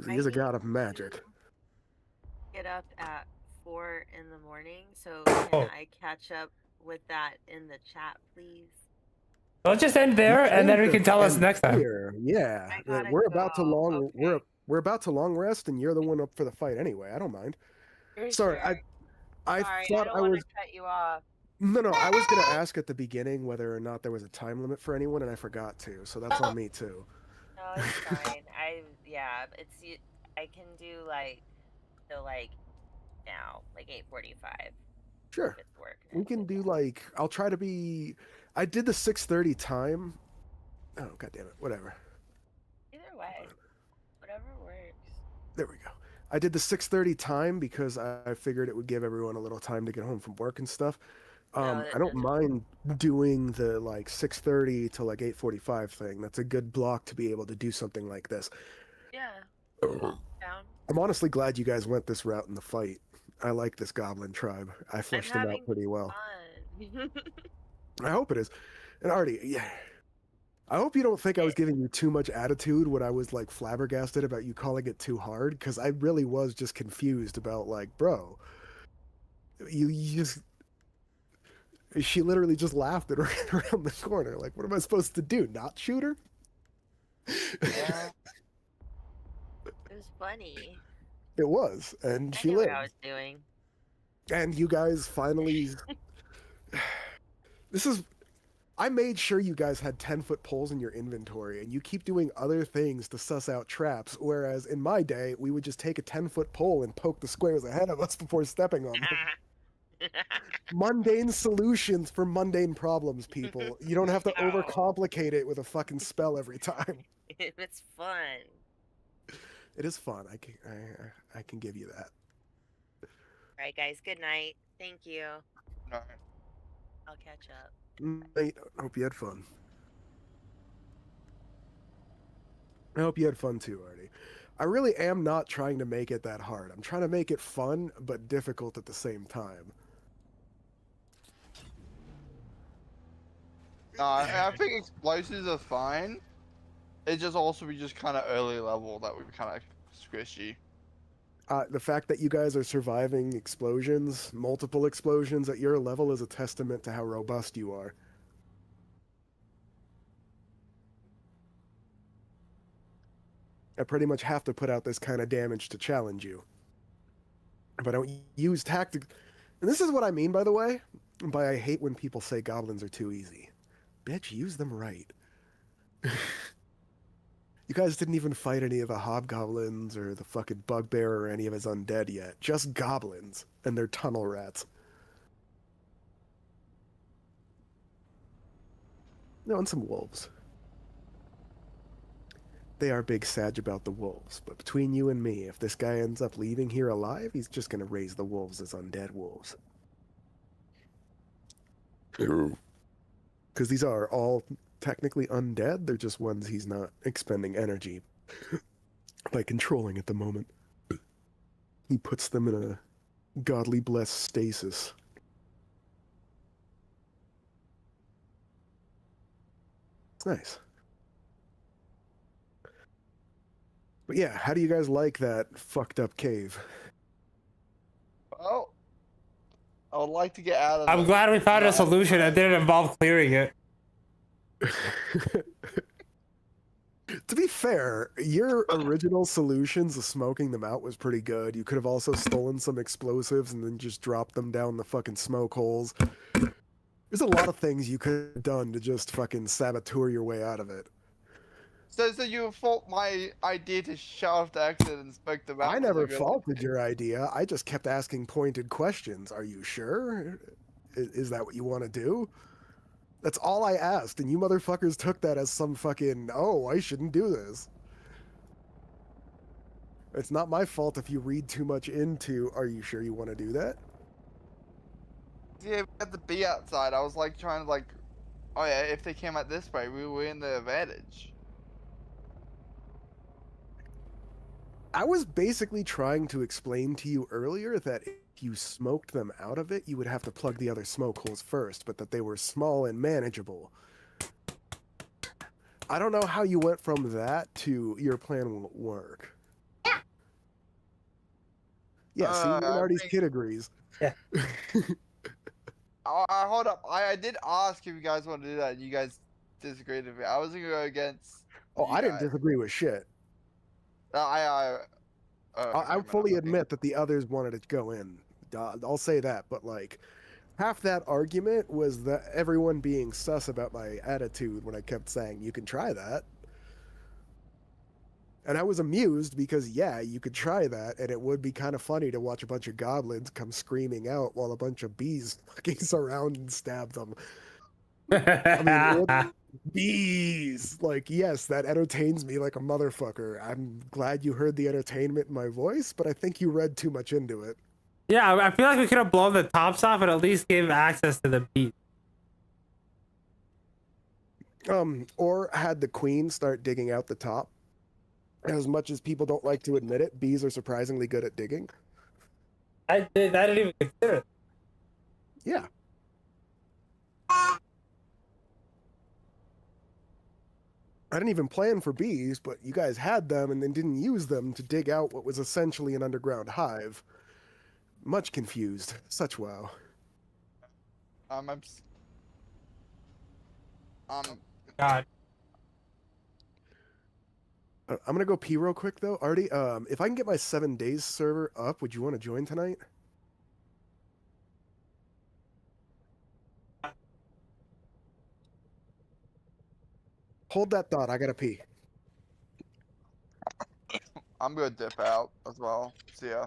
He is a god of magic. Get up at 4 in the morning, so can I catch up with that in the chat, please? Let's just end there, and then we can tell us next time. Here. Yeah, I gotta we're about to go. long. Okay. We're about to long rest, and you're the one up for the fight anyway. I don't mind. You're Sorry, sure? I Sorry, thought don't I want was. to cut you off. No, I was gonna ask at the beginning whether or not there was a time limit for anyone, and I forgot to. So that's on me too. No, it's fine. I can do like till like now, like 8:45. Sure. It's work. We can do like I'll try to be. I did the 6:30 time. Oh god damn it! Whatever. Either way, whatever works. There we go. I did the 6:30 time because I figured it would give everyone a little time to get home from work and stuff. No, I don't mind doing the like 6:30 to like 8:45 thing. That's a good block to be able to do something like this. Yeah. Down. I'm honestly glad you guys went this route in the fight. I like this goblin tribe. I fleshed them out pretty well. Fun. I hope it is. And Artie, yeah. I hope you don't think I was giving you too much attitude when I was like flabbergasted about you calling it too hard, because I really was just confused about like, bro, you just. She literally just laughed and ran around the corner. Like, what am I supposed to do? Not shoot her? Yeah. It was funny. It was, and I she knew lived. what I was doing. And you guys finally. I made sure you guys had 10-foot poles in your inventory, and you keep doing other things to suss out traps, whereas in my day, we would just take a 10-foot pole and poke the squares ahead of us before stepping on them. Mundane solutions for mundane problems, people. You don't have to overcomplicate it with a fucking spell every time. It's fun. It is fun. I can give you that. All right, guys. Good night. Thank you. No. I'll catch up. Night. Hope you had fun. I hope you had fun too, Artie. I really am not trying to make it that hard. I'm trying to make it fun, but difficult at the same time. I think explosives are fine. It just also be just kind of early level that would be kind of squishy. The fact that you guys are surviving explosions, multiple explosions at your level, is a testament to how robust you are. I pretty much have to put out this kind of damage to challenge you. If I don't use tactic... And this is what I mean, by the way, by I hate when people say goblins are too easy. Bitch, use them right. You guys didn't even fight any of the hobgoblins or the fucking bugbear or any of his undead yet. Just goblins and their tunnel rats. No, and some wolves. They are big sad about the wolves, but between you and me, if this guy ends up leaving here alive, he's just gonna raise the wolves as undead wolves. Because these are all technically undead, they're just ones he's not expending energy by controlling at the moment. He puts them in a godly blessed stasis. It's nice. But yeah, how do you guys like that fucked up cave? Well, I would like to get out of. I'm glad we found a that, solution that but- didn't involve clearing it. To be fair, your original solutions of smoking them out was pretty good. You could have also stolen some explosives and then just dropped them down the fucking smoke holes. There's a lot of things you could have done to just fucking saboteur your way out of it. So you fault my idea to shut off the exit and smoke them out? I was never a good faulted idea. your idea. I just kept asking pointed questions. Are you sure? Is that what you want to do? That's all I asked, and you motherfuckers took that as some fucking, oh, I shouldn't do this. It's not my fault if you read too much into, are you sure you want to do that? Yeah, we had to be outside. I was like trying to like, oh yeah, if they came out this way, we were in the advantage. I was basically trying to explain to you earlier that if you smoked them out of it, you would have to plug the other smoke holes first, but that they were small and manageable. I don't know how you went from that to your plan won't work. Yeah, see, even I Artie's think- kid agrees. Yeah. Hold up. I did ask if you guys want to do that, and you guys disagreed with me. I was gonna go against. Oh, you I didn't guys. disagree with shit. I I okay, fully okay. admit that the others wanted to go in. I'll say that, but like, half that argument was that everyone being sus about my attitude when I kept saying, you can try that. And I was amused because, yeah, you could try that, and it would be kind of funny to watch a bunch of goblins come screaming out while a bunch of bees fucking surround and stab them. I mean, bees! Like, yes, that entertains me like a motherfucker. I'm glad you heard the entertainment in my voice, but I think you read too much into it. Yeah, I feel like we could have blown the tops off and at least gave access to the beat. Or had the queen start digging out the top. As much as people don't like to admit it, bees are surprisingly good at digging. I didn't even consider it. Yeah. I didn't even plan for bees, but you guys had them and then didn't use them to dig out what was essentially an underground hive. Much confused. Such wow. I'm God. I'm gonna go pee real quick though. Artie, if I can get my 7 days server up, would you want to join tonight? Hold that thought. I gotta pee. I'm gonna dip out as well. See ya.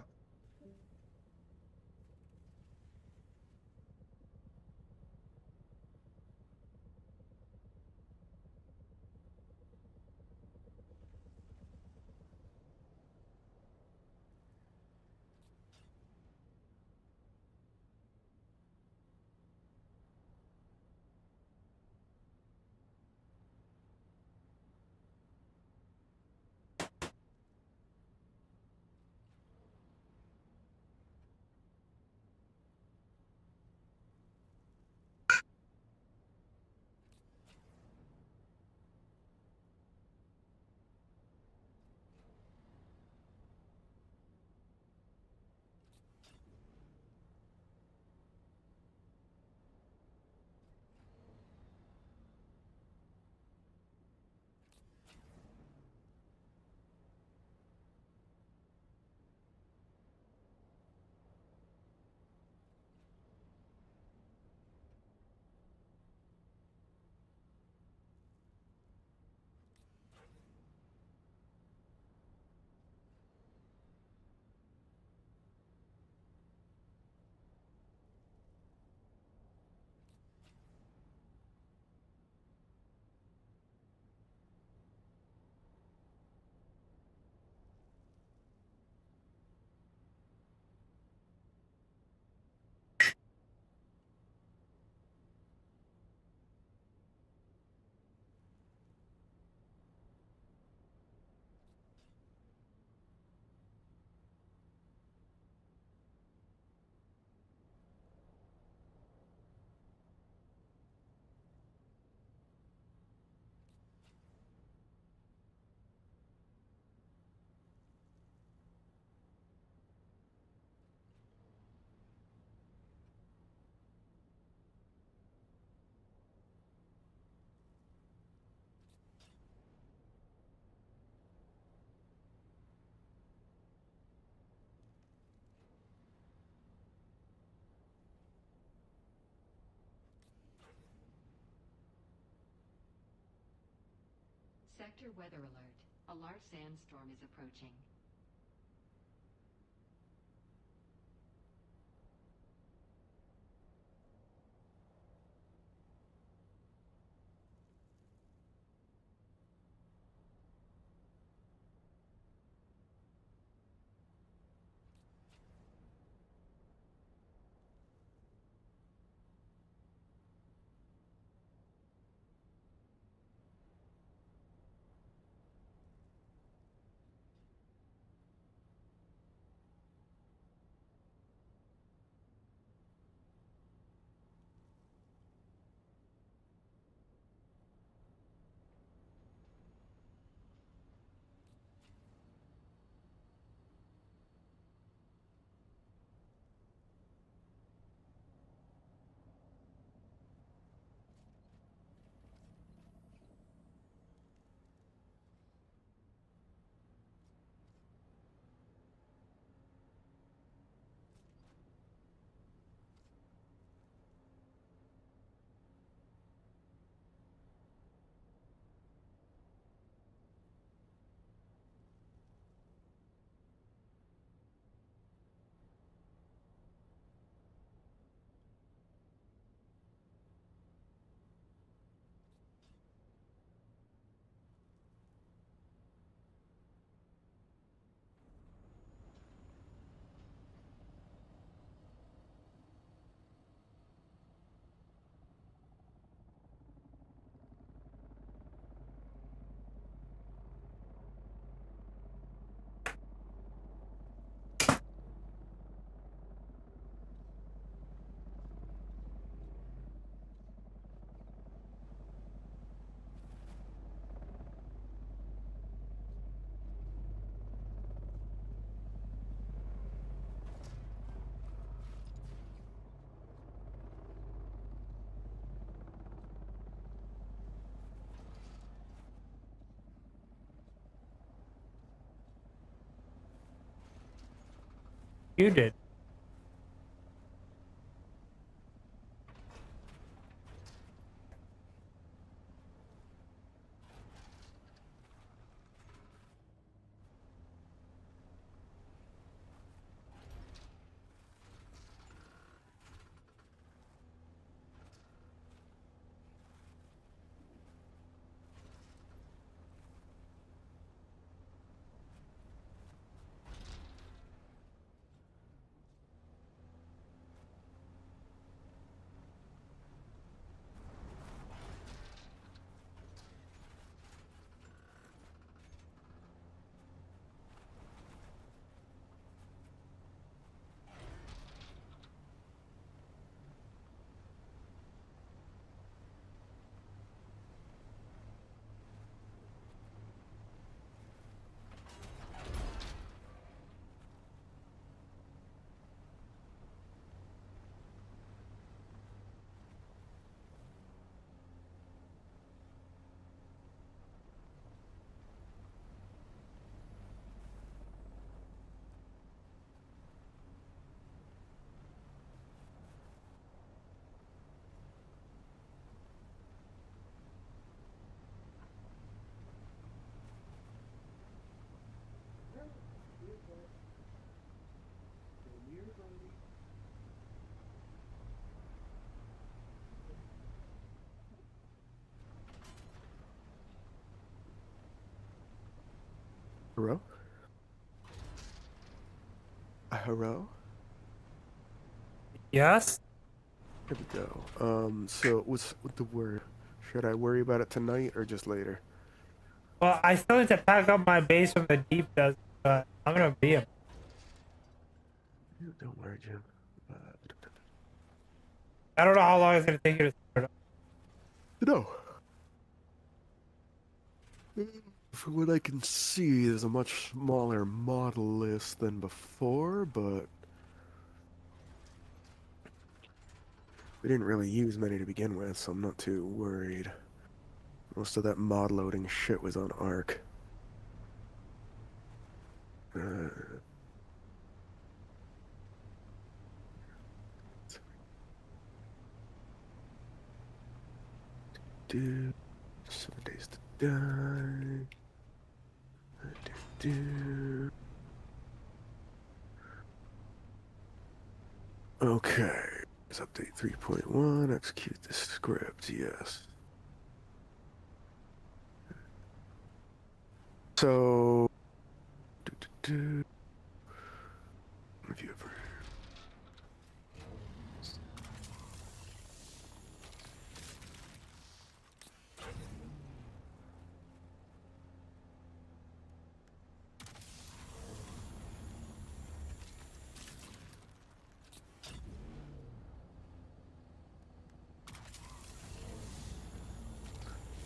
Sector weather alert. A large sandstorm is approaching. You did. Hello? Hello? Yes? Here we go. So what's with the word? Should I worry about it tonight or just later? Well, I still need to pack up my base from the deep desert, but I'm gonna be a... Don't worry, Jim. I don't know how long it's gonna take you to start up. No. From what I can see, there's a much smaller model list than before, but we didn't really use many to begin with, so I'm not too worried. Most of that mod loading shit was on Arc. Dude, 7 days to Die. Do. Okay. Let's update 3.1. Execute the script. Yes. So. Review for.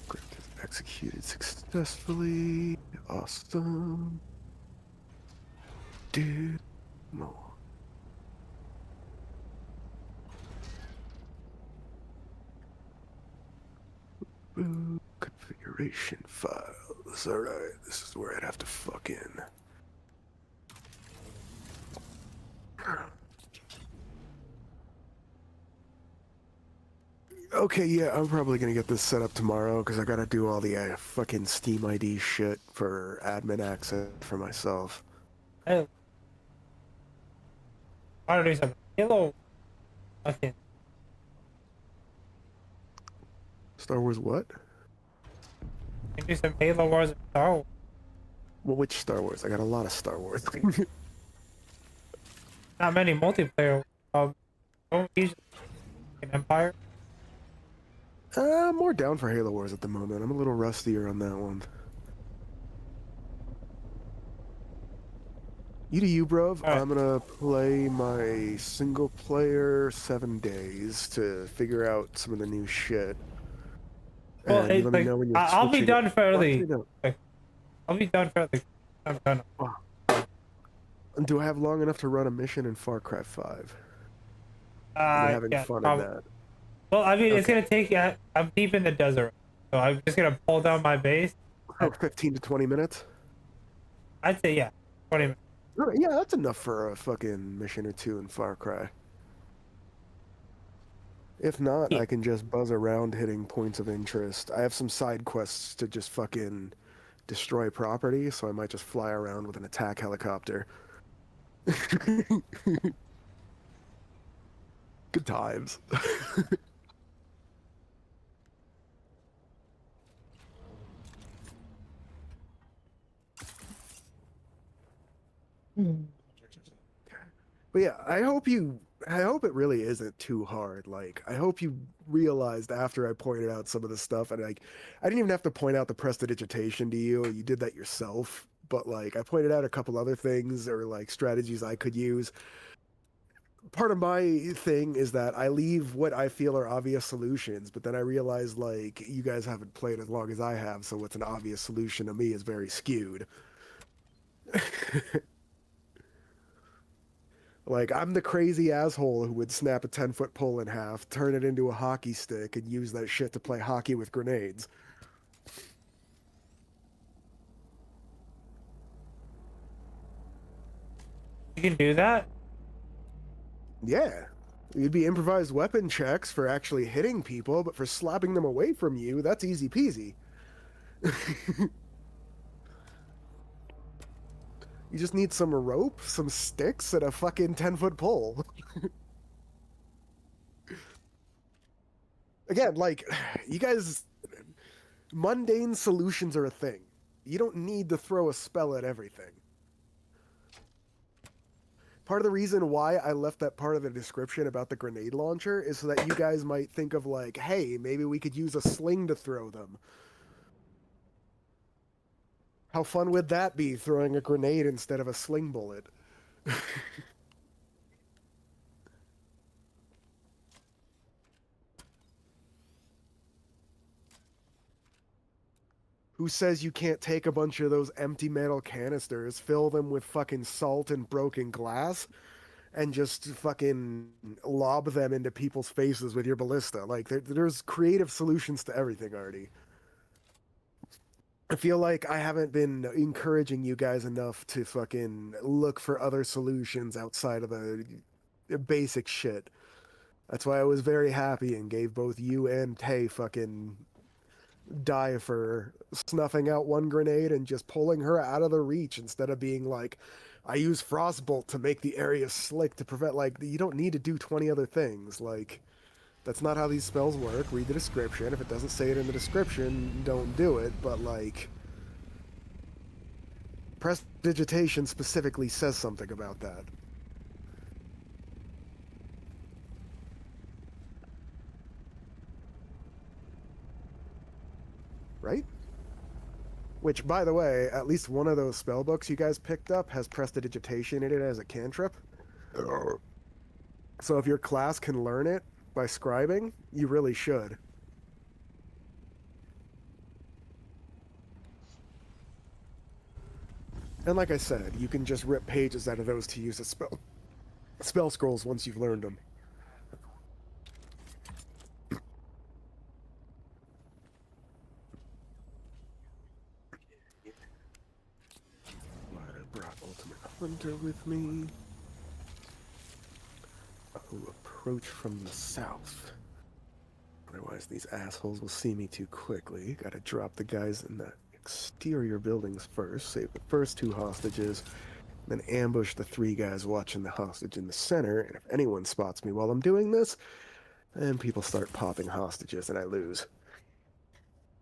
Script is executed successfully. Awesome. Dude. More. Configuration files. Alright, this is where I'd have to fuck in. Okay, yeah, I'm probably gonna get this set up tomorrow because I gotta do all the fucking Steam ID shit for admin access for myself. I want to do some Halo. Okay. Star Wars what? Can do some Halo Wars and Star Wars. Well, which Star Wars? I got a lot of Star Wars. Not many multiplayer. Don't usually in Empire. I'm more down for Halo Wars at the moment. I'm a little rustier on that one. You do you, bruv. Alright. I'm gonna play my single player 7 days to figure out some of the new shit. Well, And it's let me like, know when you're I'll be switching done it. fairly. Actually, no. I'll be done fairly. I'm done. Do I have long enough to run a mission in Far Cry 5? I've been having Yeah, fun in probably. that. Well, I mean, it's Okay. gonna take. I'm deep in the desert, so I'm just gonna pull down my base. Oh, 15 to 20 minutes? I'd say yeah, 20 minutes. Alright, yeah, that's enough for a fucking mission or two in Far Cry. If not, Yeah. I can just buzz around hitting points of interest. I have some side quests to just fucking destroy property, so I might just fly around with an attack helicopter. Good times. But yeah, I hope it really isn't too hard. Like, I hope you realized after I pointed out some of the stuff, and like, I didn't even have to point out the prestidigitation to you. You did that yourself. But like, I pointed out a couple other things or like strategies I could use. Part of my thing is that I leave what I feel are obvious solutions, but then I realize like you guys haven't played as long as I have, so what's an obvious solution to me is very skewed. Like, I'm the crazy asshole who would snap a 10-foot pole in half, turn it into a hockey stick, and use that shit to play hockey with grenades. You can do that. Yeah. You'd be improvised weapon checks for actually hitting people, but for slapping them away from you, that's easy peasy. You just need some rope, some sticks, and a fucking 10-foot pole. Again, like, you guys... Mundane solutions are a thing. You don't need to throw a spell at everything. Part of the reason why I left that part of the description about the grenade launcher is so that you guys might think of like, hey, maybe we could use a sling to throw them. How fun would that be, throwing a grenade instead of a sling bullet? Who says you can't take a bunch of those empty metal canisters, fill them with fucking salt and broken glass, and just fucking lob them into people's faces with your ballista? Like, there's creative solutions to everything, Artie. I feel like I haven't been encouraging you guys enough to fucking look for other solutions outside of the basic shit. That's why I was very happy and gave both you and Tay fucking die for snuffing out one grenade and just pulling her out of the reach instead of being like, I use frostbolt to make the area slick to prevent, like, you don't need to do 20 other things. Like, that's not how these spells work. Read the description. If it doesn't say it in the description, don't do it. But, like, prestidigitation specifically says something about that. Right? Which, by the way, at least one of those spell books you guys picked up has prestidigitation in it as a cantrip. So if your class can learn it by scribing, you really should. And like I said, you can just rip pages out of those to use as spell scrolls once you've learned them. Glad I brought Ultimate Hunter with me. Oh, approach from the south. Otherwise, these assholes will see me too quickly. Gotta drop the guys in the exterior buildings first, save the first 2 hostages, then ambush the 3 guys watching the hostage in the center, and if anyone spots me while I'm doing this, then people start popping hostages and I lose.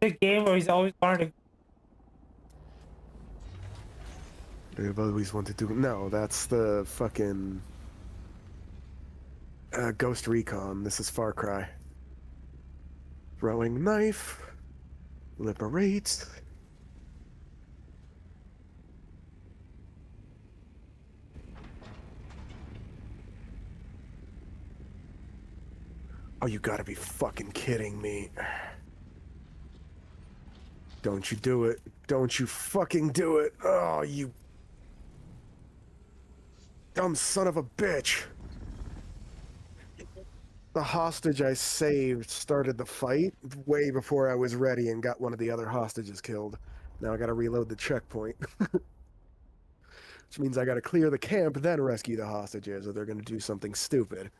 The game where he's always wanted I've always wanted to... No, that's the fucking... Ghost Recon. This is Far Cry. Throwing knife. Liberate. Oh, you gotta be fucking kidding me. Don't you do it. Don't you fucking do it. Oh, you... dumb son of a bitch. The hostage I saved started the fight way before I was ready and got one of the other hostages killed. Now I gotta reload the checkpoint. Which means I gotta clear the camp, then rescue the hostages, or they're gonna do something stupid.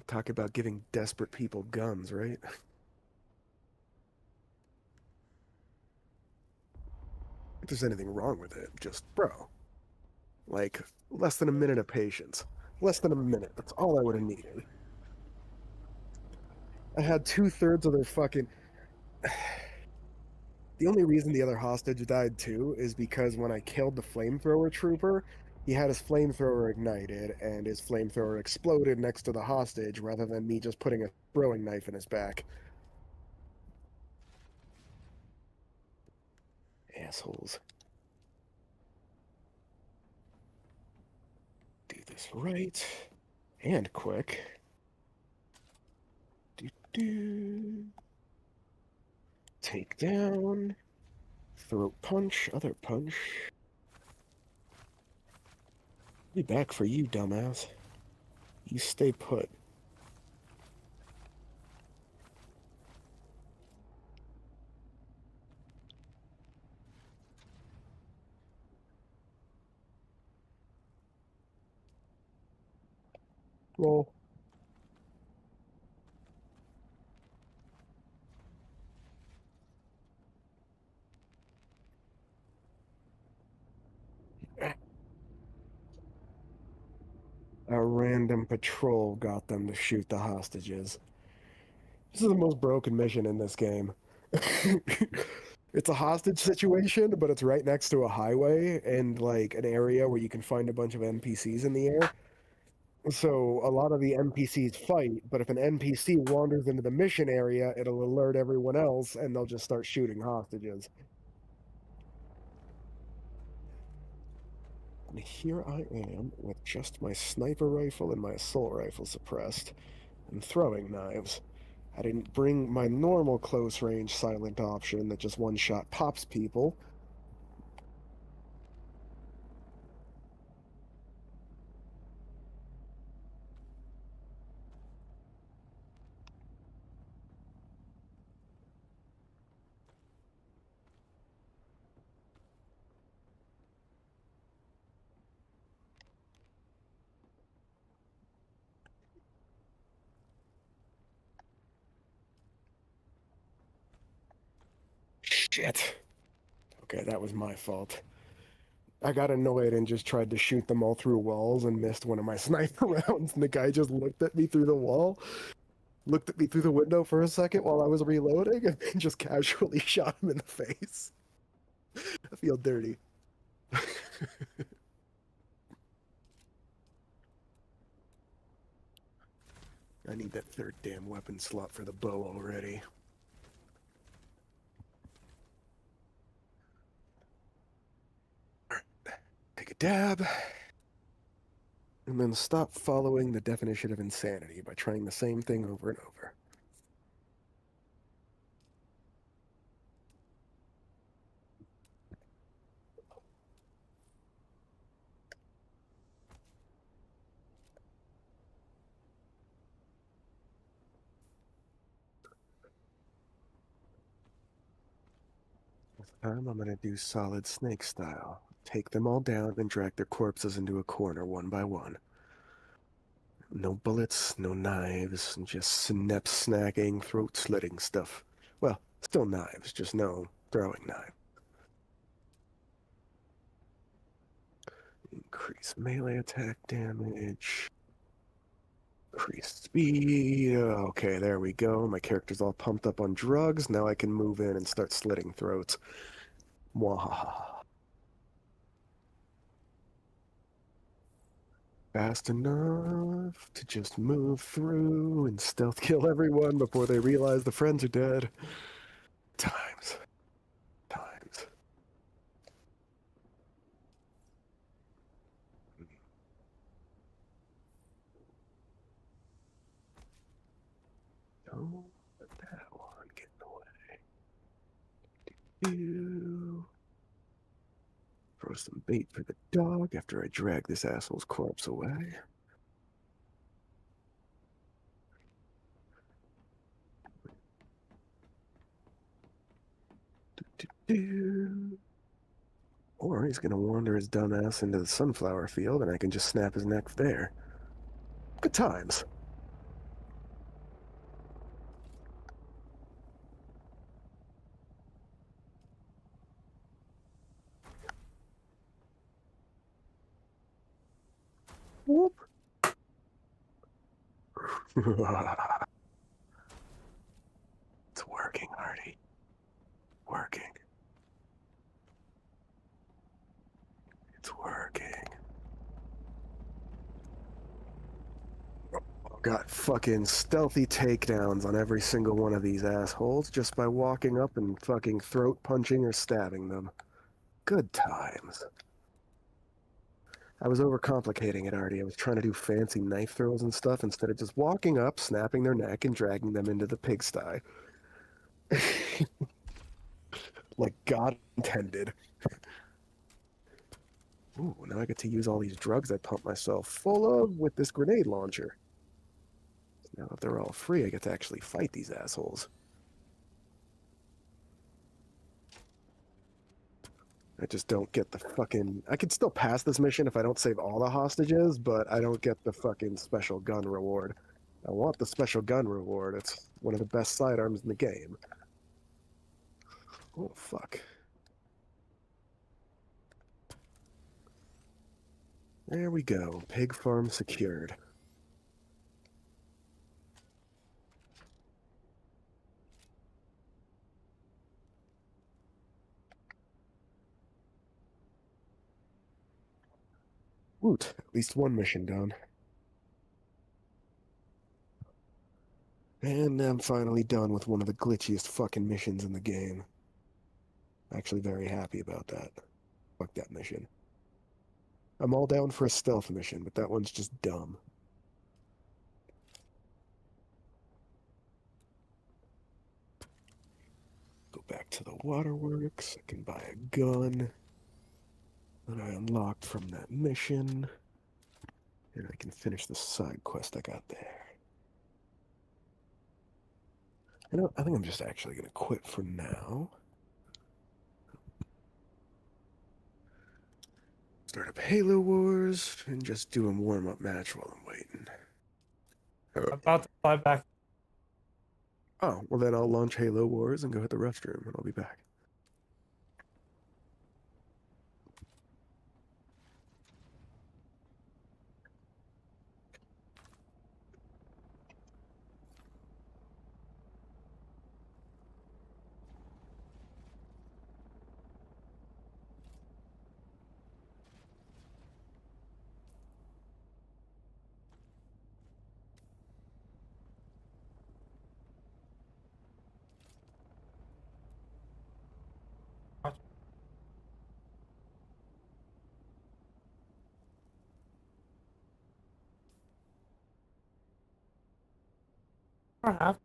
Talk about giving desperate people guns, right? If there's anything wrong with it, just, bro. Like, less than a minute of patience. Less than a minute. That's all I would have needed. I had 2/3 of their fucking... The only reason the other hostage died too is because when I killed the flamethrower trooper, he had his flamethrower ignited and his flamethrower exploded next to the hostage rather than me just putting a throwing knife in his back. Assholes. Do this right. And quick. Do. Take down. Throat punch. Other punch. Be back for you, dumbass. You stay put. Well, a random patrol got them to shoot the hostages. This is the most broken mission in this game. It's a hostage situation, but it's right next to a highway and like an area where you can find a bunch of NPCs in the air. So a lot of the NPCs fight, but if an NPC wanders into the mission area, it'll alert everyone else and they'll just start shooting hostages. And here I am with just my sniper rifle and my assault rifle suppressed and throwing knives. I didn't bring my normal close range silent option that just one shot pops people. Shit. Okay, that was my fault. I got annoyed and just tried to shoot them all through walls and missed one of my sniper rounds, and the guy just looked at me through the wall, looked at me through the window for a second while I was reloading, and then just casually shot him in the face. I feel dirty. I need that third damn weapon slot for the bow already. Take a dab. And then stop following the definition of insanity by trying the same thing over and over. This time I'm gonna do solid snake style. Take them all down and drag their corpses into a corner one by one. No bullets, no knives, just snacking, throat slitting stuff. Well, still knives, just no throwing knives. Increase melee attack damage. Increase speed. Okay, there we go. My character's all pumped up on drugs. Now I can move in and start slitting throats. Mwahaha. Fast enough to just move through and stealth kill everyone before they realize the friends are dead. Times. Don't let that one get in the way. Throw some bait for the dog after I drag this asshole's corpse away. Or he's gonna wander his dumb ass into the sunflower field and I can just snap his neck there. Good times. Whoop. It's working, Artie. Working. It's working. Got fucking stealthy takedowns on every single one of these assholes just by walking up and fucking throat punching or stabbing them. Good times. I was overcomplicating it, Artie. I was trying to do fancy knife throws and stuff instead of just walking up, snapping their neck, and dragging them into the pigsty. Like God intended. Ooh, now I get to use all these drugs I pumped myself full of with this grenade launcher. Now that they're all free, I get to actually fight these assholes. I just don't get the fucking... I could still pass this mission if I don't save all the hostages, but I don't get the fucking special gun reward. I want the special gun reward. It's one of the best sidearms in the game. Oh, fuck. There we go. Pig farm secured. Woot, at least one mission done. And I'm finally done with one of the glitchiest fucking missions in the game. Actually very happy about that. Fuck that mission. I'm all down for a stealth mission, but that one's just dumb. Go back to the waterworks. I can buy a gun that I unlocked from that mission. And I can finish the side quest I got there. I think I'm just actually going to quit for now. Start up Halo Wars and just do a warm-up match while I'm waiting. I'm about to fly back. Oh, well then I'll launch Halo Wars and go hit the restroom and I'll be back. don't have.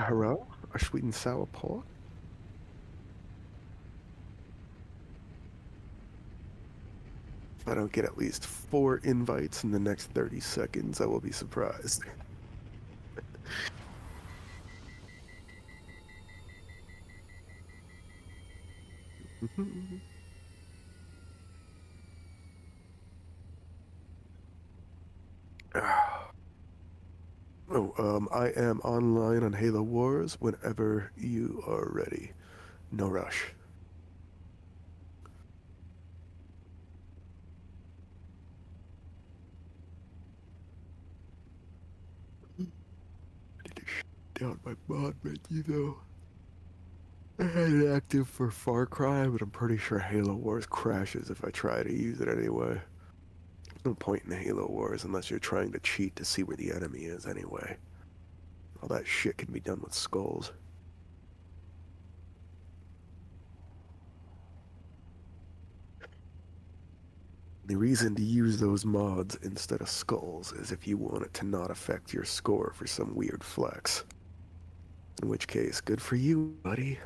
hello? A sweet and sour pork? If I don't get at least 4 invites in the next 30 seconds, I will be surprised. I am online on Halo Wars whenever you are ready. No rush. I need to shut down my mod menu though. I had it active for Far Cry, but I'm pretty sure Halo Wars crashes if I try to use it anyway. There's no point in Halo Wars unless you're trying to cheat to see where the enemy is anyway. All that shit can be done with skulls. The reason to use those mods instead of skulls is if you want it to not affect your score for some weird flex. In which case, good for you, buddy.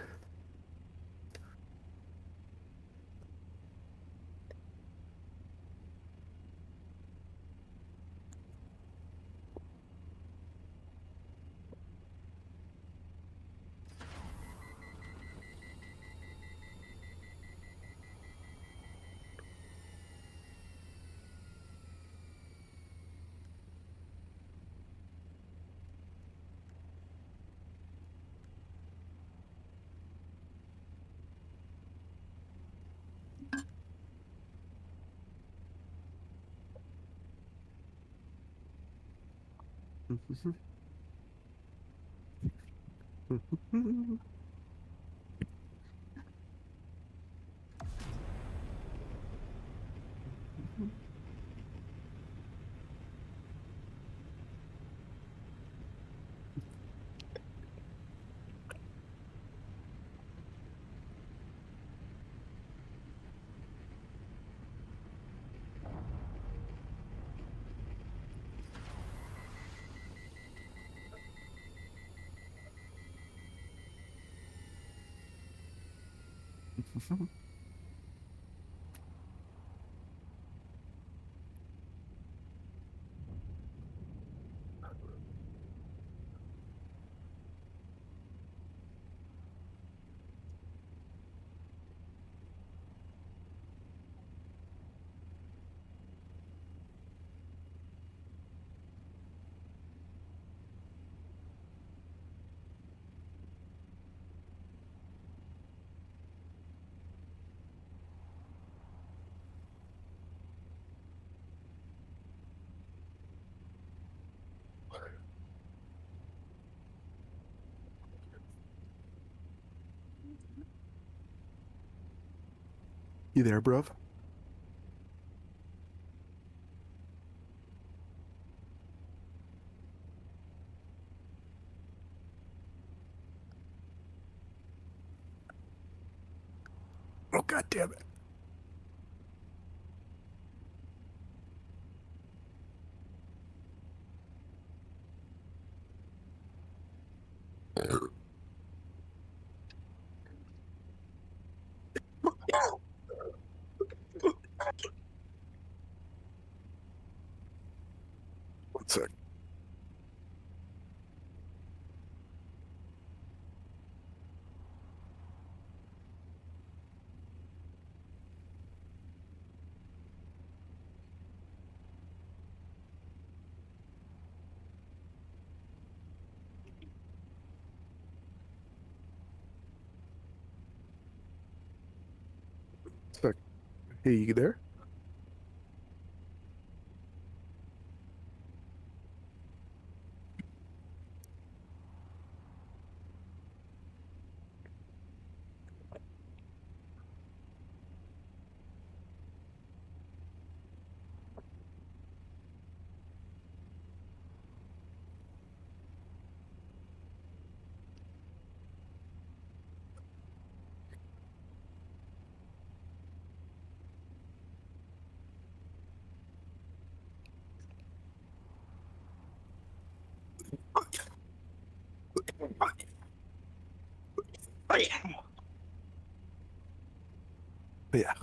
You there, bruv? Oh, god damn it. One sec. Sec. Hey, you there? Yeah. Yeah.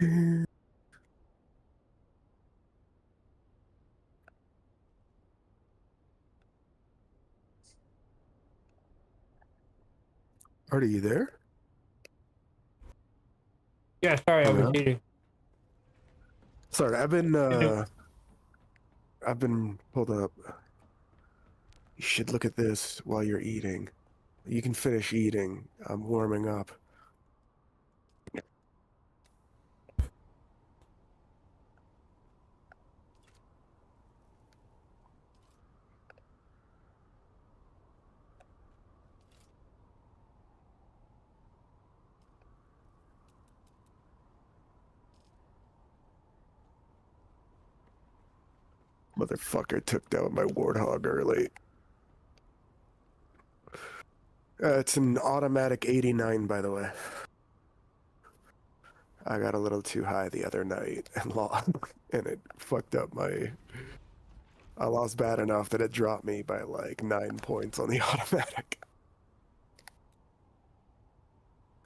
Are you there? Yeah, sorry, I was Hello? eating. Sorry, I've been pulled up. You should look at this while you're eating. You can finish eating. I'm warming up. Motherfucker took down my warthog early. It's an automatic 89, by the way. I got a little too high the other night and lost, and it fucked up my... I lost bad enough that it dropped me by like 9 points on the automatic.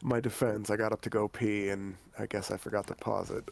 My defense, I got up to go pee, and I guess I forgot to pause it.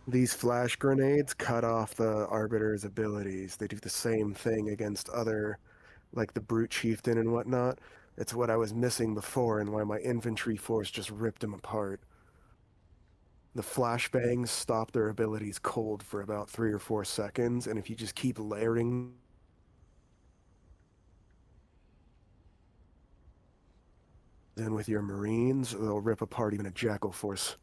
These flash grenades cut off the Arbiter's abilities. They do the same thing against other, like the Brute Chieftain and whatnot. It's what I was missing before and why my infantry force just ripped him apart. The flashbangs stop their abilities cold for about 3 or 4 seconds, and if you just keep layering in with your Marines, they'll rip apart even a Jackal force.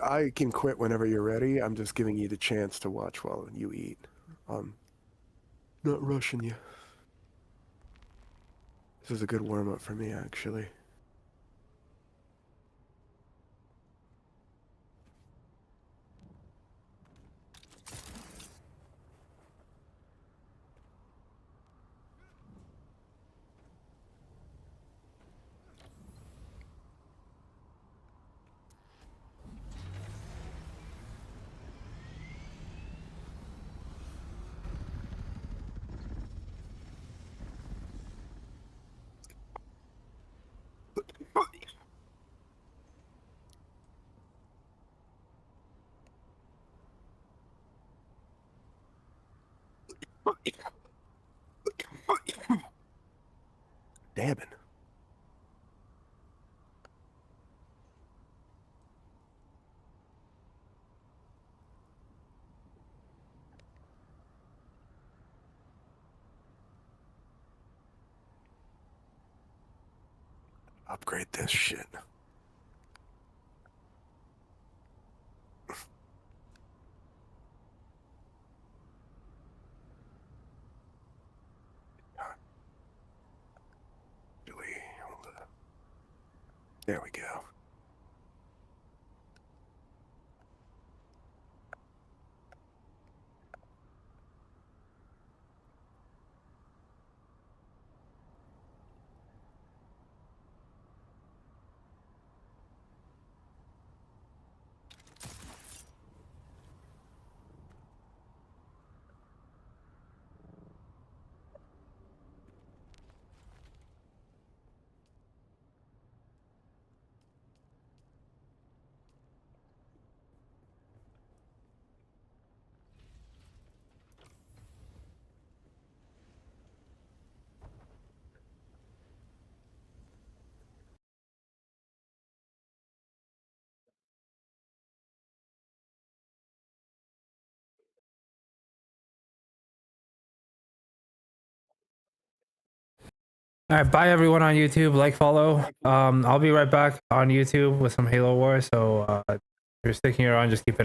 I can quit whenever you're ready. I'm just giving you the chance to watch while you eat. Not rushing you. This is a good warm-up for me, actually. Damn it. Upgrade this shit. There we go. All right, bye everyone on YouTube. Like, follow. I'll be right back on YouTube with some Halo Wars. So if you're sticking around, just keep it.